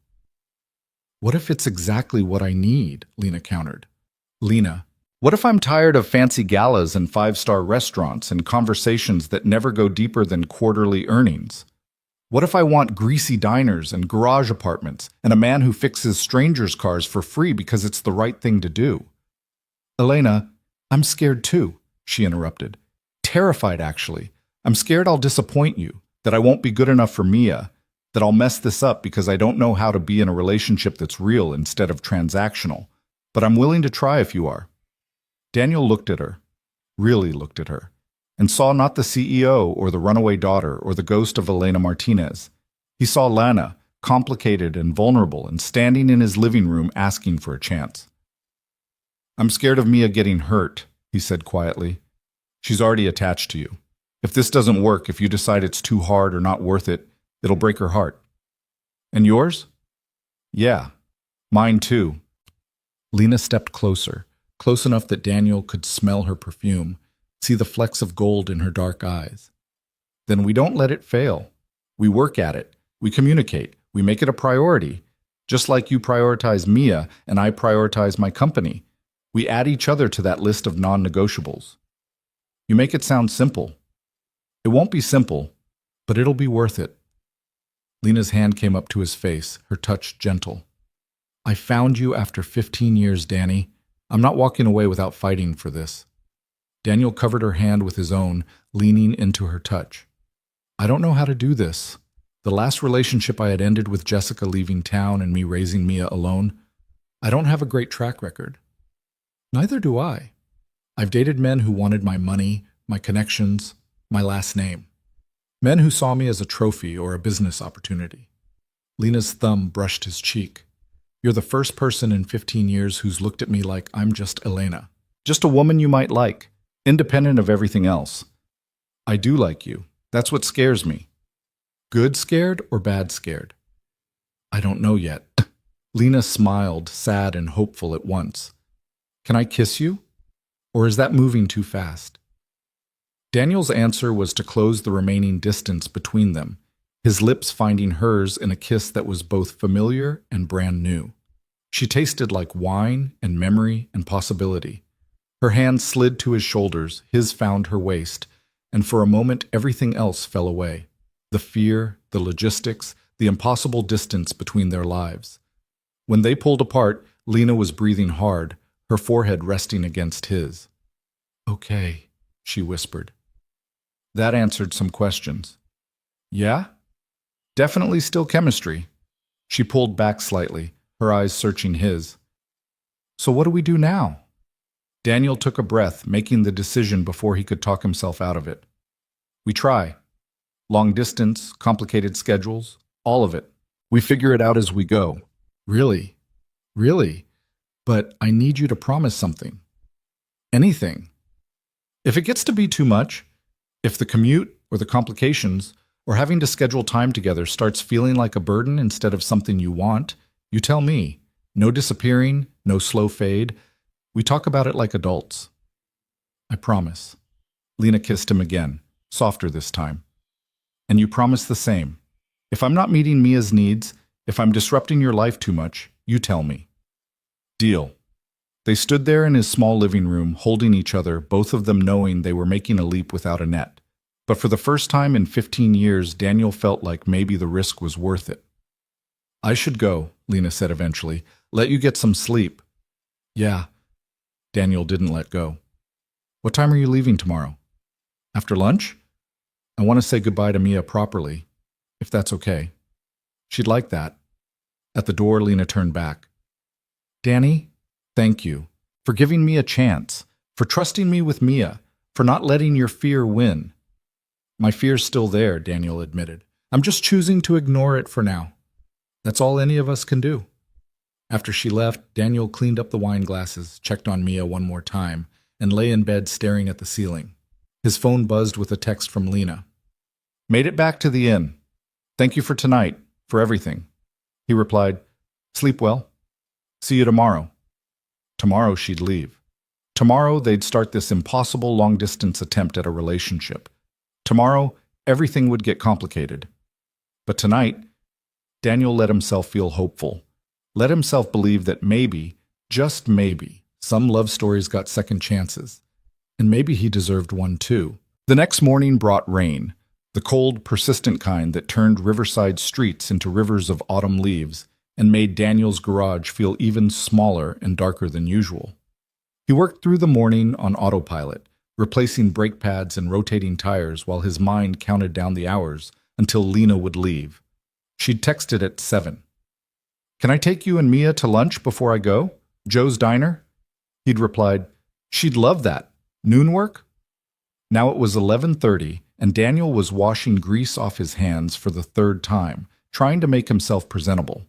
"What if it's exactly what I need?" Lena countered. "Lena, what if I'm tired of fancy galas and five-star restaurants and conversations that never go deeper than quarterly earnings? What if I want greasy diners and garage apartments and a man who fixes strangers' cars for free because it's the right thing to do?" "Elena, I'm scared too," she interrupted. "Terrified, actually. I'm scared I'll disappoint you, that I won't be good enough for Mia, that I'll mess this up because I don't know how to be in a relationship that's real instead of transactional. But I'm willing to try if you are." Daniel looked at her, really looked at her, and saw not the CEO or the runaway daughter or the ghost of Elena Martinez. He saw Lana, complicated and vulnerable, and standing in his living room asking for a chance. "I'm scared of Mia getting hurt," he said quietly. "She's already attached to you. If this doesn't work, if you decide it's too hard or not worth it, it'll break her heart." "And yours?" "Yeah, mine too." Lena stepped closer, close enough that Daniel could smell her perfume, see the flecks of gold in her dark eyes. "Then we don't let it fail. We work at it. We communicate. We make it a priority. Just like you prioritize Mia and I prioritize my company. We add each other to that list of non-negotiables. You make it sound simple. It won't be simple, but it'll be worth it." Lena's hand came up to his face, her touch gentle. "I found you after 15 years, Danny. I'm not walking away without fighting for this." Daniel covered her hand with his own, leaning into her touch. "I don't know how to do this. The last relationship I had ended with Jessica leaving town and me raising Mia alone. I don't have a great track record. Neither do I. I've dated men who wanted my money, my connections, my last name. Men who saw me as a trophy or a business opportunity." Lena's thumb brushed his cheek. "You're the first person in 15 years who's looked at me like I'm just Elena. Just a woman you might like, independent of everything else. I do like you. That's what scares me." Good scared or bad scared? I don't know yet." Lena smiled, sad and hopeful at once. "Can I kiss you? Or is that moving too fast?" Daniel's answer was to close the remaining distance between them, his lips finding hers in a kiss that was both familiar and brand new. She tasted like wine and memory and possibility. Her hand slid to his shoulders, his found her waist, and for a moment everything else fell away. The fear, the logistics, the impossible distance between their lives. When they pulled apart, Lena was breathing hard, her forehead resting against his. "Okay," she whispered. That answered some questions. "Yeah? Definitely still chemistry." She pulled back slightly, her eyes searching his. "So what do we do now?" Daniel took a breath, making the decision before he could talk himself out of it. "We try. Long distance, complicated schedules, all of it. We figure it out as we go." "Really? Really? But I need you to promise something." "Anything. If it gets to be too much, if the commute or the complications or having to schedule time together starts feeling like a burden instead of something you want, you tell me. No disappearing, no slow fade. We talk about it like adults." "I promise." Lena kissed him again, softer this time. "And you promise the same. If I'm not meeting Mia's needs, if I'm disrupting your life too much, you tell me." "Deal." They stood there in his small living room, holding each other, both of them knowing they were making a leap without a net. But for the first time in 15 years, Daniel felt like maybe the risk was worth it. "I should go," Lena said eventually. "Let you get some sleep." "Yeah." Daniel didn't let go. "What time are you leaving tomorrow?" "After lunch? I want to say goodbye to Mia properly, if that's okay." "She'd like that." At the door, Lena turned back. "Danny, thank you for giving me a chance, for trusting me with Mia, for not letting your fear win." "My fear's still there," Daniel admitted. "I'm just choosing to ignore it for now. That's all any of us can do." After she left, Daniel cleaned up the wine glasses, checked on Mia one more time, and lay in bed staring at the ceiling. His phone buzzed with a text from Lena. "Made it back to the inn. Thank you for tonight, for everything." He replied, "Sleep well. See you tomorrow." Tomorrow she'd leave. Tomorrow they'd start this impossible long-distance attempt at a relationship. Tomorrow everything would get complicated. But tonight, Daniel let himself feel hopeful. Let himself believe that maybe, just maybe, some love stories got second chances. And maybe he deserved one too. The next morning brought rain, the cold, persistent kind that turned riverside streets into rivers of autumn leaves and made Daniel's garage feel even smaller and darker than usual. He worked through the morning on autopilot, replacing brake pads and rotating tires while his mind counted down the hours until Lena would leave. She'd texted at 7. "Can I take you and Mia to lunch before I go? Joe's Diner?" He'd replied, "She'd love that. Noon work?" Now it was 11:30, and Daniel was washing grease off his hands for the third time, trying to make himself presentable.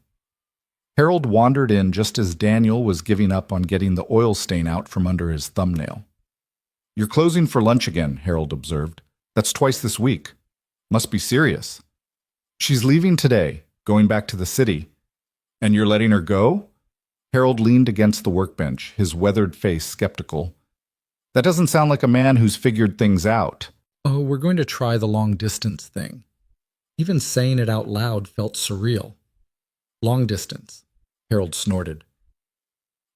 Harold wandered in just as Daniel was giving up on getting the oil stain out from under his thumbnail. "You're closing for lunch again," Harold observed. "That's twice this week. Must be serious." "She's leaving today, going back to the city." "And you're letting her go?" Harold leaned against the workbench, his weathered face skeptical. "That doesn't sound like a man who's figured things out." "Oh, we're going to try the long-distance thing." Even saying it out loud felt surreal. "Long distance," Harold snorted.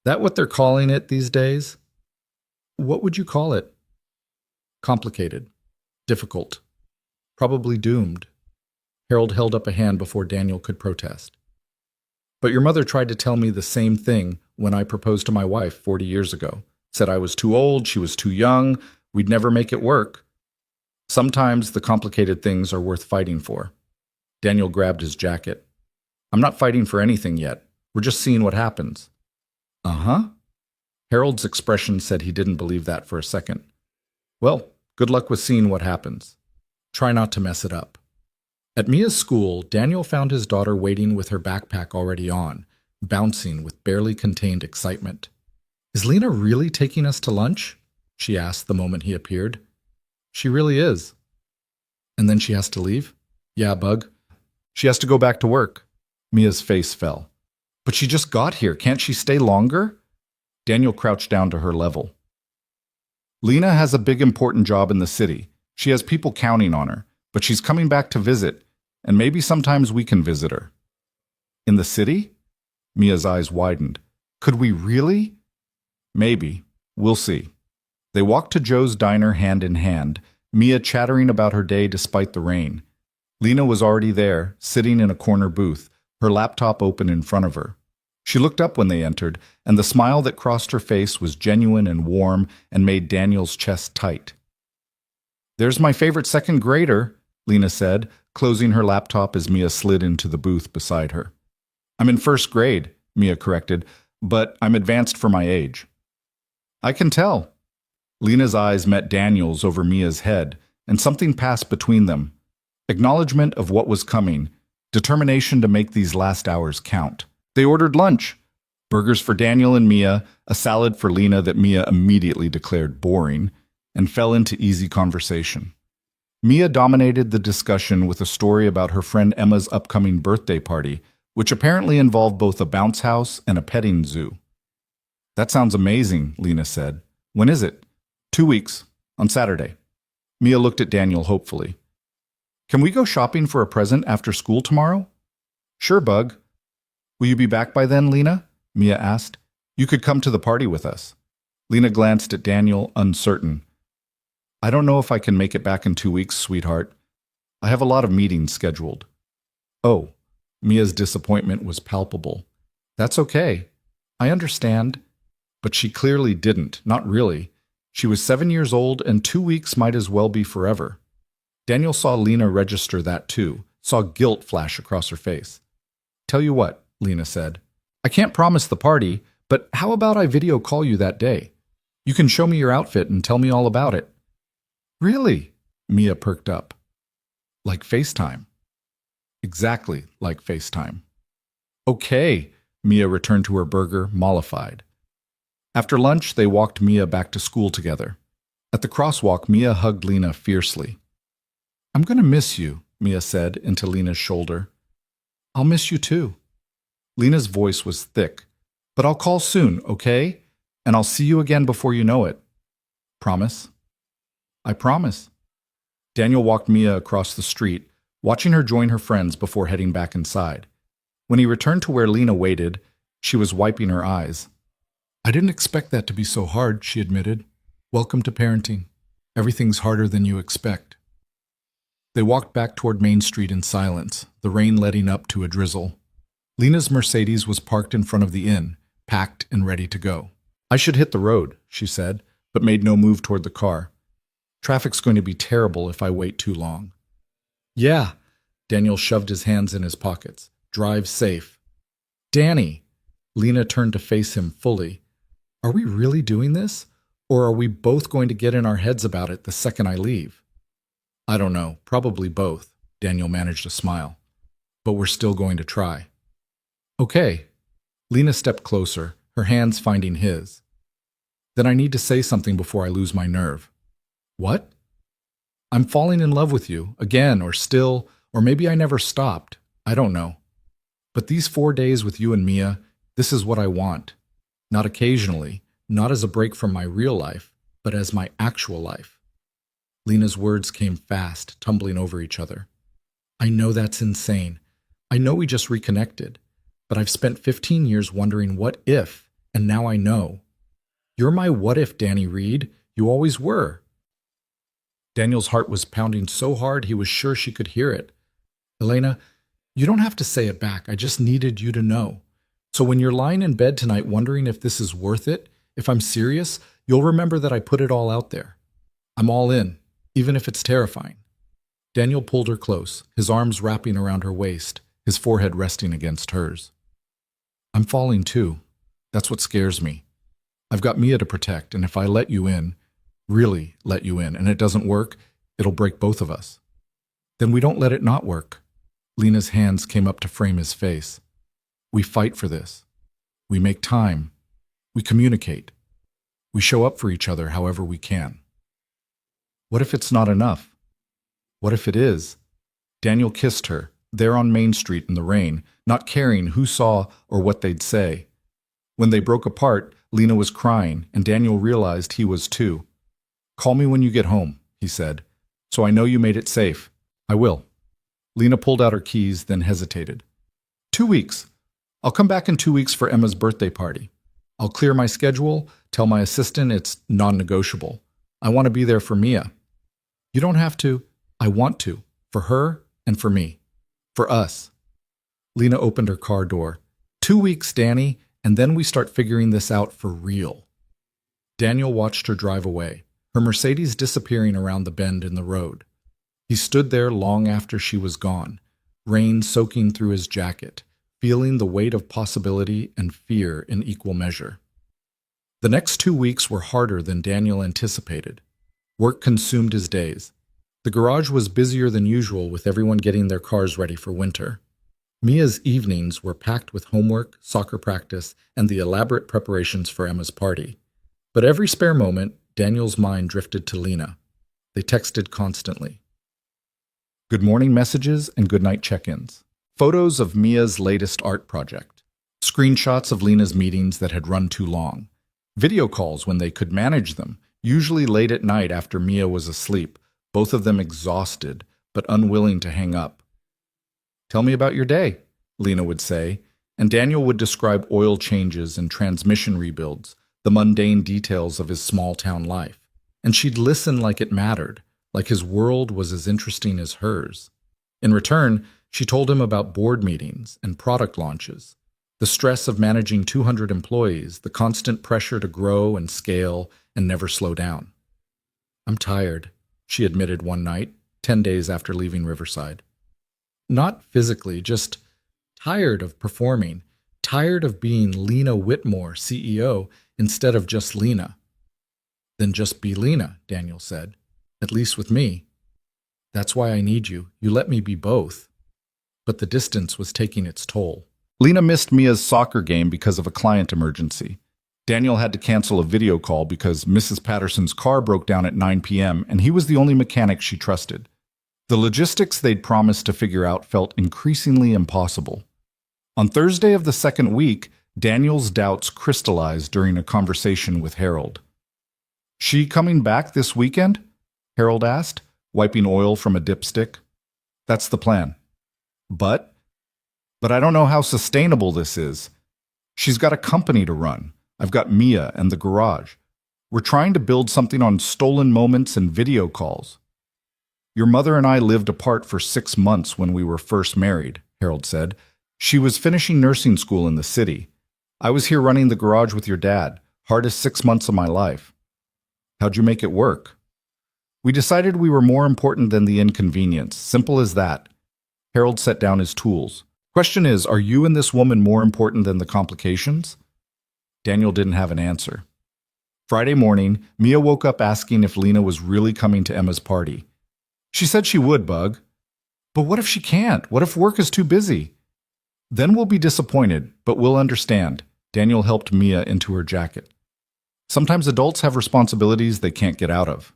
"That what they're calling it these days?" "What would you call it?" "Complicated. Difficult. Probably doomed." Harold held up a hand before Daniel could protest. "But your mother tried to tell me the same thing when I proposed to my wife 40 years ago. Said I was too old, she was too young, we'd never make it work." "Sometimes the complicated things are worth fighting for." Daniel grabbed his jacket. "I'm not fighting for anything yet. We're just seeing what happens." "Uh-huh." Harold's expression said he didn't believe that for a second. "Well, good luck with seeing what happens. Try not to mess it up." At Mia's school, Daniel found his daughter waiting with her backpack already on, bouncing with barely contained excitement. "Is Lena really taking us to lunch?" she asked the moment he appeared. "She really is." "And then she has to leave?" "Yeah, Bug. She has to go back to work." Mia's face fell. "But she just got here. Can't she stay longer?" Daniel crouched down to her level. "Lena has a big important job in the city. She has people counting on her, but she's coming back to visit, and maybe sometimes we can visit her." "In the city?" Mia's eyes widened. "Could we really?" "Maybe. We'll see." They walked to Joe's diner hand in hand, Mia chattering about her day despite the rain. Lena was already there, sitting in a corner booth, her laptop open in front of her. She looked up when they entered, and the smile that crossed her face was genuine and warm and made Daniel's chest tight. "There's my favorite second grader," Lena said, closing her laptop as Mia slid into the booth beside her. "I'm in first grade," Mia corrected, "but I'm advanced for my age." "I can tell." Lena's eyes met Daniel's over Mia's head, and something passed between them. Acknowledgement of what was coming, determination to make these last hours count. They ordered lunch. Burgers for Daniel and Mia, a salad for Lena that Mia immediately declared boring, and fell into easy conversation. Mia dominated the discussion with a story about her friend Emma's upcoming birthday party, which apparently involved both a bounce house and a petting zoo. "That sounds amazing," Lena said. "When is it?" 2 weeks, on Saturday." Mia looked at Daniel hopefully. "Can we go shopping for a present after school tomorrow?" "Sure, Bug." "Will you be back by then, Lena?" Mia asked. "You could come to the party with us." Lena glanced at Daniel, uncertain. "I don't know if I can make it back in 2 weeks, sweetheart. I have a lot of meetings scheduled." "Oh." Mia's disappointment was palpable. "That's okay. I understand." But she clearly didn't, not really. She was 7 years old, and 2 weeks might as well be forever. Daniel saw Lena register that too, saw guilt flash across her face. "Tell you what," Lena said. "I can't promise the party, but how about I video call you that day? You can show me your outfit and tell me all about it." "Really?" Mia perked up. "Like FaceTime." "Exactly like FaceTime." "Okay," Mia returned to her burger, mollified. After lunch, they walked Mia back to school together. At the crosswalk, Mia hugged Lena fiercely. "I'm going to miss you," Mia said into Lena's shoulder. "I'll miss you too." Lena's voice was thick. "But I'll call soon, okay? And I'll see you again before you know it." "Promise?" "I promise." Daniel walked Mia across the street, watching her join her friends before heading back inside. When he returned to where Lena waited, she was wiping her eyes. "I didn't expect that to be so hard," she admitted. "Welcome to parenting. Everything's harder than you expect." They walked back toward Main Street in silence, the rain letting up to a drizzle. Lena's Mercedes was parked in front of the inn, packed and ready to go. "I should hit the road," she said, but made no move toward the car. "Traffic's going to be terrible if I wait too long." "Yeah." Daniel shoved his hands in his pockets. "Drive safe." "Danny." Lena turned to face him fully. "Are we really doing this? Or are we both going to get in our heads about it the second I leave?" "I don't know. Probably both." Daniel managed a smile. but we're still going to try. Okay. Lena stepped closer, her hands finding his. Then I need to say something before I lose my nerve. What? I'm falling in love with you, again, or still, or maybe I never stopped. I don't know. But these 4 days with you and Mia, this is what I want. Not occasionally, not as a break from my real life, but as my actual life. Lena's words came fast, tumbling over each other. I know that's insane. I know we just reconnected, but I've spent 15 years wondering what if, and now I know. You're my what if, Danny Reed. You always were. Daniel's heart was pounding so hard he was sure she could hear it. Elena, you don't have to say it back. I just needed you to know. So when you're lying in bed tonight wondering if this is worth it, if I'm serious, you'll remember that I put it all out there. I'm all in, even if it's terrifying. Daniel pulled her close, his arms wrapping around her waist, his forehead resting against hers. I'm falling too. That's what scares me. I've got Mia to protect, and if I let you in, really let you in, and it doesn't work, it'll break both of us. Then we don't let it not work. Lena's hands came up to frame his face. We fight for this. We make time. We communicate. We show up for each other however we can. What if it's not enough? What if it is? Daniel kissed her, there on Main Street in the rain, not caring who saw or what they'd say. When they broke apart, Lena was crying, and Daniel realized he was too. Call me when you get home, he said, so I know you made it safe. I will. Lena pulled out her keys, then hesitated. 2 weeks. I'll come back in 2 weeks for Emma's birthday party. I'll clear my schedule, tell my assistant it's non-negotiable. I want to be there for Mia. You don't have to. I want to. For her and for me. For us. Lena opened her car door. 2 weeks, Danny, and then we start figuring this out for real. Daniel watched her drive away, her Mercedes disappearing around the bend in the road. He stood there long after she was gone, rain soaking through his jacket, feeling the weight of possibility and fear in equal measure. The next 2 weeks were harder than Daniel anticipated. Work consumed his days. The garage was busier than usual with everyone getting their cars ready for winter. Mia's evenings were packed with homework, soccer practice, and the elaborate preparations for Emma's party. But every spare moment, Daniel's mind drifted to Lena. They texted constantly. Good morning messages and good night check-ins. Photos of Mia's latest art project. Screenshots of Lena's meetings that had run too long. Video calls when they could manage them, usually late at night after Mia was asleep, both of them exhausted, but unwilling to hang up. Tell me about your day, Lena would say, and Daniel would describe oil changes and transmission rebuilds, the mundane details of his small-town life. And she'd listen like it mattered, like his world was as interesting as hers. In return, she told him about board meetings and product launches, the stress of managing 200 employees, the constant pressure to grow and scale and never slow down. I'm tired, she admitted one night, 10 days after leaving Riverside. Not physically, just tired of performing, tired of being Lena Whitmore, CEO, instead of just Lena. Then just be Lena, Daniel said, at least with me. That's why I need you. You let me be both. But the distance was taking its toll. Lena missed Mia's soccer game because of a client emergency. Daniel had to cancel a video call because Mrs. Patterson's car broke down at 9 p.m. and he was the only mechanic she trusted. The logistics they'd promised to figure out felt increasingly impossible. On Thursday of the second week, Daniel's doubts crystallized during a conversation with Harold. She coming back this weekend? Harold asked, wiping oil from a dipstick. That's the plan. But I don't know how sustainable this is. She's got a company to run. I've got Mia and the garage. We're trying to build something on stolen moments and video calls. Your mother and I lived apart for 6 months when we were first married, Harold said. She was finishing nursing school in the city. I was here running the garage with your dad, hardest 6 months of my life. How'd you make it work? We decided we were more important than the inconvenience, simple as that. Harold set down his tools. Question is, are you and this woman more important than the complications? Daniel didn't have an answer. Friday morning, Mia woke up asking if Lena was really coming to Emma's party. She said she would, Bug. But what if she can't? What if work is too busy? Then we'll be disappointed, but we'll understand. Daniel helped Mia into her jacket. Sometimes adults have responsibilities they can't get out of.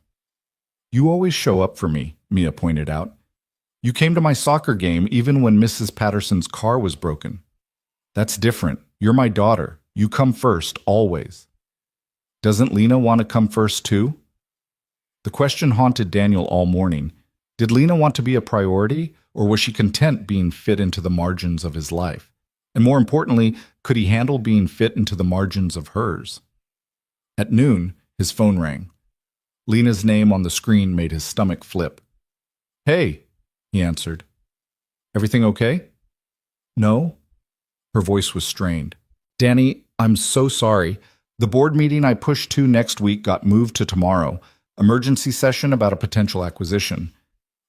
You always show up for me, Mia pointed out. You came to my soccer game even when Mrs. Patterson's car was broken. That's different. You're my daughter. You come first, always. Doesn't Lena want to come first too? The question haunted Daniel all morning. Did Lena want to be a priority, or was she content being fit into the margins of his life? And more importantly, could he handle being fit into the margins of hers? At noon, his phone rang. Lena's name on the screen made his stomach flip. Hey, he answered. Everything okay? No? Her voice was strained. Danny, I'm so sorry. The board meeting I pushed to next week got moved to tomorrow. Emergency session about a potential acquisition.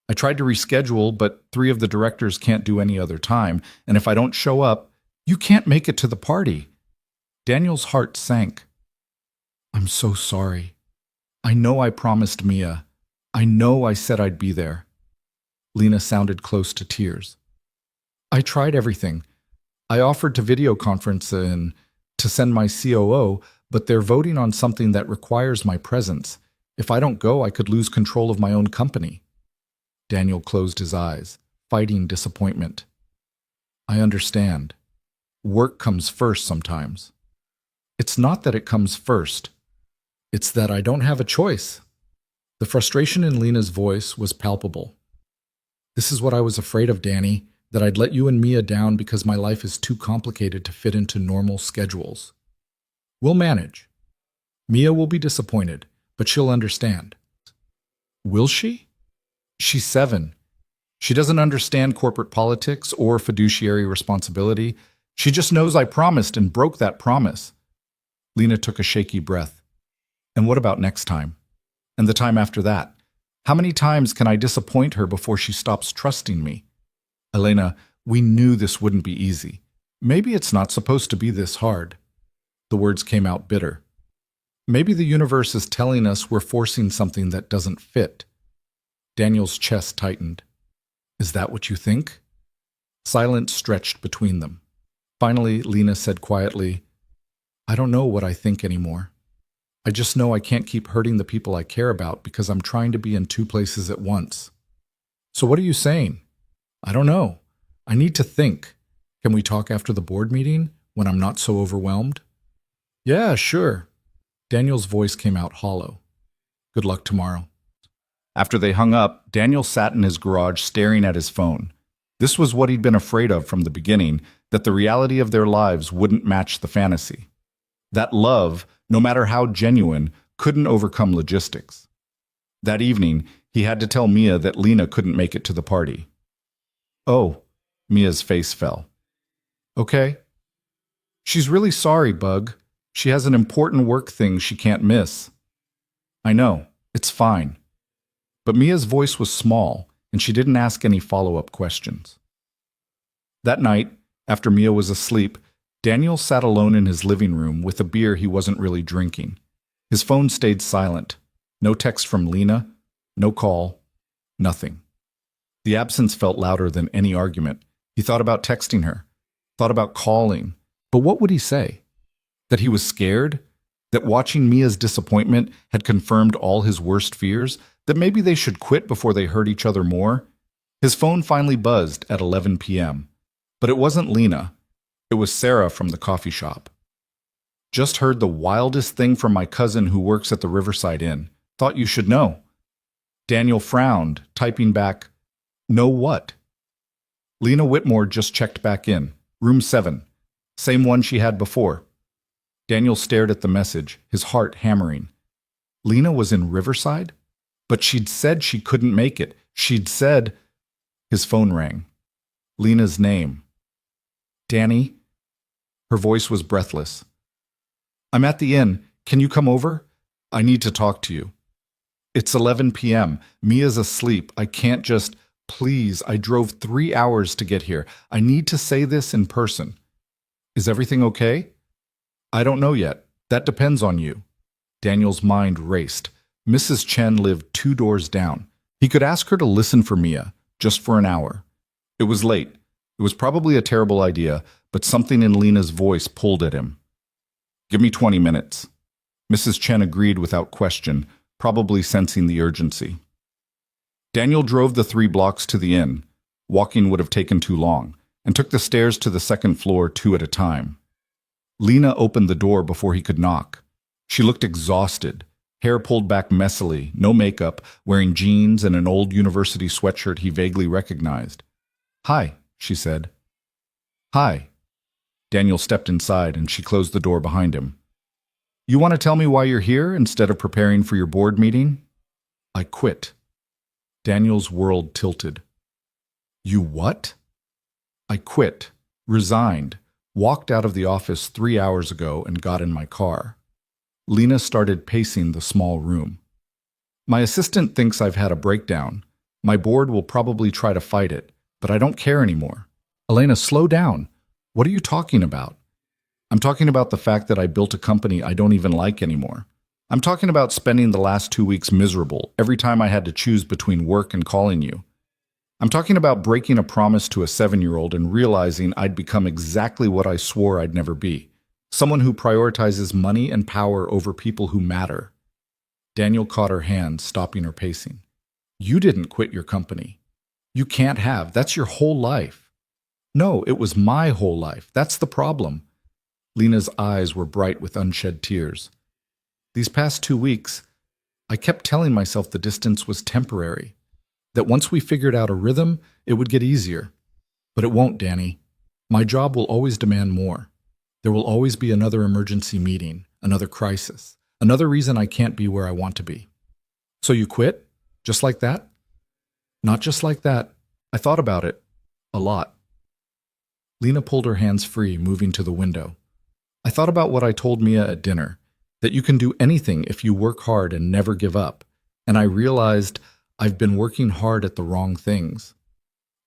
I tried to reschedule, but 3 of the directors can't do any other time, and if I don't show up, you can't make it to the party. Daniel's heart sank. I'm so sorry. I know I promised Mia. I know I said I'd be there. Lena sounded close to tears. I tried everything. I offered to video conference and to send my COO, but they're voting on something that requires my presence. If I don't go, I could lose control of my own company. Daniel closed his eyes, fighting disappointment. I understand. Work comes first sometimes. It's not that it comes first. It's that I don't have a choice. The frustration in Lena's voice was palpable. This is what I was afraid of, Danny, that I'd let you and Mia down because my life is too complicated to fit into normal schedules. We'll manage. Mia will be disappointed, but she'll understand. Will she? She's 7. She doesn't understand corporate politics or fiduciary responsibility. She just knows I promised and broke that promise. Lena took a shaky breath. And what about next time? And the time after that? How many times can I disappoint her before she stops trusting me? Elena, we knew this wouldn't be easy. Maybe it's not supposed to be this hard. The words came out bitter. Maybe the universe is telling us we're forcing something that doesn't fit. Daniel's chest tightened. Is that what you think? Silence stretched between them. Finally, Lena said quietly, I don't know what I think anymore. I just know I can't keep hurting the people I care about because I'm trying to be in 2 places at once. So what are you saying? I don't know. I need to think. Can we talk after the board meeting when I'm not so overwhelmed? Yeah, sure. Daniel's voice came out hollow. Good luck tomorrow. After they hung up, Daniel sat in his garage staring at his phone. This was what he'd been afraid of from the beginning, that the reality of their lives wouldn't match the fantasy. That love, no matter how genuine, couldn't overcome logistics. That evening, he had to tell Mia that Lena couldn't make it to the party. Oh, Mia's face fell. Okay. She's really sorry, Bug. She has an important work thing she can't miss. I know, it's fine. But Mia's voice was small, and she didn't ask any follow-up questions. That night, after Mia was asleep, Daniel sat alone in his living room with a beer he wasn't really drinking. His phone stayed silent. No text from Lena, no call, nothing. The absence felt louder than any argument. He thought about texting her, thought about calling. But what would he say? That he was scared? That watching Mia's disappointment had confirmed all his worst fears? That maybe they should quit before they hurt each other more? His phone finally buzzed at 11 p.m. But it wasn't Lena. It was Sarah from the coffee shop. Just heard the wildest thing from my cousin who works at the Riverside Inn. Thought you should know. Daniel frowned, typing back, "Know what?" Lena Whitmore just checked back in. Room 7. Same one she had before. Daniel stared at the message, his heart hammering. Lena was in Riverside? But she'd said she couldn't make it. She'd said... His phone rang. Lena's name. Danny? Her voice was breathless. I'm at the inn. Can you come over? I need to talk to you. It's 11 p.m. Mia's asleep. I can't just... Please, I drove 3 hours to get here. I need to say this in person. Is everything okay? I don't know yet. That depends on you. Daniel's mind raced. Mrs. Chen lived 2 doors down. He could ask her to listen for Mia, just for an hour. It was late. It was probably a terrible idea, but something in Lena's voice pulled at him. Give me 20 minutes. Mrs. Chen agreed without question, probably sensing the urgency. Daniel drove the 3 blocks to the inn. Walking would have taken too long, and took the stairs to the second floor 2 at a time. Lena opened the door before he could knock. She looked exhausted, hair pulled back messily, no makeup, wearing jeans and an old university sweatshirt he vaguely recognized. "Hi," she said. "Hi." Daniel stepped inside and she closed the door behind him. "You want to tell me why you're here instead of preparing for your board meeting?" "I quit." Daniel's world tilted. "You what?" "I quit, resigned, walked out of the office 3 hours ago and got in my car." Lena started pacing the small room. "My assistant thinks I've had a breakdown. My board will probably try to fight it, but I don't care anymore." "Elena, slow down. What are you talking about?" "I'm talking about the fact that I built a company I don't even like anymore. I'm talking about spending the last 2 weeks miserable every time I had to choose between work and calling you. I'm talking about breaking a promise to a 7-year-old and realizing I'd become exactly what I swore I'd never be. Someone who prioritizes money and power over people who matter." Daniel caught her hand, stopping her pacing. "You didn't quit your company. You can't have. That's your whole life." "No, it was my whole life. That's the problem." Lena's eyes were bright with unshed tears. "These past 2 weeks, I kept telling myself the distance was temporary, that once we figured out a rhythm, it would get easier. But it won't, Danny. My job will always demand more. There will always be another emergency meeting, another crisis, another reason I can't be where I want to be." "So you quit? Just like that?" "Not just like that. I thought about it. A lot." Lena pulled her hands free, moving to the window. "I thought about what I told Mia at dinner, that you can do anything if you work hard and never give up. And I realized I've been working hard at the wrong things.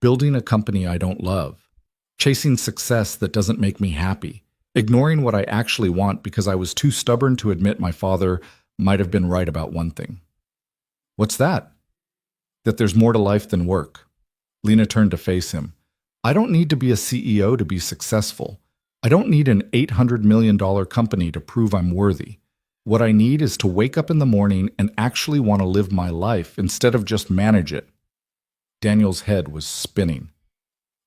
Building a company I don't love. Chasing success that doesn't make me happy. Ignoring what I actually want because I was too stubborn to admit my father might have been right about one thing." "What's that?" "That there's more to life than work." Lena turned to face him. "I don't need to be a CEO to be successful. I don't need an $800 million company to prove I'm worthy. What I need is to wake up in the morning and actually want to live my life instead of just manage it." Daniel's head was spinning.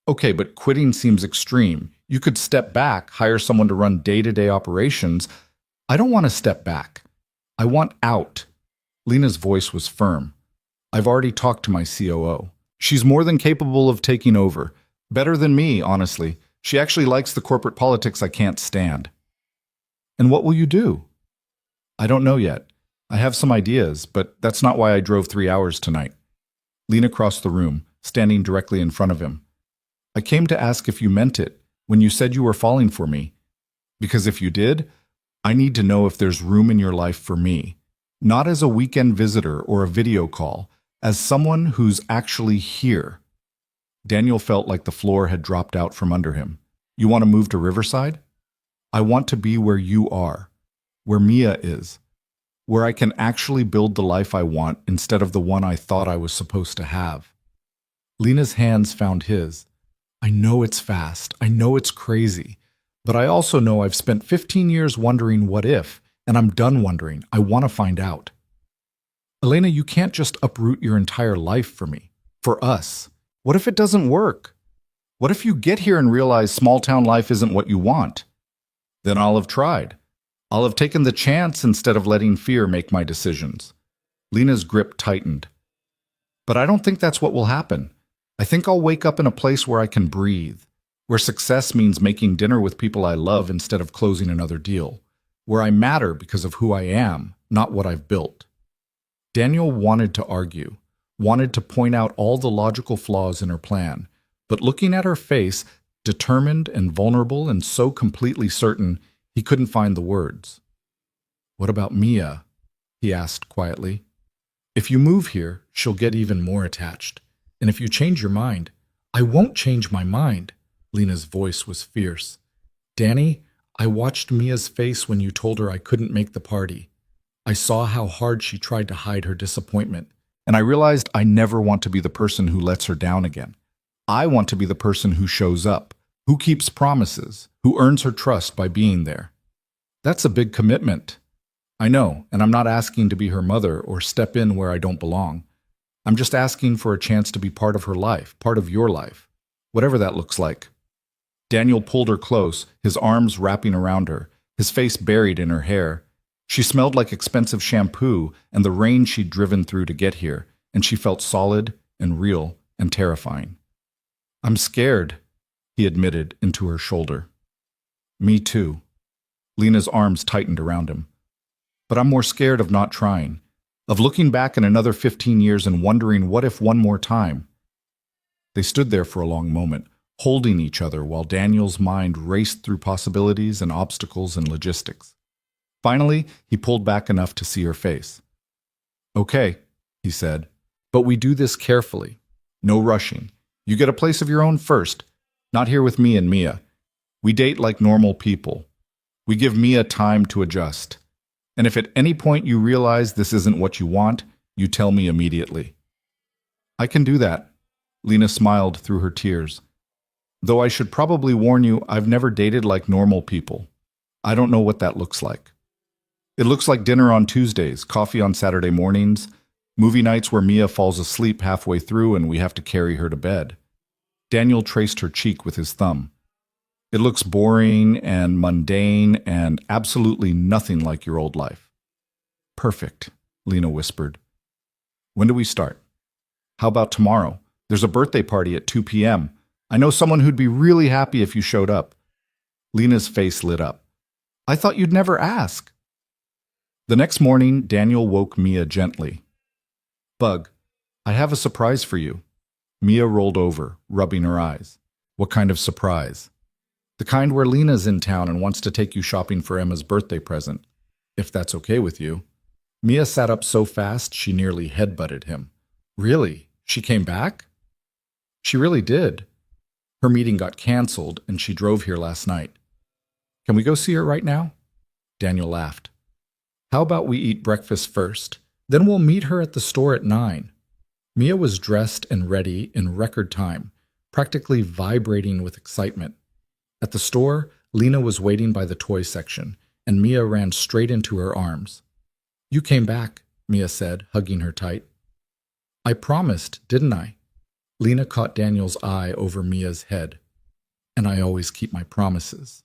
"Okay, but quitting seems extreme. You could step back, hire someone to run day-to-day operations." "I don't want to step back. I want out." Lena's voice was firm. "I've already talked to my COO. She's more than capable of taking over. Better than me, honestly. She actually likes the corporate politics I can't stand." "And what will you do?" "I don't know yet. I have some ideas, but that's not why I drove 3 hours tonight." Lena crossed the room, standing directly in front of him. "I came to ask if you meant it when you said you were falling for me. Because if you did, I need to know if there's room in your life for me. Not as a weekend visitor or a video call, as someone who's actually here." Daniel felt like the floor had dropped out from under him. "You want to move to Riverside?" "I want to be where you are, where Mia is, where I can actually build the life I want instead of the one I thought I was supposed to have." Lena's hands found his. "I know it's fast. I know it's crazy. But I also know I've spent 15 years wondering what if, and I'm done wondering. I want to find out." "Elena, you can't just uproot your entire life for me, for us. What if it doesn't work? What if you get here and realize small-town life isn't what you want? Then I'll have tried. I'll have taken the chance instead of letting fear make my decisions." Lena's grip tightened. "But I don't think that's what will happen. I think I'll wake up in a place where I can breathe, where success means making dinner with people I love instead of closing another deal, where I matter because of who I am, not what I've built." Daniel wanted to argue, wanted to point out all the logical flaws in her plan, but looking at her face, determined and vulnerable and so completely certain, he couldn't find the words. "What about Mia?" he asked quietly. "If you move here, she'll get even more attached. And if you change your mind—" "I won't change my mind." Lena's voice was fierce. "Danny, I watched Mia's face when you told her I couldn't make the party. I saw how hard she tried to hide her disappointment, and I realized I never want to be the person who lets her down again. I want to be the person who shows up, who keeps promises, who earns her trust by being there. That's a big commitment. I know, and I'm not asking to be her mother or step in where I don't belong. I'm just asking for a chance to be part of her life, part of your life, whatever that looks like. Daniel pulled her close, his arms wrapping around her, his face buried in her hair. She smelled like expensive shampoo and the rain she'd driven through to get here, and she felt solid and real and terrifying. I'm scared, he admitted into her shoulder. Me too. Lena's arms tightened around him. But I'm more scared of not trying, of looking back in another 15 years and wondering what if one more time. They stood there for a long moment, holding each other while Daniel's mind raced through possibilities and obstacles and logistics. Finally, he pulled back enough to see her face. Okay, he said, but we do this carefully. No rushing. You get a place of your own first, not here with me and Mia. We date like normal people. We give Mia time to adjust. And if at any point you realize this isn't what you want, you tell me immediately. I can do that. Lena smiled through her tears. Though I should probably warn you, I've never dated like normal people. I don't know what that looks like. It looks like dinner on Tuesdays, coffee on Saturday mornings, movie nights where Mia falls asleep halfway through and we have to carry her to bed. Daniel traced her cheek with his thumb. It looks boring and mundane and absolutely nothing like your old life. Perfect, Lena whispered. When do we start? How about tomorrow? There's a birthday party at 2 p.m. I know someone who'd be really happy if you showed up. Lena's face lit up. I thought you'd never ask. The next morning, Daniel woke Mia gently. Bug, I have a surprise for you. Mia rolled over, rubbing her eyes. What kind of surprise? The kind where Lena's in town and wants to take you shopping for Emma's birthday present, if that's okay with you. Mia sat up so fast she nearly headbutted him. Really? She came back? She really did. Her meeting got canceled and she drove here last night. Can we go see her right now? Daniel laughed. How about we eat breakfast first? Then we'll meet her at the store at 9. Mia was dressed and ready in record time, practically vibrating with excitement. At the store, Lena was waiting by the toy section, and Mia ran straight into her arms. You came back, Mia said, hugging her tight. I promised, didn't I? Lena caught Daniel's eye over Mia's head. And I always keep my promises.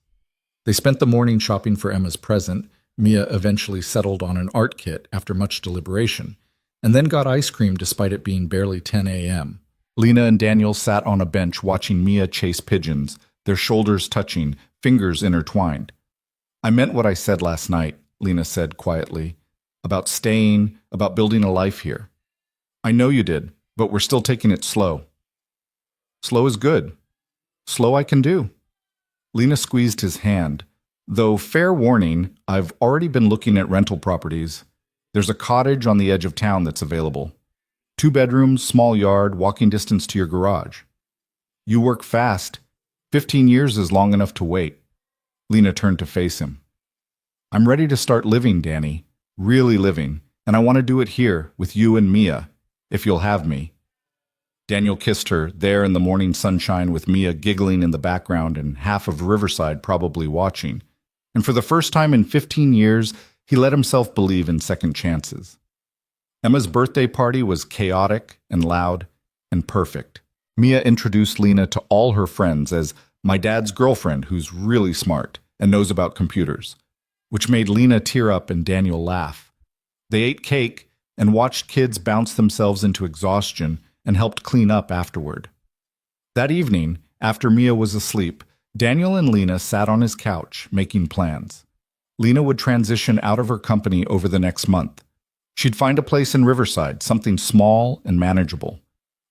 They spent the morning shopping for Emma's present. Mia eventually settled on an art kit after much deliberation, and then got ice cream despite it being barely 10 a.m. Lena and Daniel sat on a bench watching Mia chase pigeons, their shoulders touching, fingers intertwined. I meant what I said last night, Lena said quietly, about staying, about building a life here. I know you did, but we're still taking it slow. Slow is good. Slow I can do. Lena squeezed his hand. Though, fair warning, I've already been looking at rental properties. There's a cottage on the edge of town that's available. 2 bedrooms, small yard, walking distance to your garage. You work fast. 15 years is long enough to wait. Lena turned to face him. I'm ready to start living, Danny. Really living. And I want to do it here, with you and Mia, if you'll have me. Daniel kissed her, there in the morning sunshine with Mia giggling in the background and half of Riverside probably watching. And for the first time in 15 years, he let himself believe in second chances. Emma's birthday party was chaotic and loud and perfect. Mia introduced Lena to all her friends as my dad's girlfriend who's really smart and knows about computers, which made Lena tear up and Daniel laugh. They ate cake and watched kids bounce themselves into exhaustion and helped clean up afterward. That evening, after Mia was asleep, Daniel and Lena sat on his couch, making plans. Lena would transition out of her company over the next month. She'd find a place in Riverside, something small and manageable.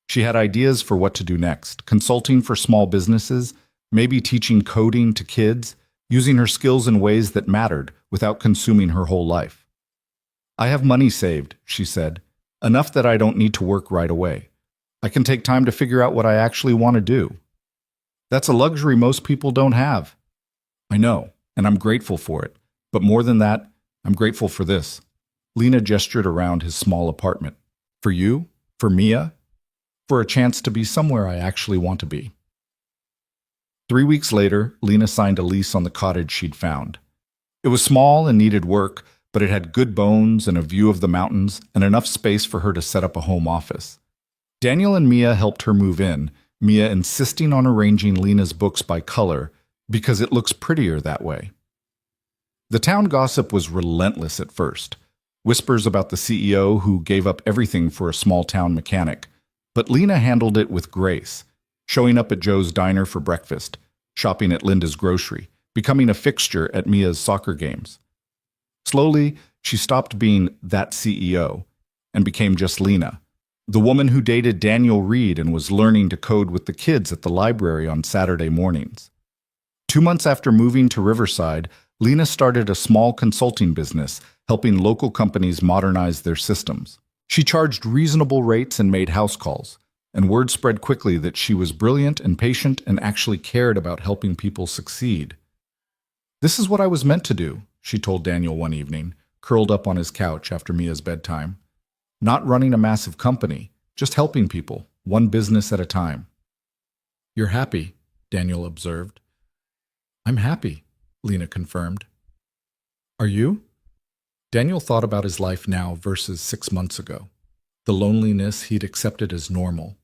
She had ideas for what to do next, consulting for small businesses, maybe teaching coding to kids, using her skills in ways that mattered without consuming her whole life. I have money saved, she said, enough that I don't need to work right away. I can take time to figure out what I actually want to do. That's a luxury most people don't have. I know, and I'm grateful for it. But more than that, I'm grateful for this. Lena gestured around his small apartment. For you? For Mia? For a chance to be somewhere I actually want to be. 3 weeks later, Lena signed a lease on the cottage she'd found. It was small and needed work, but it had good bones and a view of the mountains and enough space for her to set up a home office. Daniel and Mia helped her move in, Mia insisting on arranging Lena's books by color because it looks prettier that way. The town gossip was relentless at first. Whispers about the CEO who gave up everything for a small-town mechanic. But Lena handled it with grace, showing up at Joe's diner for breakfast, shopping at Linda's grocery, becoming a fixture at Mia's soccer games. Slowly, she stopped being that CEO and became just Lena, the woman who dated Daniel Reed and was learning to code with the kids at the library on Saturday mornings. 2 months after moving to Riverside, Lena started a small consulting business, helping local companies modernize their systems. She charged reasonable rates and made house calls, and word spread quickly that she was brilliant and patient and actually cared about helping people succeed. "This is what I was meant to do," she told Daniel one evening, curled up on his couch after Mia's bedtime. "Not running a massive company, just helping people, one business at a time." "You're happy," Daniel observed. "I'm happy," Lena confirmed. "Are you?" Daniel thought about his life now versus 6 months ago. The loneliness he'd accepted as normal.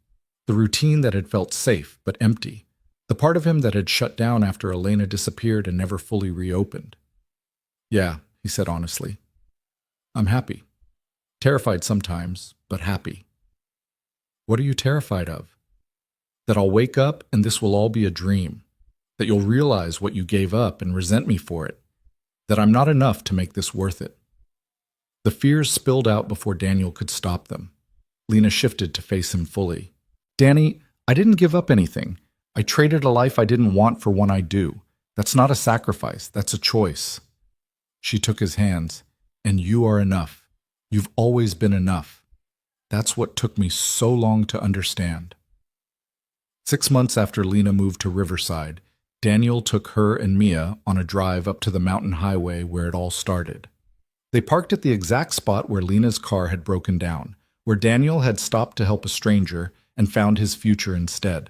The routine that had felt safe but empty. The part of him that had shut down after Elena disappeared and never fully reopened. "Yeah," he said honestly. "I'm happy. Terrified sometimes, but happy." "What are you terrified of?" "That I'll wake up and this will all be a dream. That you'll realize what you gave up and resent me for it. That I'm not enough to make this worth it." The fears spilled out before Daniel could stop them. Lena shifted to face him fully. "Danny, I didn't give up anything. I traded a life I didn't want for one I do. That's not a sacrifice, that's a choice." She took his hands. "And you are enough. You've always been enough. That's what took me so long to understand." 6 months after Lena moved to Riverside, Daniel took her and Mia on a drive up to the mountain highway where it all started. They parked at the exact spot where Lena's car had broken down, where Daniel had stopped to help a stranger and found his future instead.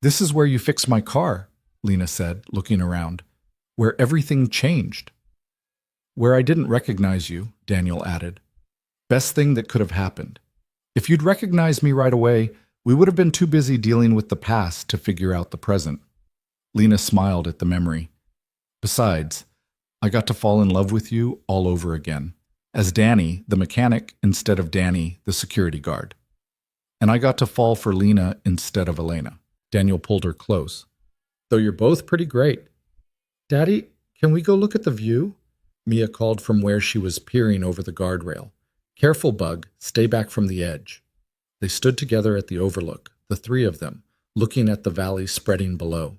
"This is where you fixed my car," Lena said, looking around. "Where everything changed." "Where I didn't recognize you," Daniel added. "Best thing that could have happened. If you'd recognized me right away, we would have been too busy dealing with the past to figure out the present." Lena smiled at the memory. "Besides, I got to fall in love with you all over again, as Danny, the mechanic, instead of Danny, the security guard. And I got to fall for Lena instead of Elena." Daniel pulled her close. "Though you're both pretty great." "Daddy, can we go look at the view?" Mia called from where she was peering over the guardrail. "Careful, Bug, stay back from the edge." They stood together at the overlook, the three of them, looking at the valley spreading below.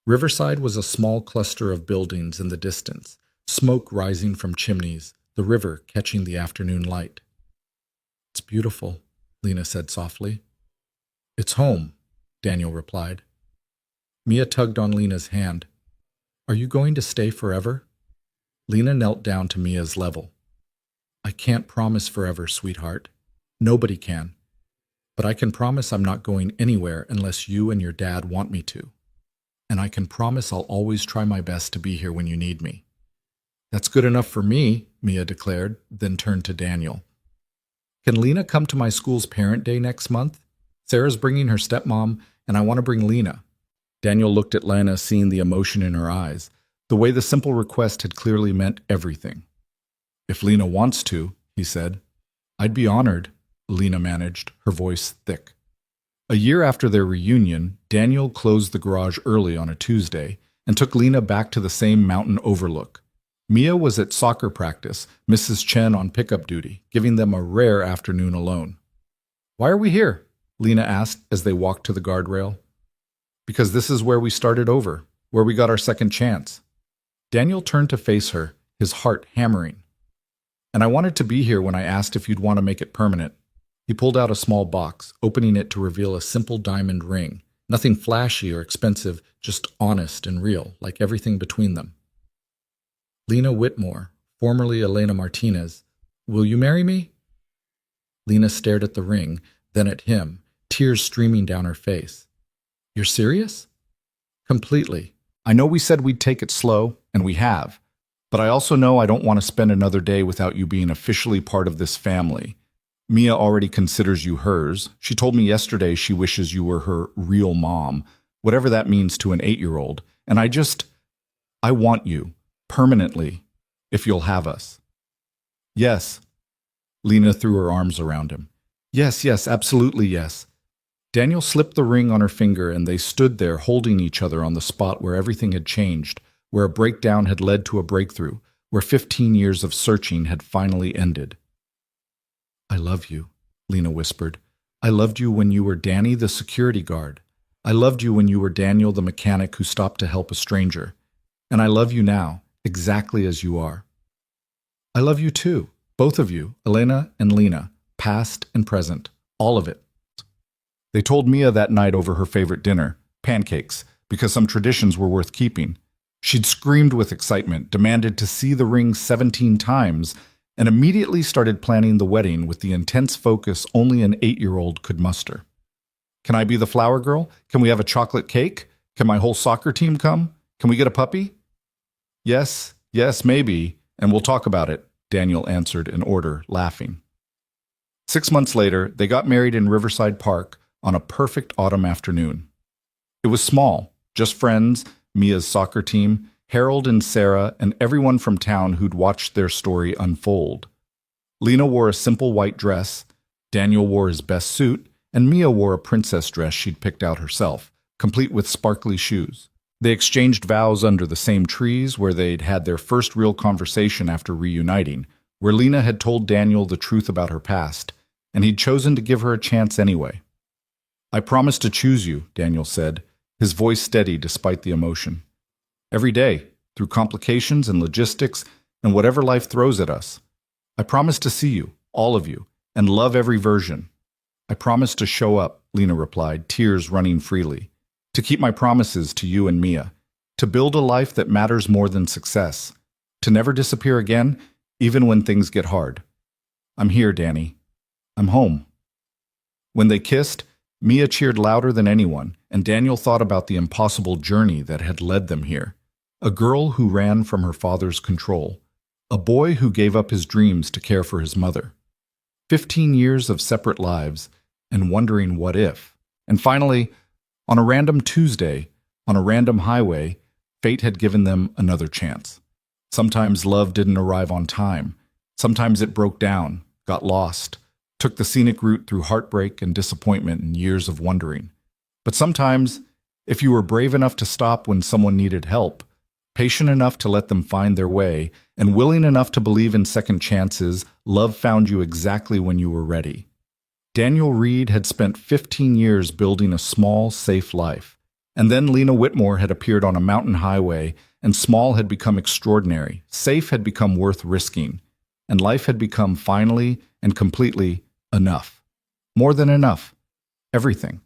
Riverside was a small cluster of buildings in the distance, smoke rising from chimneys, the river catching the afternoon light. "It's beautiful," Lena said softly. "It's home," Daniel replied. Mia tugged on Lena's hand. "Are you going to stay forever?" Lena knelt down to Mia's level. "I can't promise forever, sweetheart. Nobody can. But I can promise I'm not going anywhere unless you and your dad want me to. And I can promise I'll always try my best to be here when you need me." "That's good enough for me," Mia declared, then turned to Daniel. "Can Lena come to my school's parent day next month? Sarah's bringing her stepmom, and I want to bring Lena." Daniel looked at Lena, seeing the emotion in her eyes. The way the simple request had clearly meant everything. "If Lena wants to," he said. "I'd be honored," Lena managed, her voice thick. A year after their reunion, Daniel closed the garage early on a Tuesday and took Lena back to the same mountain overlook. Mia was at soccer practice, Mrs. Chen on pickup duty, giving them a rare afternoon alone. "Why are we here?" Lena asked as they walked to the guardrail. "Because this is where we started over, where we got our second chance." Daniel turned to face her, his heart hammering. "And I wanted to be here when I asked if you'd want to make it permanent." He pulled out a small box, opening it to reveal a simple diamond ring. Nothing flashy or expensive, just honest and real, like everything between them. "Lena Whitmore, formerly Elena Martinez, will you marry me?" Lena stared at the ring, then at him, tears streaming down her face. You're serious? Completely. I know we said we'd take it slow, and we have. But I also know I don't want to spend another day without you being officially part of this family. Mia already considers you hers. She told me yesterday she wishes you were her real mom, whatever that means to an 8-year-old. And I want you, permanently, if you'll have us. Yes. Lena threw her arms around him. Yes, yes, absolutely yes. Daniel slipped the ring on her finger and they stood there holding each other on the spot where everything had changed, where a breakdown had led to a breakthrough, where 15 years of searching had finally ended. I love you, Lena whispered. I loved you when you were Danny the security guard. I loved you when you were Daniel the mechanic who stopped to help a stranger. And I love you now, exactly as you are. I love you too, both of you, Elena and Lena, past and present, all of it. They told Mia that night over her favorite dinner, pancakes, because some traditions were worth keeping. She'd screamed with excitement, demanded to see the ring 17 times, and immediately started planning the wedding with the intense focus only an 8-year-old could muster. Can I be the flower girl? Can we have a chocolate cake? Can my whole soccer team come? Can we get a puppy? Yes, yes, maybe, and we'll talk about it, Daniel answered in order, laughing. 6 months later, they got married in Riverside Park on a perfect autumn afternoon. It was small, just friends, Mia's soccer team, Harold and Sarah, and everyone from town who'd watched their story unfold. Lena wore a simple white dress, Daniel wore his best suit, and Mia wore a princess dress she'd picked out herself, complete with sparkly shoes. They exchanged vows under the same trees where they'd had their first real conversation after reuniting, where Lena had told Daniel the truth about her past, and he'd chosen to give her a chance anyway. I promise to choose you, Daniel said, his voice steady despite the emotion. Every day, through complications and logistics and whatever life throws at us. I promise to see you, all of you, and love every version. I promise to show up, Lena replied, tears running freely. To keep my promises to you and Mia. To build a life that matters more than success. To never disappear again, even when things get hard. I'm here, Danny. I'm home. When they kissed, Mia cheered louder than anyone, and Daniel thought about the impossible journey that had led them here. A girl who ran from her father's control. A boy who gave up his dreams to care for his mother. 15 years of separate lives, and wondering what if. And finally, on a random Tuesday, on a random highway, fate had given them another chance. Sometimes love didn't arrive on time. Sometimes it broke down, got lost, took the scenic route through heartbreak and disappointment and years of wondering. But sometimes, if you were brave enough to stop when someone needed help, patient enough to let them find their way, and willing enough to believe in second chances, love found you exactly when you were ready. Daniel Reed had spent 15 years building a small, safe life. And then Lena Whitmore had appeared on a mountain highway, and small had become extraordinary, safe had become worth risking, and life had become finally and completely enough. More than enough. Everything.